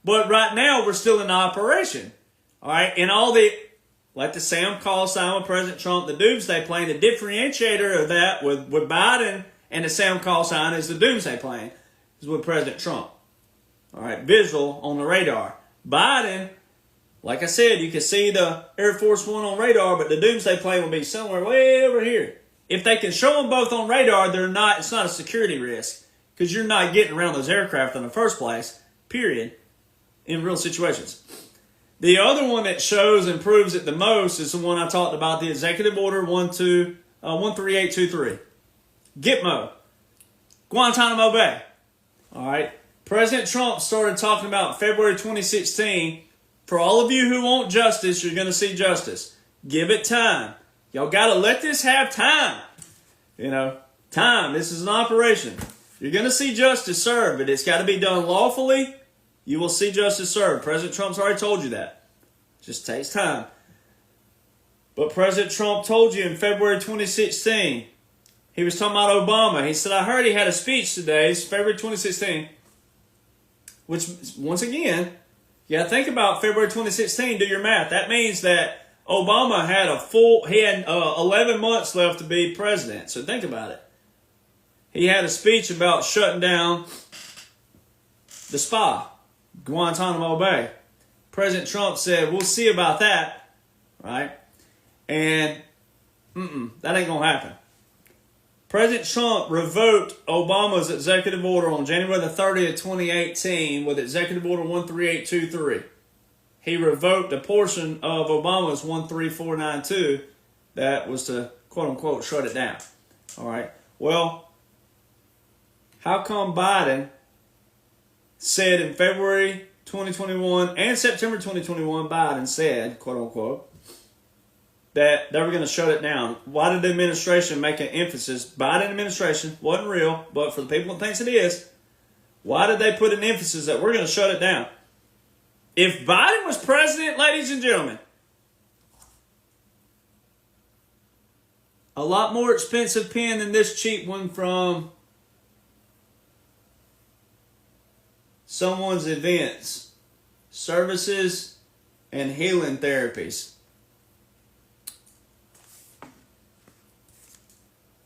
[SPEAKER 1] But right now, we're still in operation. All right? And like the Sam call sign with President Trump, the doomsday plane, the differentiator of that with Biden and the Sam call sign is the doomsday plane, is with President Trump. All right? Visual on the radar. Biden, like I said, you can see the Air Force One on radar, but the doomsday plane will be somewhere way over here. If they can show them both on radar, it's not a security risk because you're not getting around those aircraft in the first place, period, in real situations. The other one that shows and proves it the most is the one I talked about, the Executive Order 13823. Gitmo, Guantanamo Bay. All right. President Trump started talking about February 2016. For all of you who want justice, you're going to see justice. Give it time. Y'all got to let this have time. Time. This is an operation. You're going to see justice served, but it's got to be done lawfully. You will see justice served. President Trump's already told you that. It just takes time. But President Trump told you in February 2016, he was talking about Obama. He said, I heard he had a speech today. It's February 2016. Which, once again, you got to think about February 2016. Do your math. That means that Obama had 11 months left to be president. So think about it. He had a speech about shutting down the spa, Guantanamo Bay. President Trump said, we'll see about that, right? And that ain't going to happen. President Trump revoked Obama's executive order on January the 30th, 2018 with Executive Order 13823. He revoked a portion of Obama's 13492 that was to, quote-unquote, shut it down. All right. Well, how come Biden said in February 2021 and September 2021, Biden said, quote-unquote, that they were going to shut it down? Why did the administration make an emphasis? Biden administration wasn't real, but for the people that thinks it is, why did they put an emphasis that we're going to shut it down? If Biden was president, ladies and gentlemen, a lot more expensive pen than this cheap one from someone's events, services, and healing therapies.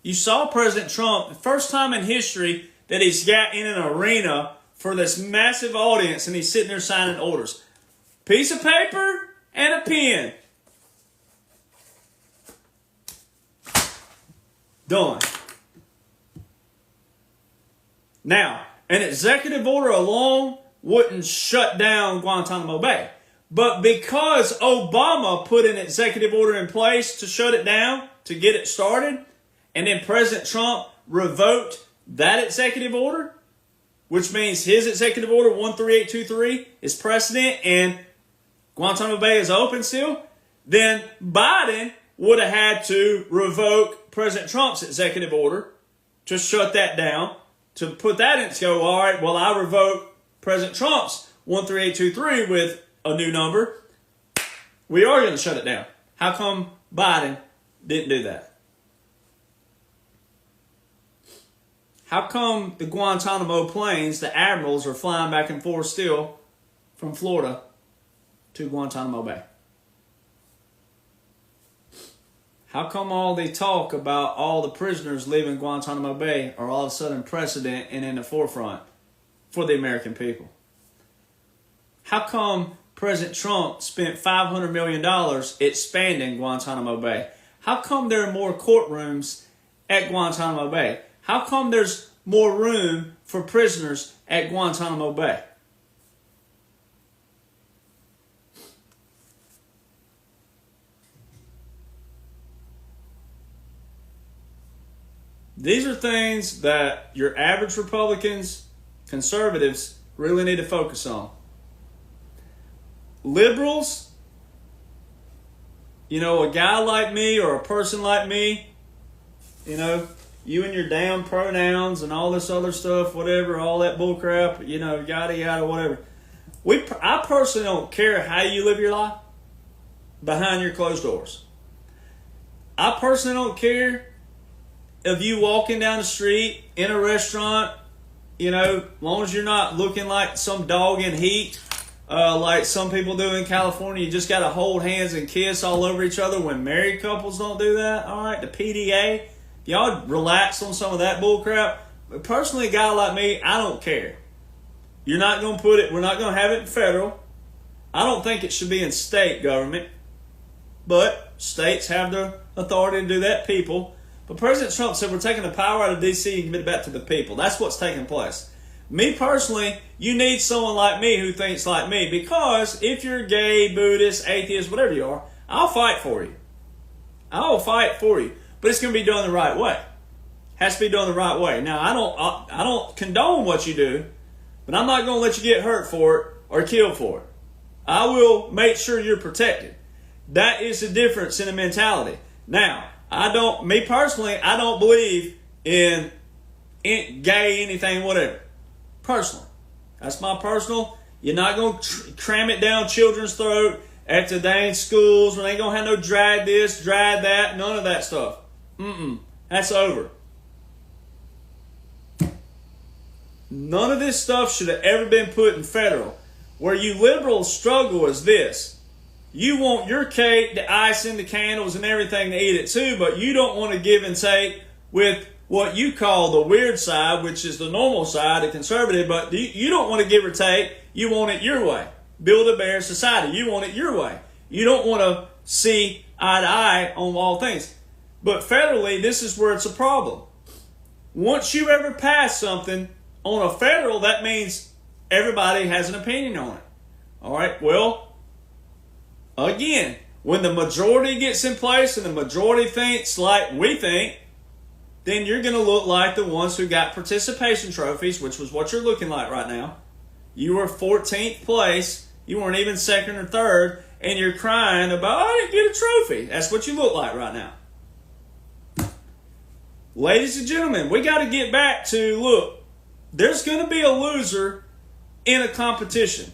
[SPEAKER 1] You saw President Trump, the first time in history that he's got in an arena for this massive audience and he's sitting there signing orders. Piece of paper and a pen. Done. Now, an executive order alone wouldn't shut down Guantanamo Bay. But because Obama put an executive order in place to shut it down, to get it started, and then President Trump revoked that executive order, which means his executive order 13823 is precedent and Guantanamo Bay is open still, then Biden would have had to revoke President Trump's executive order to shut that down, to put that in to go, all right, well, I revoke President Trump's 13823 with a new number. We are going to shut it down. How come Biden didn't do that? How come the Guantanamo planes, the admirals, are flying back and forth still from Florida to Guantanamo Bay? How come all the talk about all the prisoners leaving Guantanamo Bay are all of a sudden precedent and in the forefront for the American people? How come President Trump spent $500 million expanding Guantanamo Bay? How come there are more courtrooms at Guantanamo Bay? How come there's more room for prisoners at Guantanamo Bay? These are things that your average Republicans, conservatives, really need to focus on. Liberals, a guy like me or a person like me, you and your damn pronouns and all this other stuff, whatever, all that bullcrap, yada yada, whatever. I personally don't care how you live your life behind your closed doors. I personally don't care if you walking down the street in a restaurant, as long as you're not looking like some dog in heat, like some people do in California. You just got to hold hands and kiss all over each other when married couples don't do that. All right, the PDA. Y'all relax on some of that bullcrap. But personally, a guy like me, I don't care. You're not going to put it, we're not going to have it in federal. I don't think it should be in state government. But states have the authority to do that, people. But President Trump said we're taking the power out of D.C. and giving it back to the people. That's what's taking place. Me personally, you need someone like me who thinks like me, because if you're gay, Buddhist, atheist, whatever you are, I'll fight for you. I will fight for you. But it's going to be done the right way. Has to be done the right way. Now, I don't condone what you do, but I'm not going to let you get hurt for it or killed for it. I will make sure you're protected. That is the difference in the mentality. Now, I don't believe in gay, anything, whatever. Personally. That's my personal. You're not going to cram it down children's throat at the dang schools when they ain't going to have no drag this, drag that, none of that stuff. That's over. None of this stuff should have ever been put in federal. Where you liberals struggle is this. You want your cake, the icing, the candles, and everything to eat it too, but you don't want to give and take with what you call the weird side, which is the normal side, the conservative, but you don't want to give or take. You want it your way. Build a better society. You want it your way. You don't want to see eye to eye on all things. But federally, this is where it's a problem. Once you ever pass something on a federal, that means everybody has an opinion on it. All right, well, again, when the majority gets in place and the majority thinks like we think, then you're going to look like the ones who got participation trophies, which was what you're looking like right now. You were 14th place. You weren't even second or third, and you're crying about, I didn't get a trophy. That's what you look like right now. Ladies and gentlemen, we got to get back to, look, there's going to be a loser in a competition.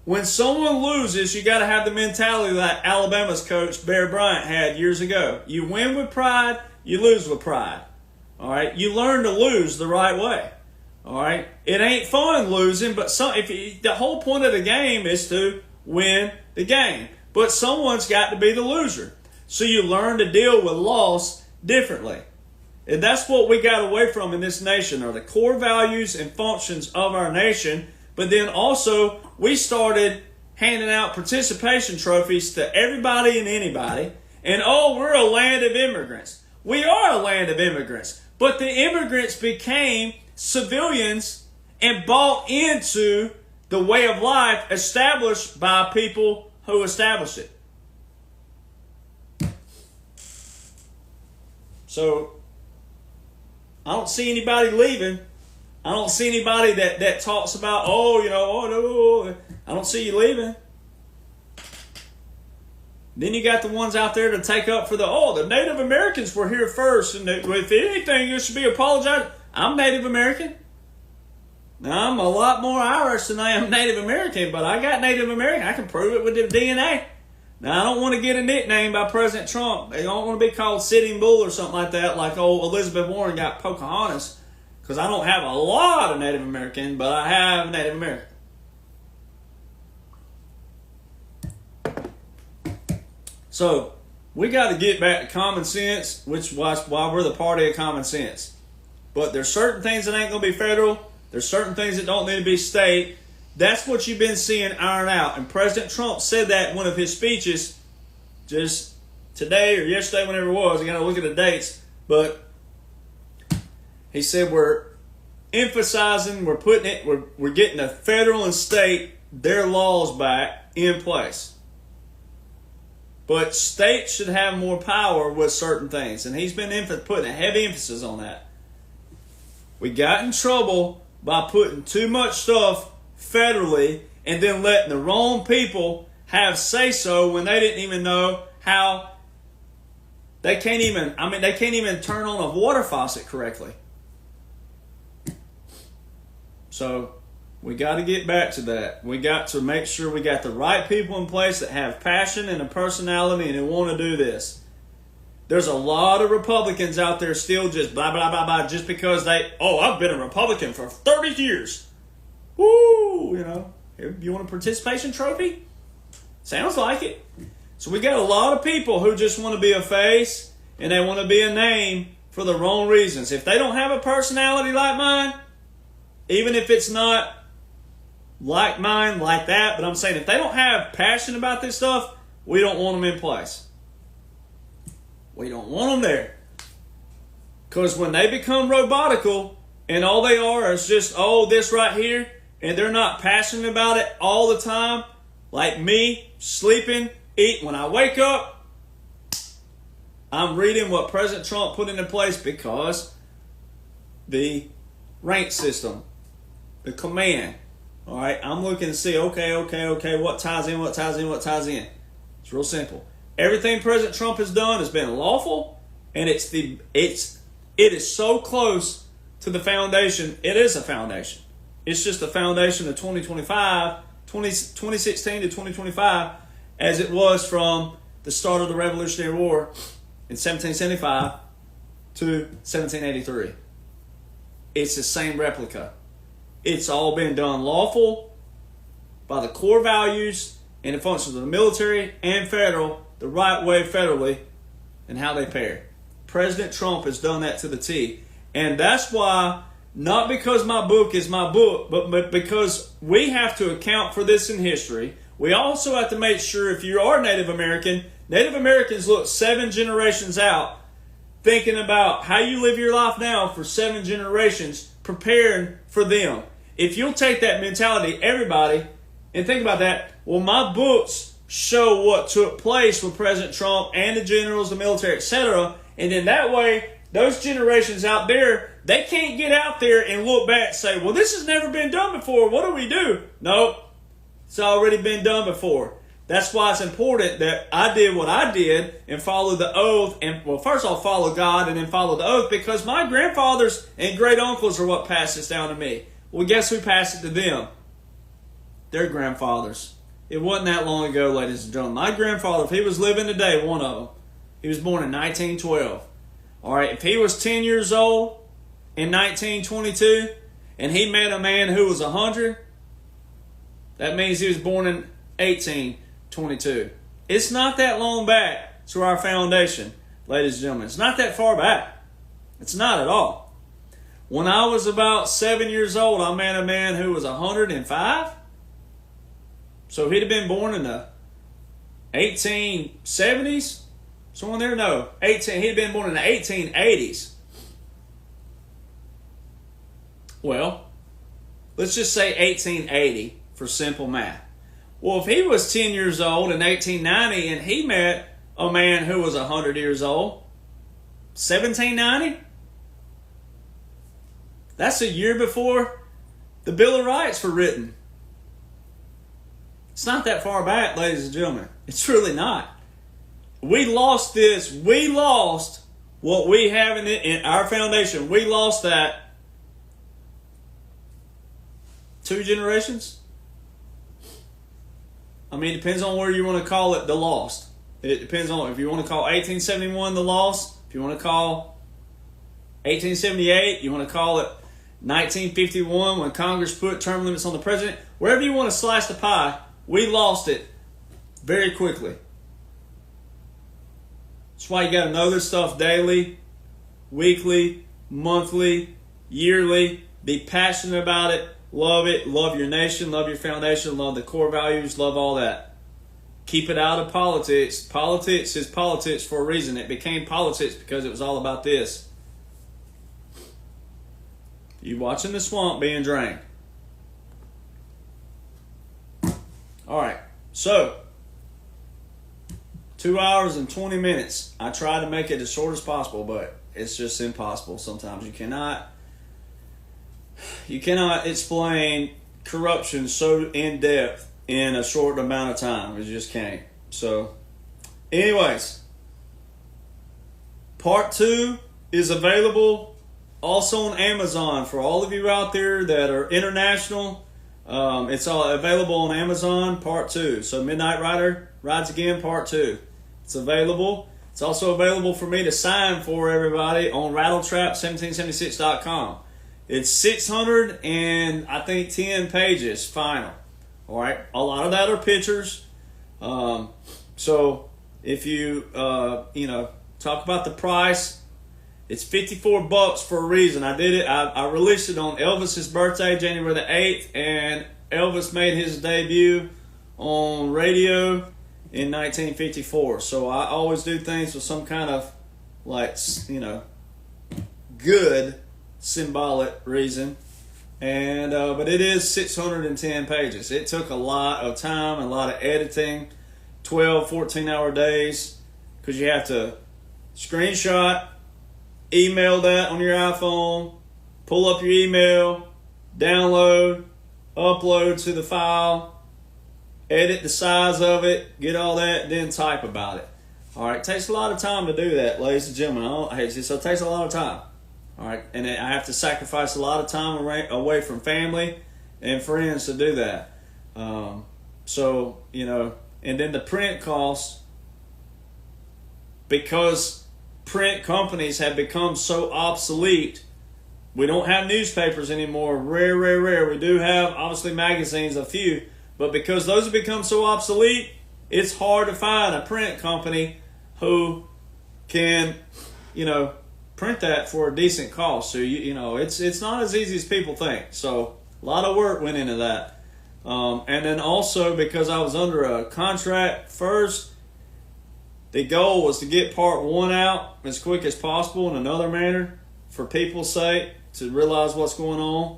[SPEAKER 1] When someone loses, you got to have the mentality that Alabama's coach, Bear Bryant, had years ago. You win with pride, you lose with pride. All right? You learn to lose the right way. All right? It ain't fun losing, but the whole point of the game is to win the game. But someone's got to be the loser. So you learn to deal with loss differently. And that's what we got away from in this nation, are the core values and functions of our nation. But then also, we started handing out participation trophies to everybody and anybody. And we're a land of immigrants. We are a land of immigrants. But the immigrants became civilians and bought into the way of life established by people who established it. So, I don't see anybody leaving. I don't see anybody that talks about, no, I don't see you leaving. Then you got the ones out there to take up for the Native Americans were here first, and if anything, you should be apologizing. I'm Native American. Now, I'm a lot more Irish than I am Native American, but I got Native American. I can prove it with the DNA. Now, I don't want to get a nickname by President Trump. I don't want to be called Sitting Bull or something like that, like old Elizabeth Warren got Pocahontas, because I don't have a lot of Native American, but I have Native American. So, we got to get back to common sense, which was why we're the party of common sense. But there's certain things that ain't going to be federal. There's certain things that don't need to be state. That's what you've been seeing iron out. And President Trump said that in one of his speeches just today or yesterday, whenever it was. I got to look at the dates. But he said we're emphasizing, we're getting the federal and state, their laws back in place. But states should have more power with certain things. And he's been putting a heavy emphasis on that. We got in trouble by putting too much stuff federally and then letting the wrong people have say-so when they didn't even know how. They can't even turn on a water faucet correctly. So we got to get back to that. We got to make sure we got the right people in place that have passion and a personality and who want to do this. There's a lot of Republicans out there still just blah, blah, blah, blah, just because I've been a Republican for 30 years. Woo! You want a participation trophy? Sounds like it. So we got a lot of people who just want to be a face and they want to be a name for the wrong reasons. If they don't have a personality like mine, even if it's not like mine, like that, but I'm saying if they don't have passion about this stuff, we don't want them in place. We don't want them there. Because when they become robotical and all they are is just, this right here, and they're not passionate about it all the time, like me, sleeping, eat. When I wake up, I'm reading what President Trump put into place because the rank system, the command, all right, I'm looking to see, okay, what ties in. It's real simple. Everything President Trump has done has been lawful, and it is so close to the foundation. It is a foundation. It's just the foundation of 2016 to 2025, as it was from the start of the Revolutionary War in 1775 to 1783. It's the same replica. It's all been done lawful by the core values and the functions of the military and federal, the right way federally, and how they pair. President Trump has done that to the T. And that's why, not because my book is my book, but because we have to account for this in history. We also have to make sure if you are Native Americans look 7 generations out, thinking about how you live your life now for 7 generations, preparing for them. If you'll take that mentality, everybody, and think about that, well, my books show what took place with President Trump and the generals, the military, etc. And then that way, those generations out there, they can't get out there and look back and say, well, this has never been done before. What do we do? Nope. It's already been done before. That's why it's important that I did what I did and follow the oath. And, well, first I'll follow God and then follow the oath, because my grandfathers and great uncles are what passed this down to me. Well, guess who passed it to them? Their grandfathers. It wasn't that long ago, ladies and gentlemen. My grandfather, if he was living today, one of them, he was born in 1912. All right, if he was 10 years old in 1922 and he met a man who was 100, that means he was born in 1822. It's not that long back to our foundation, ladies and gentlemen. It's not that far back. It's not at all. When I was about 7 years old, I met a man who was 105. So he'd have been born in the 1870s. Someone there? No. He'd have been born in the 1880s. Well, let's just say 1880 for simple math. Well, if he was 10 years old in 1890 and he met a man who was 100 years old, 1790? That's a year before the Bill of Rights were written. It's not that far back, ladies and gentlemen. It's really not. We lost this. We lost what we have in our foundation. We lost that 2 generations. I mean, it depends on where you want to call it the lost. It depends on if you want to call 1871 the lost, if you want to call 1878, you want to call it 1951 when Congress put term limits on the president. Wherever you want to slice the pie, we lost it very quickly. That's why you got to know this stuff daily, weekly, monthly, yearly. Be passionate about it. Love your nation, love your foundation, love the core values, love all that. Keep it out of politics. Politics is politics for a reason. It became politics because it was all about this. You watching the swamp being drained. Alright, so 2 hours and 20 minutes. I try to make it as short as possible, but it's just impossible. Sometimes you cannot explain corruption so in depth in a short amount of time. You just can't. So, anyways, part 2 is available also on Amazon for all of you out there that are international. It's all available on Amazon, part 2. So Midnight Rider Rides Again, part 2. It's available. It's also available for me to sign for everybody on rattletrap1776.com. It's 600 and I think 10 pages final. All right, a lot of that are pictures. So if you talk about the price, it's $54 for a reason. I did it. I released it on Elvis's birthday, January the 8th, and Elvis made his debut on radio in 1954. So I always do things with some kind of good symbolic reason. And but it is 610 pages. It took a lot of time, a lot of editing, 12, 14-hour days, because you have to screenshot, email that on your iPhone, pull up your email, download, upload to the file, edit the size of it, get all that, then type about it. All right, it takes a lot of time to do that, ladies and gentlemen. So it takes a lot of time. All right, and I have to sacrifice a lot of time away from family and friends to do that. And then the print costs, because print companies have become so obsolete. We don't have newspapers anymore. Rare. We do have, obviously, magazines, a few. But because those have become so obsolete, it's hard to find a print company who can, print that for a decent cost. So it's not as easy as people think. So a lot of work went into that. And then also, because I was under a contract first, the goal was to get part 1 out as quick as possible in another manner for people's sake, to realize what's going on.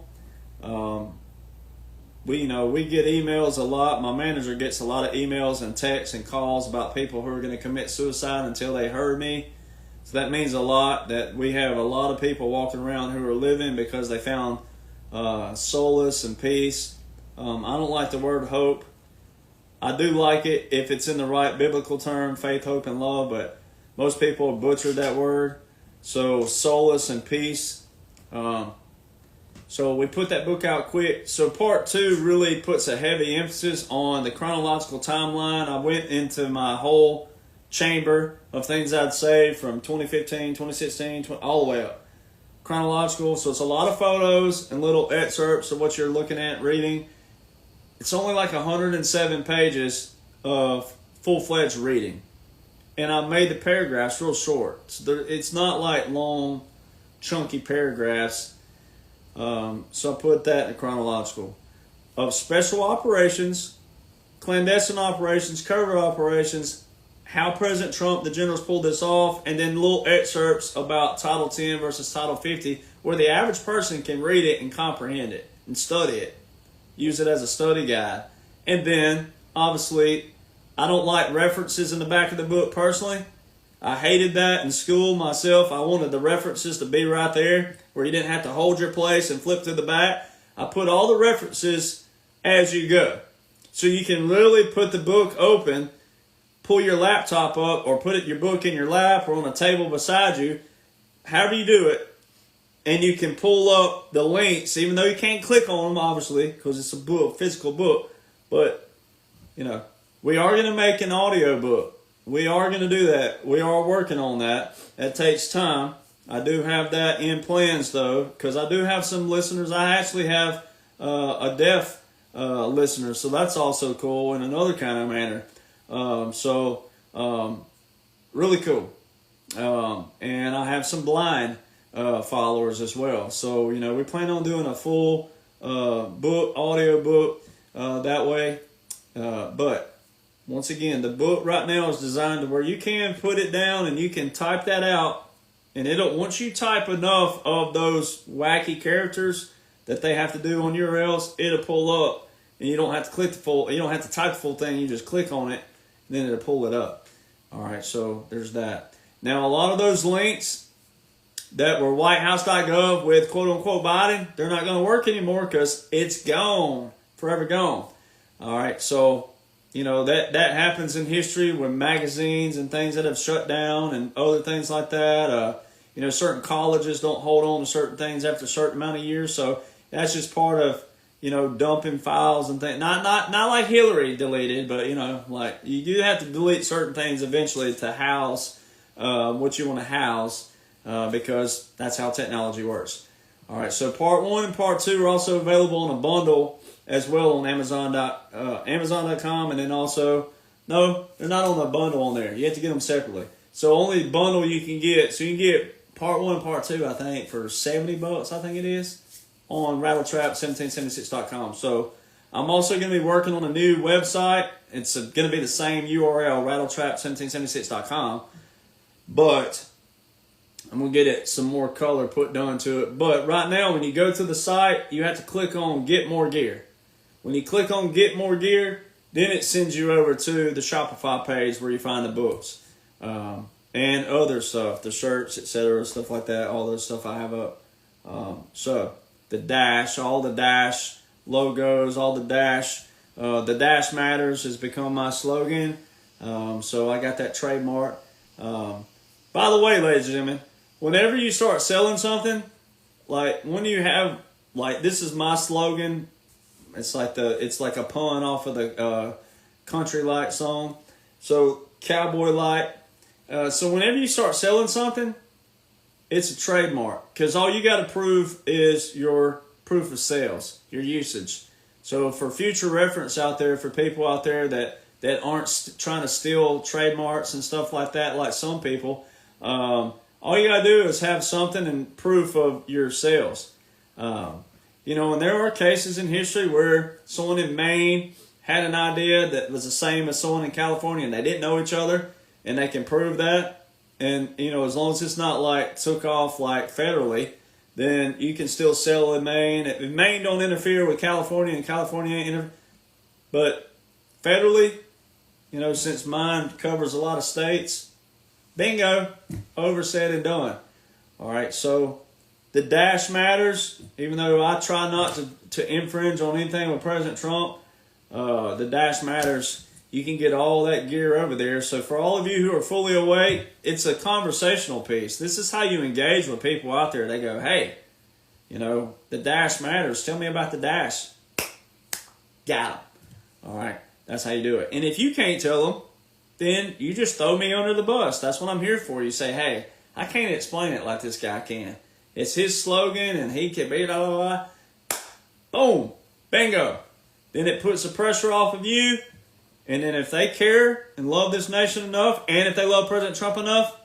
[SPEAKER 1] We get emails a lot. My manager gets a lot of emails and texts and calls about people who are going to commit suicide until they heard me. So that means a lot, that we have a lot of people walking around who are living because they found solace and peace. I don't like the word hope. I do like it if it's in the right biblical term, faith, hope, and love, but most people butchered that word. So solace and peace. So we put that book out quick. So part 2 really puts a heavy emphasis on the chronological timeline. I went into my whole chamber of things I'd say from 2015, 2016, all the way up. Chronological. So it's a lot of photos and little excerpts of what you're looking at, reading. It's only like 107 pages of full-fledged reading. And I made the paragraphs real short. So it's not like long, chunky paragraphs. So I put that in the chronological. Of special operations, clandestine operations, covert operations, how President Trump, the generals pulled this off, and then little excerpts about Title 10 versus Title 50, where the average person can read it and comprehend it and study it. Use it as a study guide. And then, obviously, I don't like references in the back of the book personally. I hated that in school myself. I wanted the references to be right there where you didn't have to hold your place and flip to the back. I put all the references as you go. So you can literally put the book open, pull your laptop up, or put your book in your lap or on a table beside you, however you do it, and you can pull up the links, even though you can't click on them, obviously, because it's a book, physical book. But, we are going to make an audio book. We are going to do that. We are working on that. It takes time. I do have that in plans, though, because I do have some listeners. I actually have a deaf listener, so that's also cool in another kind of manner. Really cool. And I have some blind followers as well. So, we plan on doing a full audio book that way. But once again, the book right now is designed to where you can put it down and you can type that out, and once you type enough of those wacky characters that they have to do on URLs, it'll pull up, and you don't have to you don't have to type the full thing. You just click on it, and then it'll pull it up. All right, so there's that. Now, a lot of those links that were whitehouse.gov with quote-unquote Biden, they're not going to work anymore because it's gone, forever gone. All right, so, that happens in history with magazines and things that have shut down and other things like that. Certain colleges don't hold on to certain things after a certain amount of years, so that's just part of, dumping files and things. Not like Hillary deleted, but, like you do have to delete certain things eventually to house what you want to house. Because that's how technology works. All right, so part 1 and part 2 are also available in a bundle as well on Amazon.com, and then also, no, they're not on the bundle on there. You have to get them separately. So only bundle you can get. So you can get part 1 and part 2, I think, for $70, I think it is, on rattletrap1776.com. So I'm also going to be working on a new website. It's going to be the same URL, rattletrap1776.com, but I'm going to get some more color put down to it. But right now, when you go to the site, you have to click on Get More Gear. When you click on Get More Gear, then it sends you over to the Shopify page where you find the books. And other stuff, the shirts, etc., stuff like that, all those stuff I have up. So, the dash, all the dash logos, all the dash matters has become my slogan. So I got that trademark. By the way, ladies and gentlemen, whenever you start selling something, like when you have, like this is my slogan. It's like a pun off of the Country Light song. So Cowboy Light. So whenever you start selling something, it's a trademark because all you got to prove is your proof of sales, your usage. So for future reference out there, for people out there that aren't trying to steal trademarks and stuff like that, like some people, all you got to do is have something and proof of your sales. And there are cases in history where someone in Maine had an idea that was the same as someone in California and they didn't know each other, and they can prove that. And, as long as it's not like took off like federally, then you can still sell in Maine. If Maine don't interfere with California and California ain't but federally, since mine covers a lot of states, bingo, over said and done. All right, so the dash matters, even though I try not to infringe on anything with President Trump, the dash matters. You can get all that gear over there. So for all of you who are fully awake, it's a conversational piece. This is how you engage with people out there. They go, hey, the dash matters. Tell me about the dash. Got 'em. All right, that's how you do it. And if you can't tell them, then you just throw me under the bus. That's what I'm here for. You say, hey, I can't explain it like this guy can. It's his slogan, and he can be blah, blah, blah. Boom, bingo. Then it puts the pressure off of you. And then if they care and love this nation enough, and if they love President Trump enough,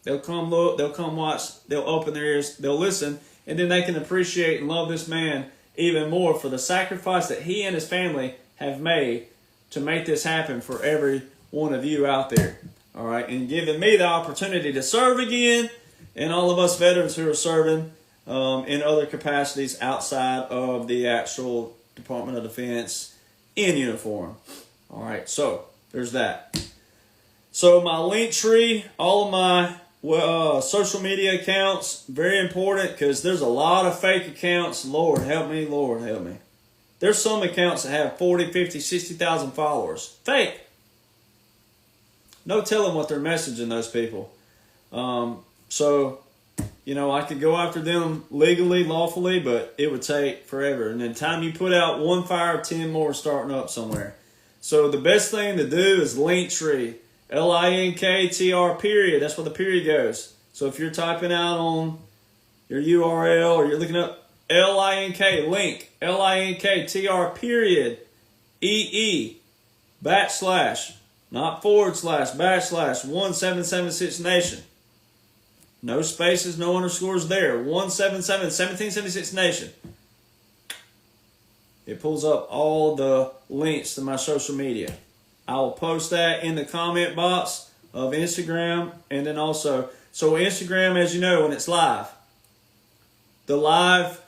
[SPEAKER 1] they'll come look, they'll come watch, they'll open their ears, they'll listen, and then they can appreciate and love this man even more for the sacrifice that he and his family have made to make this happen for every one of you out there. All right, and giving me the opportunity to serve again, and all of us veterans who are serving in other capacities outside of the actual Department of Defense in uniform. All right, so there's that. So my link tree, all of my social media accounts, very important because there's a lot of fake accounts. Lord help me, Lord help me. There's some accounts that have 40, 50, 60,000 followers. Fake. No telling what they're messaging those people. So, I could go after them legally, lawfully, but it would take forever. And then time you put out one fire, 10 more starting up somewhere. So the best thing to do is Linktree. LINKTR period. That's where the period goes. So if you're typing out on your URL or you're looking up link, LINKTR period, EE, backslash, not forward slash, backslash, 1776 nation. No spaces, no underscores there. 1776 nation. It pulls up all the links to my social media. I will post that in the comment box of Instagram, and then also, so Instagram, as you know, when it's live, the live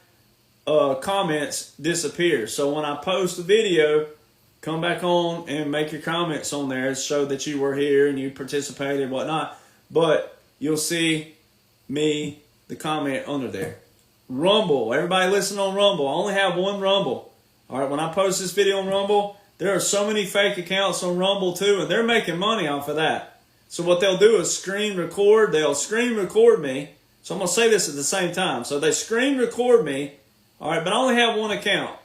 [SPEAKER 1] comments disappear. So when I post a video, come back on and make your comments on there to show that you were here and you participated and whatnot. But you'll see me, the comment under there. Rumble. Everybody listen on Rumble. I only have one Rumble. All right, when I post this video on Rumble, there are so many fake accounts on Rumble too, and they're making money off of that. So what they'll do is screen record. They'll screen record me. So I'm going to say this at the same time. So they screen record me, all right, but I only have one account.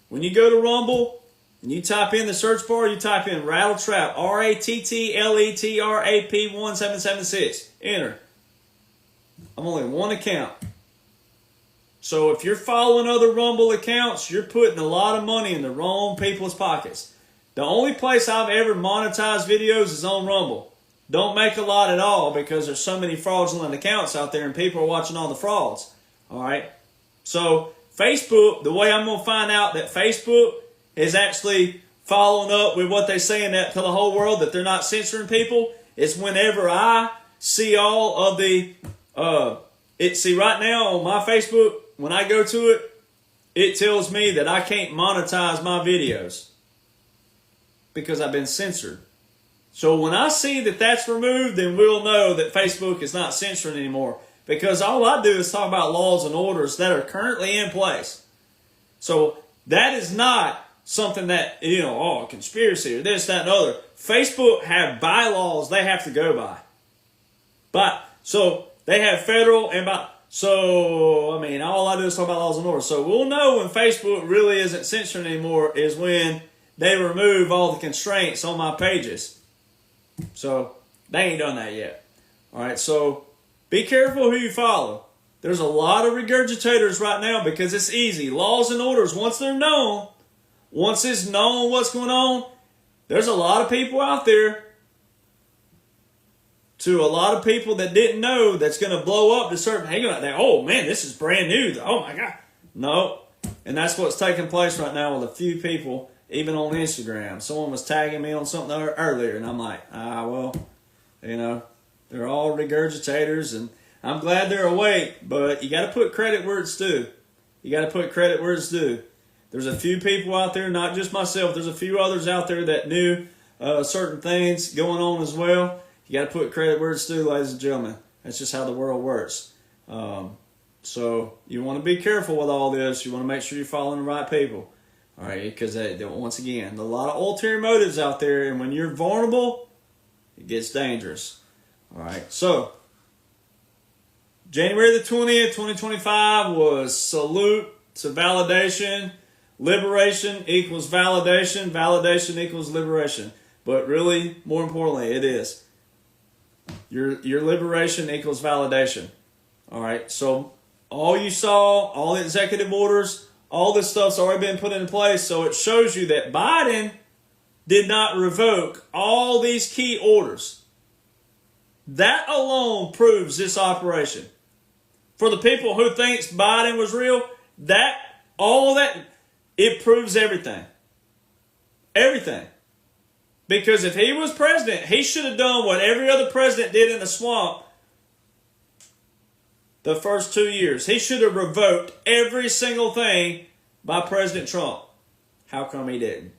[SPEAKER 1] When you go to Rumble and you type in the search bar, you type in Rattletrap, RATTLETRAP 1776. Enter. I'm only one account. So if you're following other Rumble accounts, you're putting a lot of money in the wrong people's pockets. The only place I've ever monetized videos is on Rumble. Don't make a lot at all because there's so many fraudulent accounts out there and people are watching all the frauds. All right. So Facebook, the way I'm going to find out that Facebook is actually following up with what they're saying that to the whole world, that they're not censoring people, is whenever I see all of the, see right now on my Facebook, when I go to it, it tells me that I can't monetize my videos because I've been censored. So when I see that that's removed, then we'll know that Facebook is not censoring anymore, because all I do is talk about laws and orders that are currently in place. So that is not something that, conspiracy or this, that, and other. Facebook have bylaws they have to go by. So they have federal and by. So, all I do is talk about laws and orders. So we'll know when Facebook really isn't censoring anymore is when they remove all the constraints on my pages. So they ain't done that yet. All right, so be careful who you follow. There's a lot of regurgitators right now because it's easy. Laws and orders, once they're known, once it's known what's going on, there's a lot of people out there, to a lot of people that didn't know, that's going to blow up to certain, oh man, this is brand new. Oh my God. No. And that's what's taking place right now with a few people, even on Instagram. Someone was tagging me on something earlier, and I'm like, they're all regurgitators, and I'm glad they're awake, but you got to put credit where it's due. You got to put credit where it's due. There's a few people out there, not just myself, there's a few others out there that knew certain things going on as well. You got to put credit where it's due, ladies and gentlemen. That's just how the world works. So you want to be careful with all this. You want to make sure you're following the right people. All right, because once again, a lot of ulterior motives out there, and when you're vulnerable, it gets dangerous. All right, so January the 20th, 2025 was salute to validation. Liberation equals validation. Validation equals liberation. But really, more importantly, it is. Your liberation equals validation. All right, so all you saw, all the executive orders, all this stuff's already been put in place, so it shows you that Biden did not revoke all these key orders. That alone proves this operation. For the people who thinks Biden was real, it proves everything. Everything. Because if he was president, he should have done what every other president did in the swamp the first 2 years. He should have revoked every single thing by President Trump. How come he didn't?